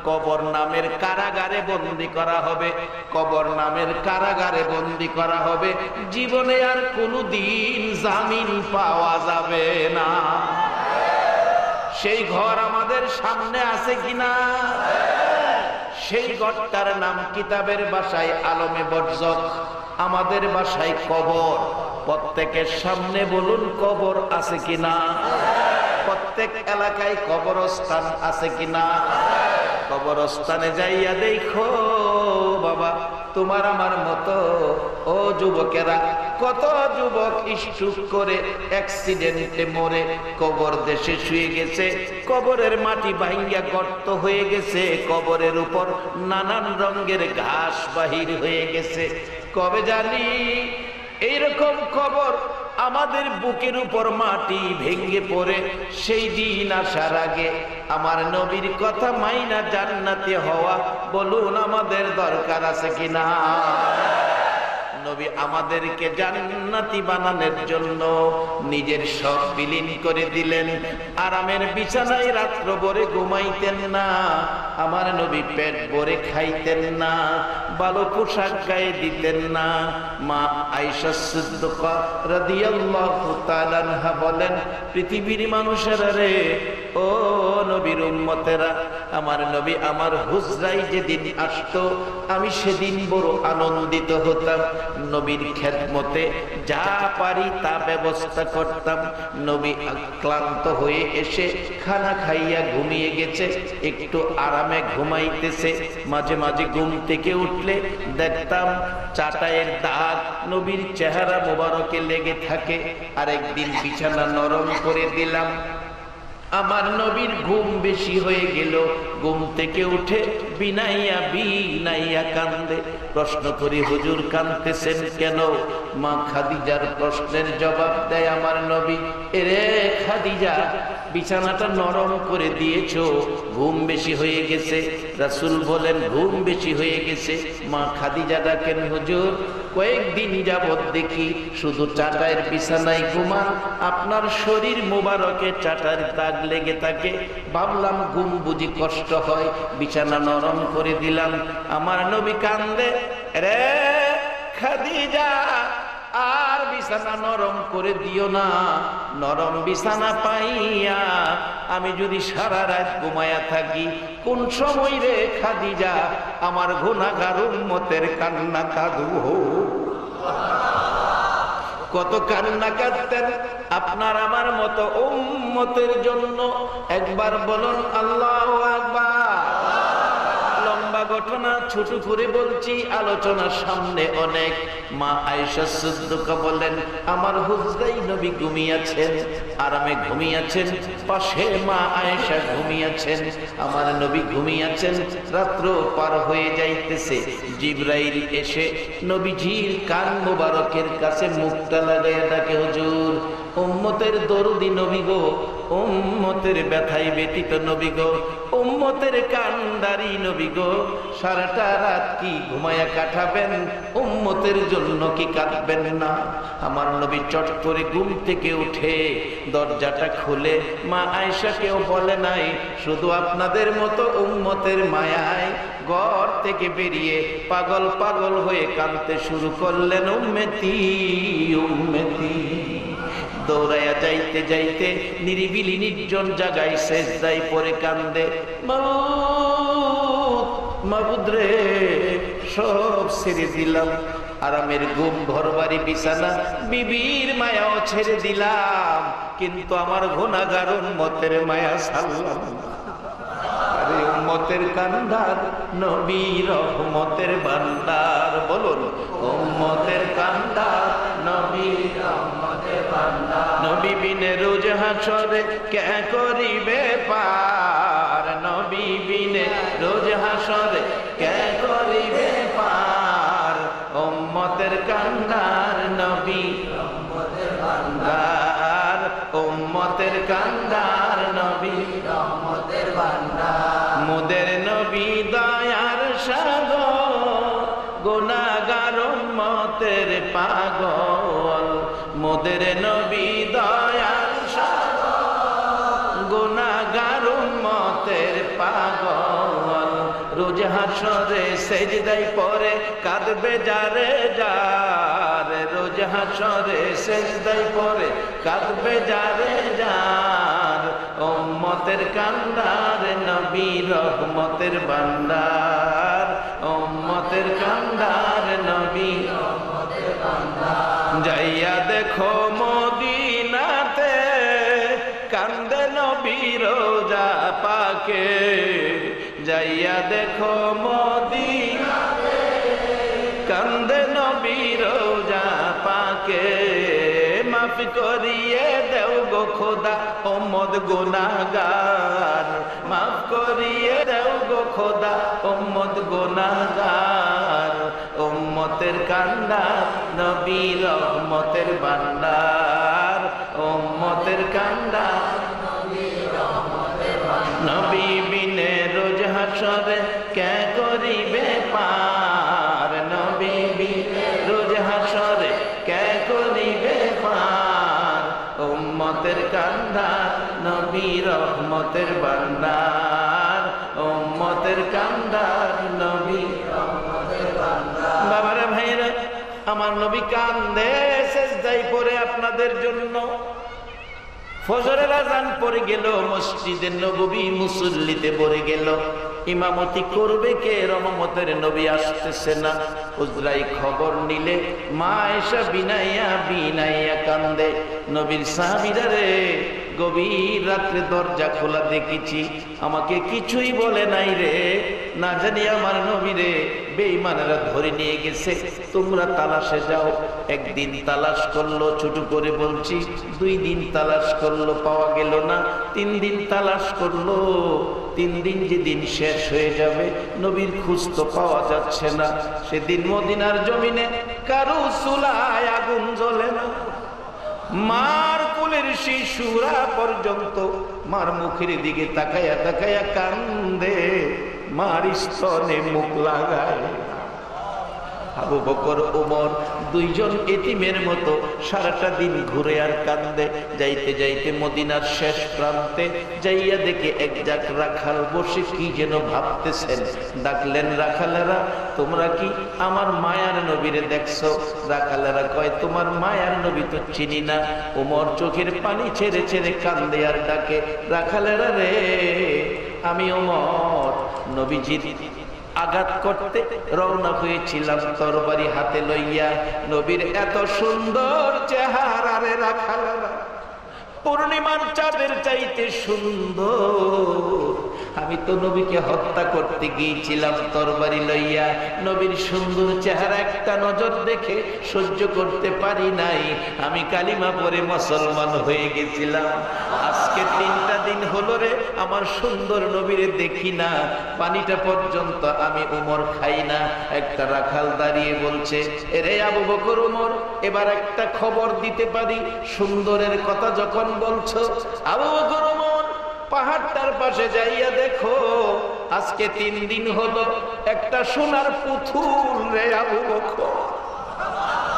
কবর নামের কারাগারে বন্দী করা হবে, কবর নামের কারাগারে বন্দী করা হবে। জীবনে আর কোনোদিন জামিন পাওয়া যাবে না। সেই ঘর আমাদের সামনে আছে কিনা? সেই ঘরটার নাম কিতাবের ভাষায় আলমে বরজখ, আমাদের ভাষায় কবর। প্রত্যেকের সামনে বলুন কবর আছে কিনা? প্রত্যেক এলাকায় কবরস্থান আছে কিনা? কবরস্থানে যাইয়া দেখো বাবা, তোমার আমার মতো ও যুবকেরা, কত যুবক স্ট্রোক করে অ্যাক্সিডেন্টে মরে কবর দেশে শুয়ে গেছে। কবরের মাটি ভাঙ্গিয়া গর্ত হয়ে গেছে, কবরের উপর নানান রঙের ঘাস বাহির হয়ে গেছে। কবে জানি এইরকম কবর আমাদের বুকের উপর মাটি ভেঙ্গে পড়ে, সেই দিন আসার আগে আমার নবীর কথা মাইনা জান্নাতে হওয়া বলুন আমাদের দরকার আছে কিনা? নবী আমাদেরকে জান্নাতি বানানোর জন্য নিজের সব বিলীন করে দিলেন। আরামের বিছানায় রাত্র ভরে ঘুমাইতেন না, আমার নবী পেট ভরে খাইতেন না, ভালো পোশাক গায়ে দিতেন না। মা আয়েশা সিদ্দিকা রাদিয়াল্লাহু তাআলা আনহা বলেন, পৃথিবীর মানুষেরা রে, ও নবীর উম্মতেরা, আমার নবী আমার হুজরায় যেদিন আসতো আমি সেদিন বড় আনন্দিত হতাম। নবীর খেদমতে যা পারি তা ব্যবস্থা করতাম। নবী ক্লান্ত হয়ে এসে খানা খাইয়া ঘুমিয়ে গেছে, একটু আরামে ঘুমাইতেছে। মাঝে মাঝে ঘুম থেকে উঠলে দেখতাম চাটাইয়ের দাগ নবীর চেহারা মোবারকে লেগে থাকে। আরেকদিন বিছানা নরম করে দিলাম, আমার নবীর ঘুম বেশি হয়ে গেল। ঘুম থেকে উঠে বিনাইয়া বিনাইয়া কান্দে। প্রশ্ন করি, হুজুর কাঁদতেছেন কেন? মা খাদিজার প্রশ্নের জবাব দেয় আমার নবী, এরে খাদিজা, বিছানাটা নরম করে দিয়েছো, ঘুম বেশি হয়ে গেছে। রাসূল বলেন, ঘুম বেশি হয়ে গেছে? মা খাদিজা ডাকেন, হুজুর কয়েকদিন যাবৎ দেখি শুধু চাটাইয়ের বিছানায় ঘুমান, আপনার শরীর মোবারকে চাটার দাগ লেগে থাকে। ভাবলাম ঘুম বুঝি কষ্ট হয়, বিছানা নরম করে দিলাম। আমার নবী কান্দে, রে খাদিজা আর বিছানা নরম করে দিও না। নরম বিছানা পাইয়া আমি যদি সারা রাত ঘুমায়া থাকি, কোন সময় রে খাদিজা আমার গুনাহগার উম্মতের কান্না কাঁদবো। কত কান্না কাঁদতেন আপনার আমার মতো উম্মতের জন্য। একবার বলুন আল্লাহু আকবার। লম্বা ঘটনা ছোট করে বলছি, আলোচনার সামনে অনেক। মা আয়েশা সিদ্দিকা বলেন, আমার হুজরাই নবী ঘুমিয়েছেন, আরামে ঘুমিয়েছেন, পাশে মা আয়েশা ঘুমিয়েছেন, আমার নবী ঘুমিয়েছেন। রাত্র পার হয়ে যাইতেছে, জিবরাইল এসে নবীজির কান মোবারকের কাছে মুখটা লাগাইয়া ডাকে, হুজুর উম্মতের দরদি নবী গো, উম্মতের ব্যথায় ব্যতীত নবী গো, উম্মতের কান্দারি নবী গো, সারাটা রাত কি ঘুমায়া কাটাবেন? উম্মতের জন্য কি কাঁদবেন না? আমার নবী চট করে ঘুম থেকে উঠে দরজাটা খুলে মা আয়েশাকেও বলে নাই, শুধু আপনাদের মতো উম্মতের মায়ায় ঘর থেকে বেরিয়ে পাগল পাগল হয়ে কাঁদতে শুরু করলেন, উম্মতি উম্মতি। দৌড়াইয়া যাইতে যাইতে নিরিবিলি নির্জন জায়গায় সেজদায় পড়ে কান্দে, মাবুদ রে সব ছেড়ে দিলাম, আরামের ঘুম, ঘরবাড়ি, বিছানা, বিবির মায়াও ছেড়ে দিলাম, কিন্তু আমার গুনাহগার উম্মতের মায়া ছাড়লাম না। আরে উম্মতের কান্দার নবী রহমতের ভান্ডার, বলুন উম্মতের কান্দার নবী রহমতের ভান্ডার। নবী বিনে রোজ হাসরে কে করিবে পার, নবী বিনে রোজ হাসরে কে করিবে পার। উম্মতের কান্দার নবী রহমতের ভান্ডার, উম্মতের কান্দার নবী রহমতের ভান্ডার। মোদের নবী দয়ার সাগর, গুনাহগার উম্মতের পাগল। মোদের নবী দয়ার সাগর, গুনাহ রোজ হাসরে সেজদায় পড়ে কাঁদবে যারে যার, রোজ হাসরে সেজদায় পড়ে কাঁদবে যারে যার। উম্মতের কান্ডার নবী রহমতের ভান্ডার, উম্মতের কান্ডার নবী রহমতের ভান্ডার। যাইয়া দেখো মদিনাতে কান্দে নবী রোজা পাকে, যাইয়া দেখো মদিনাতে কান্দে নবী রোজা পাকে। মাফ করিয়ে দেও গো খোদা উম্মত গুনাহগার, মাফ করিয়ে দেও গো খোদা উম্মত গুনাহগার। উম্মতের কান্ডার নবী রহমতের ভান্ডার, উম্মতের কান্ডার নবী বিনে রোজ হাসরে কে করিবে পার, নবী বিনে রোজ হাসরে কে করিবে পার। উম্মতের কান্ডার নবী রহমতের ভান্ডার, উম্মতের কান্ডার নবী রহমতের ভান্ডার। বাবারে ভাইরা আমার নবী কান্দে সেজদায় পড়ে আপনাদের জন্য। ফজরের আজান পড়ে গেল, মসজিদে নববী মুসল্লিতে ভরে গেল। ইমামতি করবে কে? রহমতের নবী আসতেছে না। হুজরাই খবর নিলে মা এসা বিনাইয়া বিনাইয়া কান্দে। নবীর সাহাবীরা রে গভীর রাত্রে দরজা খোলা দেখেছি, আমাকে কিছুই বলে নাই রে, না জানি আমার নবী রে বেঈমানেরা ধরে নিয়ে গেছে, তোমরা তালাশে যাও। একদিন তালাশ করলো, ছোট করে বলছি, 2 দিন তালাশ করলো, পাওয়া গেল না। 3 দিন তালাশ করলো, 3 দিন যেদিন শেষ হয়ে যাবে নবীর খোঁজ তো পাওয়া যাচ্ছে না। সেদিন মদিনার জমিনে কারো চুলায় আগুন জ্বলে না, মার কোলের শিশুরা পর্যন্ত মার মুখের দিকে তাকায়া তাকায়া কান্দে, মার স্তনে মুখ লাগায়। আবু বকর ওমর 2 জন এতিমের মতো সারাটা দিন ঘুরে আর কান্দে। যাইতে যাইতে মদিনার শেষ প্রান্তে যাইয়া দেখে এক জাক রাখাল বসে কি যেন ভাবতেছেন। ডাকলেন, রাখালেরা তোমরা কি আমার মায়ার নবীরে দেখছো? রাখালেরা কয়, তোমার মায়ার নবী তো চিনি না। ওমর চোখের পানি ছেড়ে ছেড়ে কান্দে আর ডাকে, রাখালেরা রে আমি ওমর নবীজির আঘাত করতে রওনা হয়েছিলাম তরবারি হাতে লইয়া। নবীর এত সুন্দর চেহারা রে রাখালেরা, পূর্ণিমার চাঁদের চাইতে সুন্দর। আমি তো নবীকে হত্যা করতে গিয়েছিলাম তরবারি লইয়া, নবীর সুন্দর চেহারা একটা নজর দেখে সহ্য করতে পারি নাই, আমি কালিমা পড়ে মুসলমান হয়ে গেছিলাম। আজকে 3টা দিন হলো রে আমার সুন্দর নবীরে দেখি না, পানিটা পর্যন্ত আমি ওমর খাই না। একটা রাখাল দাঁড়িয়ে বলছে, এরে আবু বকর ওমর, এবার একটা খবর দিতে পারি, সুন্দরের কথা যখন বলছো। আবু বকর ওমর পাহাড়টার পাশে যাইয়া দেখো, আজকে 3 দিন হলো একটা সোনার পুতুল রে আবু বকর,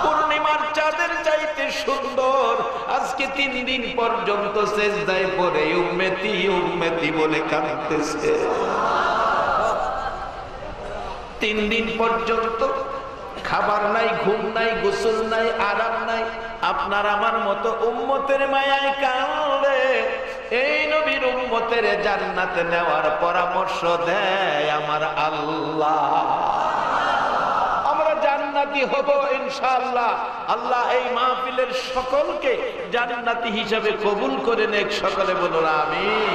পূর্ণিমার চাঁদের চাইতে সুন্দর। আজকে 3 দিন পর্যন্ত সেজদায় পড়ে উম্মতি উম্মতি বলে কাঁদতেছে। 3 দিন পর্যন্ত খাবার নাই, ঘুম নাই, গোসল নাই, আরাম নাই। আপনার আমার মতো উম্মতের মায়ায় কাঁদে। এই নবীর উম্মতের জান্নাতে নেওয়ার পরামর্শ দেয় আমার আল্লাহ। আমরা জান্নাতি হব ইনশাআল্লাহ। আল্লাহ এই মাহফিলের সকলকে জান্নাতি হিসাবে কবুল করে নেক, সকলে বলুন আমিন।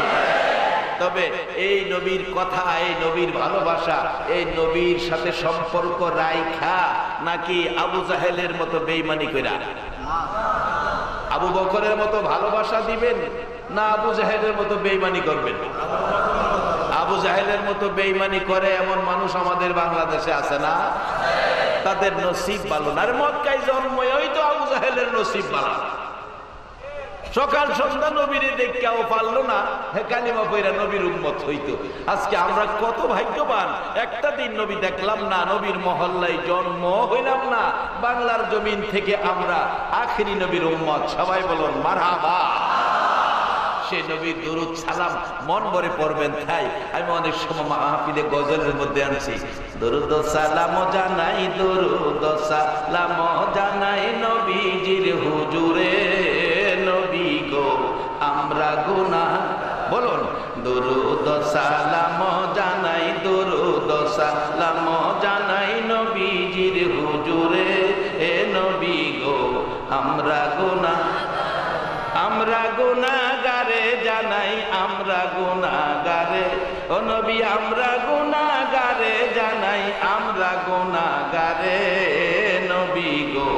তবে এই নবীর কথা, এই নবীর ভালোবাসা, এই নবীর সাথে সম্পর্ক রাইখা নাকি আবু জাহেলের মতো বেঈমানি কইরা? আবু বকরের মতো ভালোবাসা দিবেন না আবু জাহেলের মতো বেঈমানি করবেন? আবু জাহেলের মতো বেঈমানি করে এমন মানুষ আমাদের বাংলাদেশে আছে না? তাদের নসিব ভালো না। আর মক্কায় জন্মই তো আবু জাহেলের নসিব ভালো। সকাল সন্ধ্যা নবীরে দেখেও পারলো না, হে কালিমা পয়রা নবীর উম্মত হইতো। আজকে আমরা কত ভাগ্যবান, একটা দিন নবী দেখলাম না, নবীর মহল্লায় জন্ম হইলাম না, বাংলার জমিন থেকে আমরা আখেরি নবীর উম্মত। সবাই বলুন মারহাবা। সে নবী দুরূদ সালাম মন ভরে পড়বেন। তাই আমি অনেক সময় মাহফিলে গজলের মধ্যে আনছি, দুরূদ সালাম জানাই, দুরূদ সালাম জানাই নবীজির হুজুরে, নবী গো আমরা গুনাহ, বলুন দুরূদ সালাম জানাই, দুরূদ সালাম জানাই নবীজির হুজুরে, এ নবী গো আমরা গুনাহগারে জানাই, আমরা গুনাহগারে, ও নবী আমরা গুনাহগারে জানাই, আমরা গুনাহগারে, নবী গো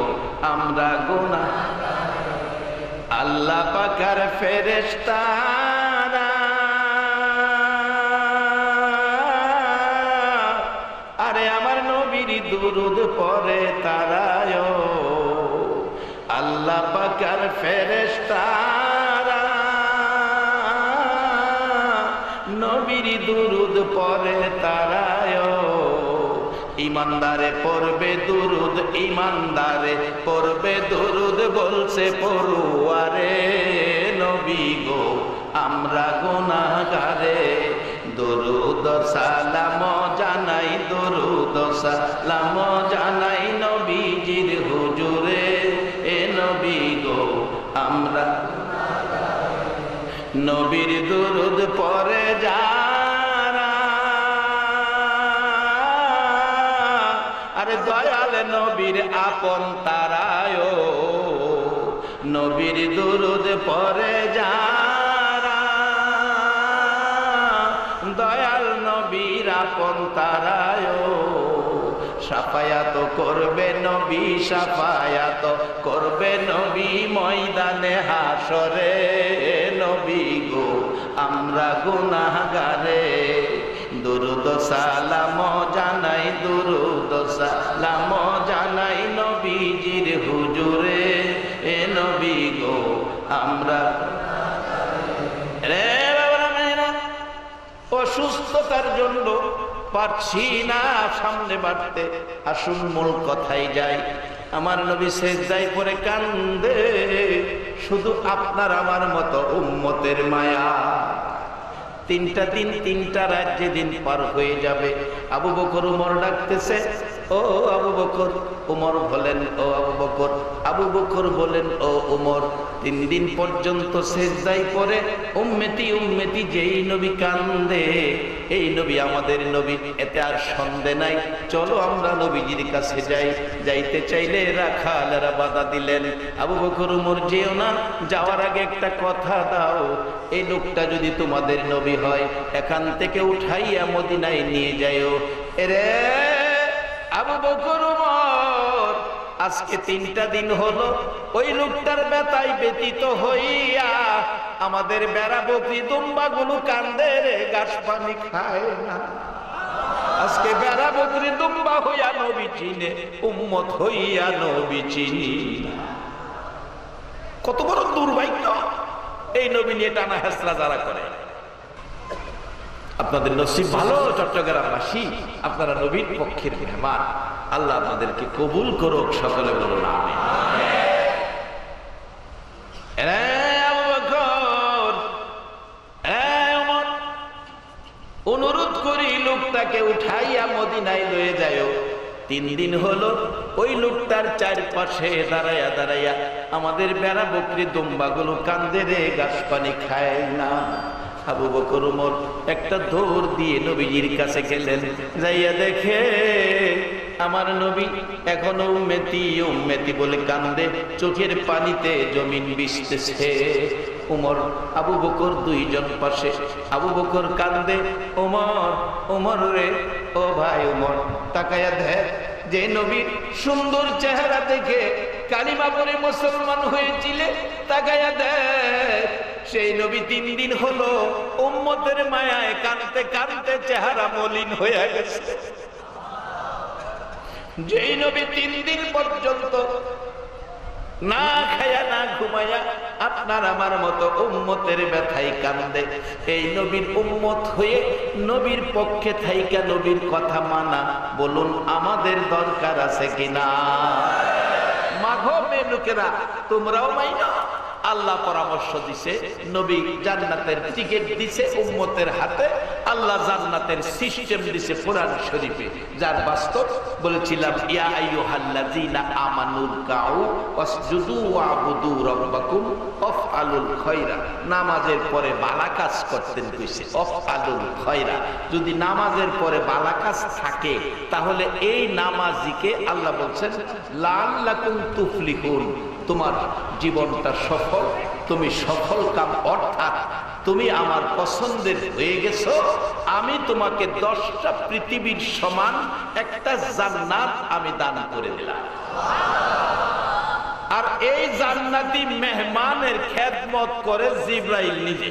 আমরা গুনাহগারে। আল্লাহ পাকের ফেরেশতারা আরে আমার নবীর দুরূদ পড়ে তারায়, আল্লাহ পাকের ফেরেশতারা নবীর দুরূদ পড়ে তারায়, ইমানদারে পড়বে দুরূদ, ইমানদারে পড়বে দুরূদ, বলছে পড়ুয়ারে, নবী গো আমরা গুনাহগারে, দুরূদ সালাম জানাই, দুরূদ সালাম জানাই নবীজির হুজুরে, এ নবী গো আমরা নবীর দুরূদ পড়ে যারা আরে দয়াল নবীর আপন তারায়, নবীর দুরূদ পড়ে যারা দয়াল নবীর আপন তারায়, সাফায়াত করবে নবী, সাফায়াত করবে নবী ময়দানে হাসরে, নবী গো আমরা গুনাহগারে, দুরূদ সালাম জানাই, দুরূদ সালাম জানাই নবীজির হুজুরে, এ নবী গো আমরা রে বাবারা মেয়েরা অসুস্থতার জন্য পারছি না সামনে বাড়তে, আসুন মূল কথাই যাই। আমার নবী সেজদায় পড়ে কান্দে, শুধু আপনার আমার মতো উম্মতের মায়া। 3টা দিন 3টা রাত যেদিন পার হয়ে যাবে, আবু বকর উমর ডাকতেছে, ও আবু বকর, উমর বলেন ও আবু বকর, আবু বকর বলেন ও উমর। 3 দিন পর্যন্ত সেজদায় পড়ে উম্মতি উম্মতি যেই নবী কান্দে, এই নবী আমাদের নবী, এতে আর সন্দেহ নাই, চলো আমরা নবীজির কাছে যাই। যাইতে চাইলে রাখালেরা বাধা দিলেন, আবু বকর উমর যেও না, যাওয়ার আগে একটা কথা দাও, এই লোকটা যদি তোমাদের নবী হয় এখান থেকে উঠাইয়া মদিনায় নিয়ে যাইও। এরে আবু বকর উমর, আজকে 3টা দিন হলো ওই লোকটার ব্যথায় ব্যতীত হইয়া আমাদের বেড়া বকরি দুম্বাগুলো কান্দে রে, ঘাস পানি খায় না। আজকে বেড়া বকরি দুম্বা হইয়া নবী চিনে, উম্মত হইয়া নবী চিনি না। কত বড় দুর্ভাগ্য এই নবী নিয়ে টানা হেসরা যারা করে। আপনাদের নসিব ভালো চট্টগ্রামবাসী, আপনারা নবীর পক্ষের মেহমান, আল্লাহ আপনাদেরকে কবুল করুক, সকলে বলুন আমিন। অনুরোধ করি লোকটাকে উঠাইয়া মদিনায় লয়ে যায়। 3 দিন হলো ওই লোকটার চারপাশে দাঁড়াইয়া দাঁড়াইয়া আমাদের বেড়া বকরি দুম্বাগুলো কান্দে রে, ঘাস পানি খায় না। আবু বকর উমর একটা দৌড় দিয়ে নবীজির কাছে গেলেন, যাইয়া দেখে আমার নবী এখনো উম্মতি উম্মতি বলে কান্দে, চোখের পানিতে জমিন ভিজতেছে। উমর আবু বকর 2 জন পাশে, আবু বকর কান্দে, উমর উমর রে, ও ভাই উমর তাকায়া দেখ, যে নবীর সুন্দর চেহারা দেখে কালিমা পড়ে মুসলমান হয়েছিলে, তাকায়া দেখ সেই নবী 3 দিন হলো উম্মতের মায়ায় কাঁদতে কাঁদতে চেহারা মলিন হয়ে গেছে। যেই নবী 3 দিন পর্যন্ত না খায়া না ঘুমায়া আপনার আমার মতো উম্মতের ব্যথায় কান্দে, এই নবীর উম্মত হয়ে নবীর পক্ষে থাইকা নবীর কথা মানা, বলুন আমাদের দরকার আছে কিনা? মাঘো মে লোকেরা তোমরাও মাইনো, আল্লাহ পরামর্শ দিছে, নবী জান্নাতের টিকিট দিছে উম্মতের হাতে, আল্লাহ জান্নাতের সিস্টেম দিছে কোরআন শরীফে, যার বাস্তব বলেছিলাম ইয়া আইয়ুহাল্লাযীনা আমানুর কাউ ওয়াসজুদু ওয়াবুদু রাব্বাকুম ওয়াফআলুল খায়রা। নামাজের পরে ভালো কাজ করতেন কইছে, ওয়াফআলুল খায়রা। যদি নামাজের পরে ভালো কাজ থাকে তাহলে এই নামাজিকে আল্লাহ বলছেন লাআল্লাকুম তুফলিহুন, তোমার জীবনটা সফল, তুমি সফল কাম, অর্থাৎ তুমি আমার পছন্দের হয়ে গেছো, আমি তোমাকে 10টা পৃথিবীর সমান একটা জান্নাত আমি দান করে দিলাম। আর এই জান্নাতি মেহমানের খেদমত করে জিবরাইল নিজে।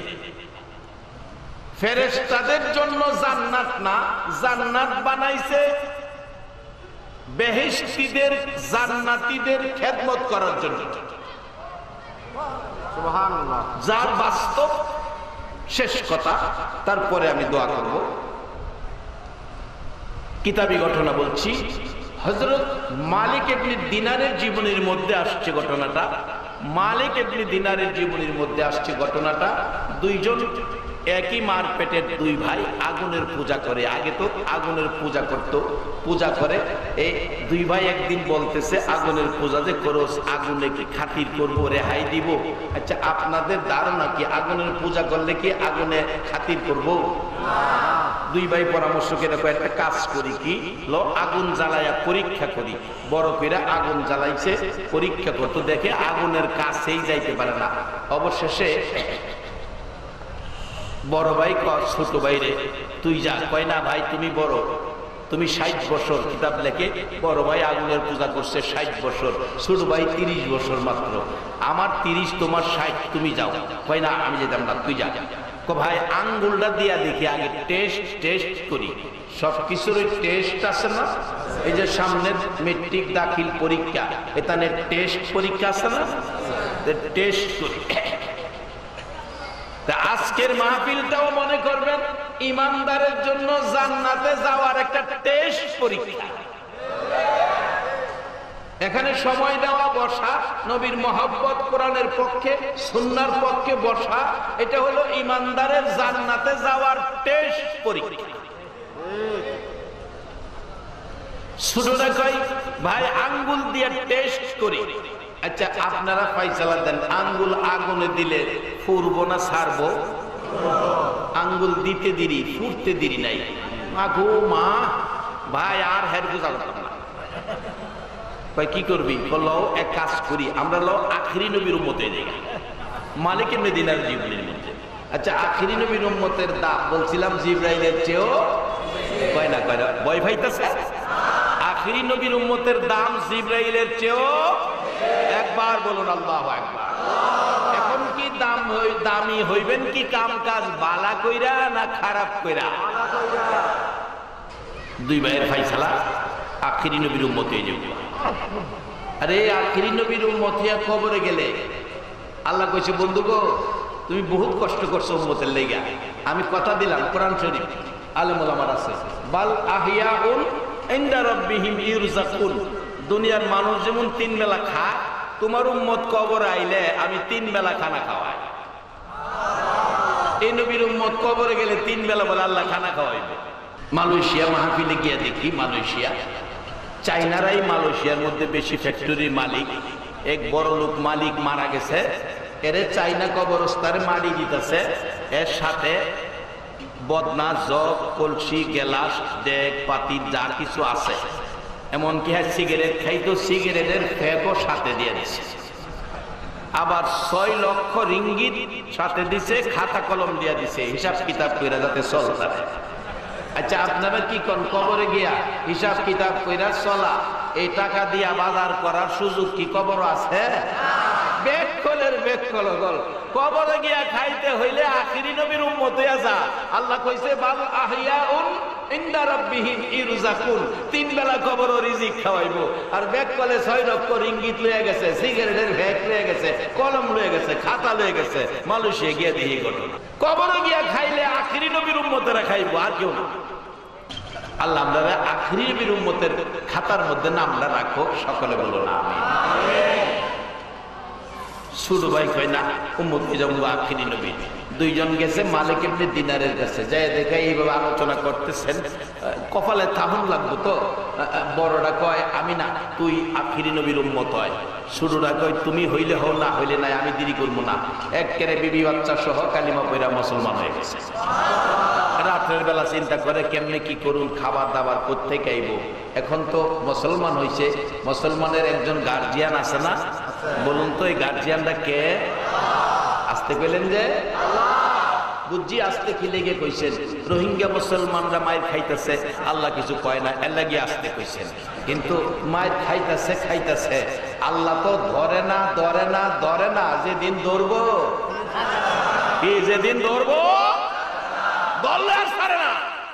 ফেরেশতাদের জন্য জান্নাত না, জান্নাত বানাইছে বেহেশতীদের জান্নাতীদের খেদমত করার জন্য। সুবহানাল্লাহ। যার বাস্তব শেষ কথা, তারপরে আমি দোয়া করব। কিতাবী ঘটনা বলছি, হযরত মালিক ইবনে দিনারের জীবনের মধ্যে আসছে ঘটনাটা। মালিক ইবনে দিনারের জীবনের মধ্যে আসছে ঘটনাটা, দুইজন একই মার পেটের দুই ভাই আগুনের পূজা করে। আগে তো আগুনের পূজা করত, পূজা করে। এই দুই ভাই একদিন বলতেছে আগুনের পূজা যে করো, আগুনে কি খাতির করবো, রেহাই দিব? আচ্ছা, আপনাদের ধারণা কি আগুনের পূজা করলে কি আগুনে খাতির করবো? দুই ভাই পরামর্শ করে একটা কাজ করি, কি লো আগুন জ্বালাইয়া পরীক্ষা করি। বড় কইরা আগুন জ্বালাইছে, পরীক্ষা করতে দেখে আগুনের কাছেই যাইতে পারে না। অবশেষে বড় ভাই ছোট ভাইরে তুই যা, কয় না ভাই তুমি বড়, তুমি 60 বছর। কিতাব লেখে বড় ভাই আগুনের পূজা করছে 60 বছর, ছোট ভাই 30 বছর মাত্র। আমার 30, তোমার 60, তুমি যাও। কয় না আমি যেতাম না, তুই যা। ভাই আঙ্গুলটা দিয়া দেখি, আগে টেস্ট করি। সবকিছুর টেস্ট আছে না? এই যে সামনের মেট্রিক দাখিল পরীক্ষা, এখানে টেস্ট পরীক্ষা আছে না? টেস্ট করি। আজকের মাহফিলটাও মনে করবেন ইমানদারের জন্য জান্নাতে যাওয়ার একটা টেস্ট পরীক্ষা। এখানে সময় দেওয়া, বসা, নবীর মহব্বত, কোরআনের পক্ষে, সুন্নাহর পক্ষে বসা, এটা হলো ইমানদারের জান্নাতে যাওয়ার টেস্ট পরীক্ষা। ছোটরা কই ভাই আঙ্গুল দিয়ে টেস্ট করি। আচ্ছা, আপনারা ফয়সালা দেন, আঙ্গুল আগুনে দিলে ফুরবো না ছাড়বো? আঙ্গুল দিতে দেরি, ফুটতে দেরি নাই। মাগো মা, ভাই আর হের বুঝা করতাম না। কি করবি? বললো এক কাজ করি, আমরা লো আখিরি নবীর উম্মতে যাই, মালিক ইবনে দিনার জীবনের মধ্যে। আচ্ছা, আখিরি নবীর উম্মতের দাম বলছিলাম জিবরাইলের চেয়েও, কয় না কয় না, ভয় পাইতেছে। আখিরি নবীর উম্মতের দাম জিবরাইলের চেয়েও, একবার বলুন আল্লাহু আকবার। এখন কি দামি হইবেন কি কাম কাজ বালা কইরা না খারাপ কইরা? দুই ভাইয়ের ফাইসালা, আখিরি নবীর উম্মতে যাবে। আরে আখিরি নবীর উম্মত হইয়া কবরে গেলে আল্লাহ কইছে, বন্ধু গো তুমি বহুত কষ্ট করছো উম্মতের লেগা, আমি কথা দিলাম, কোরআন শরীফ আলেম ওলামার আছে, বাল আহিয়াউন ইনদা রাব্বিহিম ইরযাকুন। দুনিয়ার মানুষ যেমন 3 বেলা খায়, তোমার উম্মত কবর আইলে আমি 3 বেলা খানা খাওয়াই। এই নবীর উম্মত কবরে গেলে 3 বেলা বলে আল্লাহ খানা খাওয়াইবে। মালয়েশিয়া মাহফিলে গিয়া দেখি, মালয়েশিয়া, চাইনারাই মালয়েশিয়ার মধ্যে বেশি ফ্যাক্টরির মালিক। এক বড় লোক মালিক মারা গেছে, এরে চাইনা কবরস্থানে মাটি দিতেছে, এর সাথে বদনা, জগ, কলসি, গেলাস, ডেক, পাতি যা কিছু আছে, এমনকি সিগারেট খাইতো, সিগারেটের ফ্যাকও সাথে দিয়ে দিছে। আবার 6 লক্ষ রিঙ্গিত সাথে দিছে, খাতা কলম দিয়ে দিছে, হিসাব কিতাব করে যাতে চলতে। আচ্ছা, আপনারা কি কোন কবরে গিয়া হিসাব কিতাব কইরা চলা, এই টাকা দিয়া বাজার করার সুযোগ কি কবর আছে? কবরে গিয়া খাইতে হইলে আখিরি নবীর উম্মত হইয়া যা। আল্লাহ কইছে বাল আহিয়াউন ইনদা রাব্বিহিম ইরযাকুন, 3 বেলা কবর রিজিক খাওয়াইবো। আর ব্যাগ কলে 6 লক্ষ রিঙ্গিত লয়ে গেছে, সিগারেটের ভ্যাট লয়ে গেছে, কলম লয়ে গেছে, খাতা লয়ে গেছে। মালয়েশিয়া গিয়া দেখি ঘটনা, কবরে গিয়া খাইলে আখিরি নবীর উম্মতেরা খাইবো, আর কেউ না। আল্লাহ আমরা আখিরি নবীর উম্মতের খাতার মধ্যে নামটা রাখো, সকলে বলো না আমিন। ছোট ভাই কয় না উম্মতি যাবো আখিরি নবী। দুইজন গেছে মালিক ইবনে দিনারের কাছে, যাই দেখে এইভাবে আলোচনা করতেছেন, কপালে তাহন লাগবো তো। বড়টা কয় আমি না, তুই আখিরি নবীর উম্মত হয়। ছোটটা কয় তুমি হইলে হও, না হইলে নাই, আমি দেরি করবো না। একেবারে বিবি বাচ্চা সহ কালিমা পয়রা মুসলমান হয়ে গেছে। রাত্রের বেলা চিন্তা করে কেমনে কি করুন, খাবার দাবার কোত্থেকে আইব। এখন তো মুসলমান হয়েছে, মুসলমানের একজন গার্জিয়ান আছে না? বলুন তো এই গার্জিয়ানটা কে? আসতে পেলেন যে বুঝছি আসতে কি লেগে কইছেন। রোহিঙ্গা মুসলমানরা মায়ের খাইতেছে, আল্লাহ কিছু কয় না, এর লাগি আসতে কইছেন। কিন্তু মায়ের খাইতেছে, আল্লাহ তো ধরে না, যেদিন ধরবো, কি যেদিন ধরবো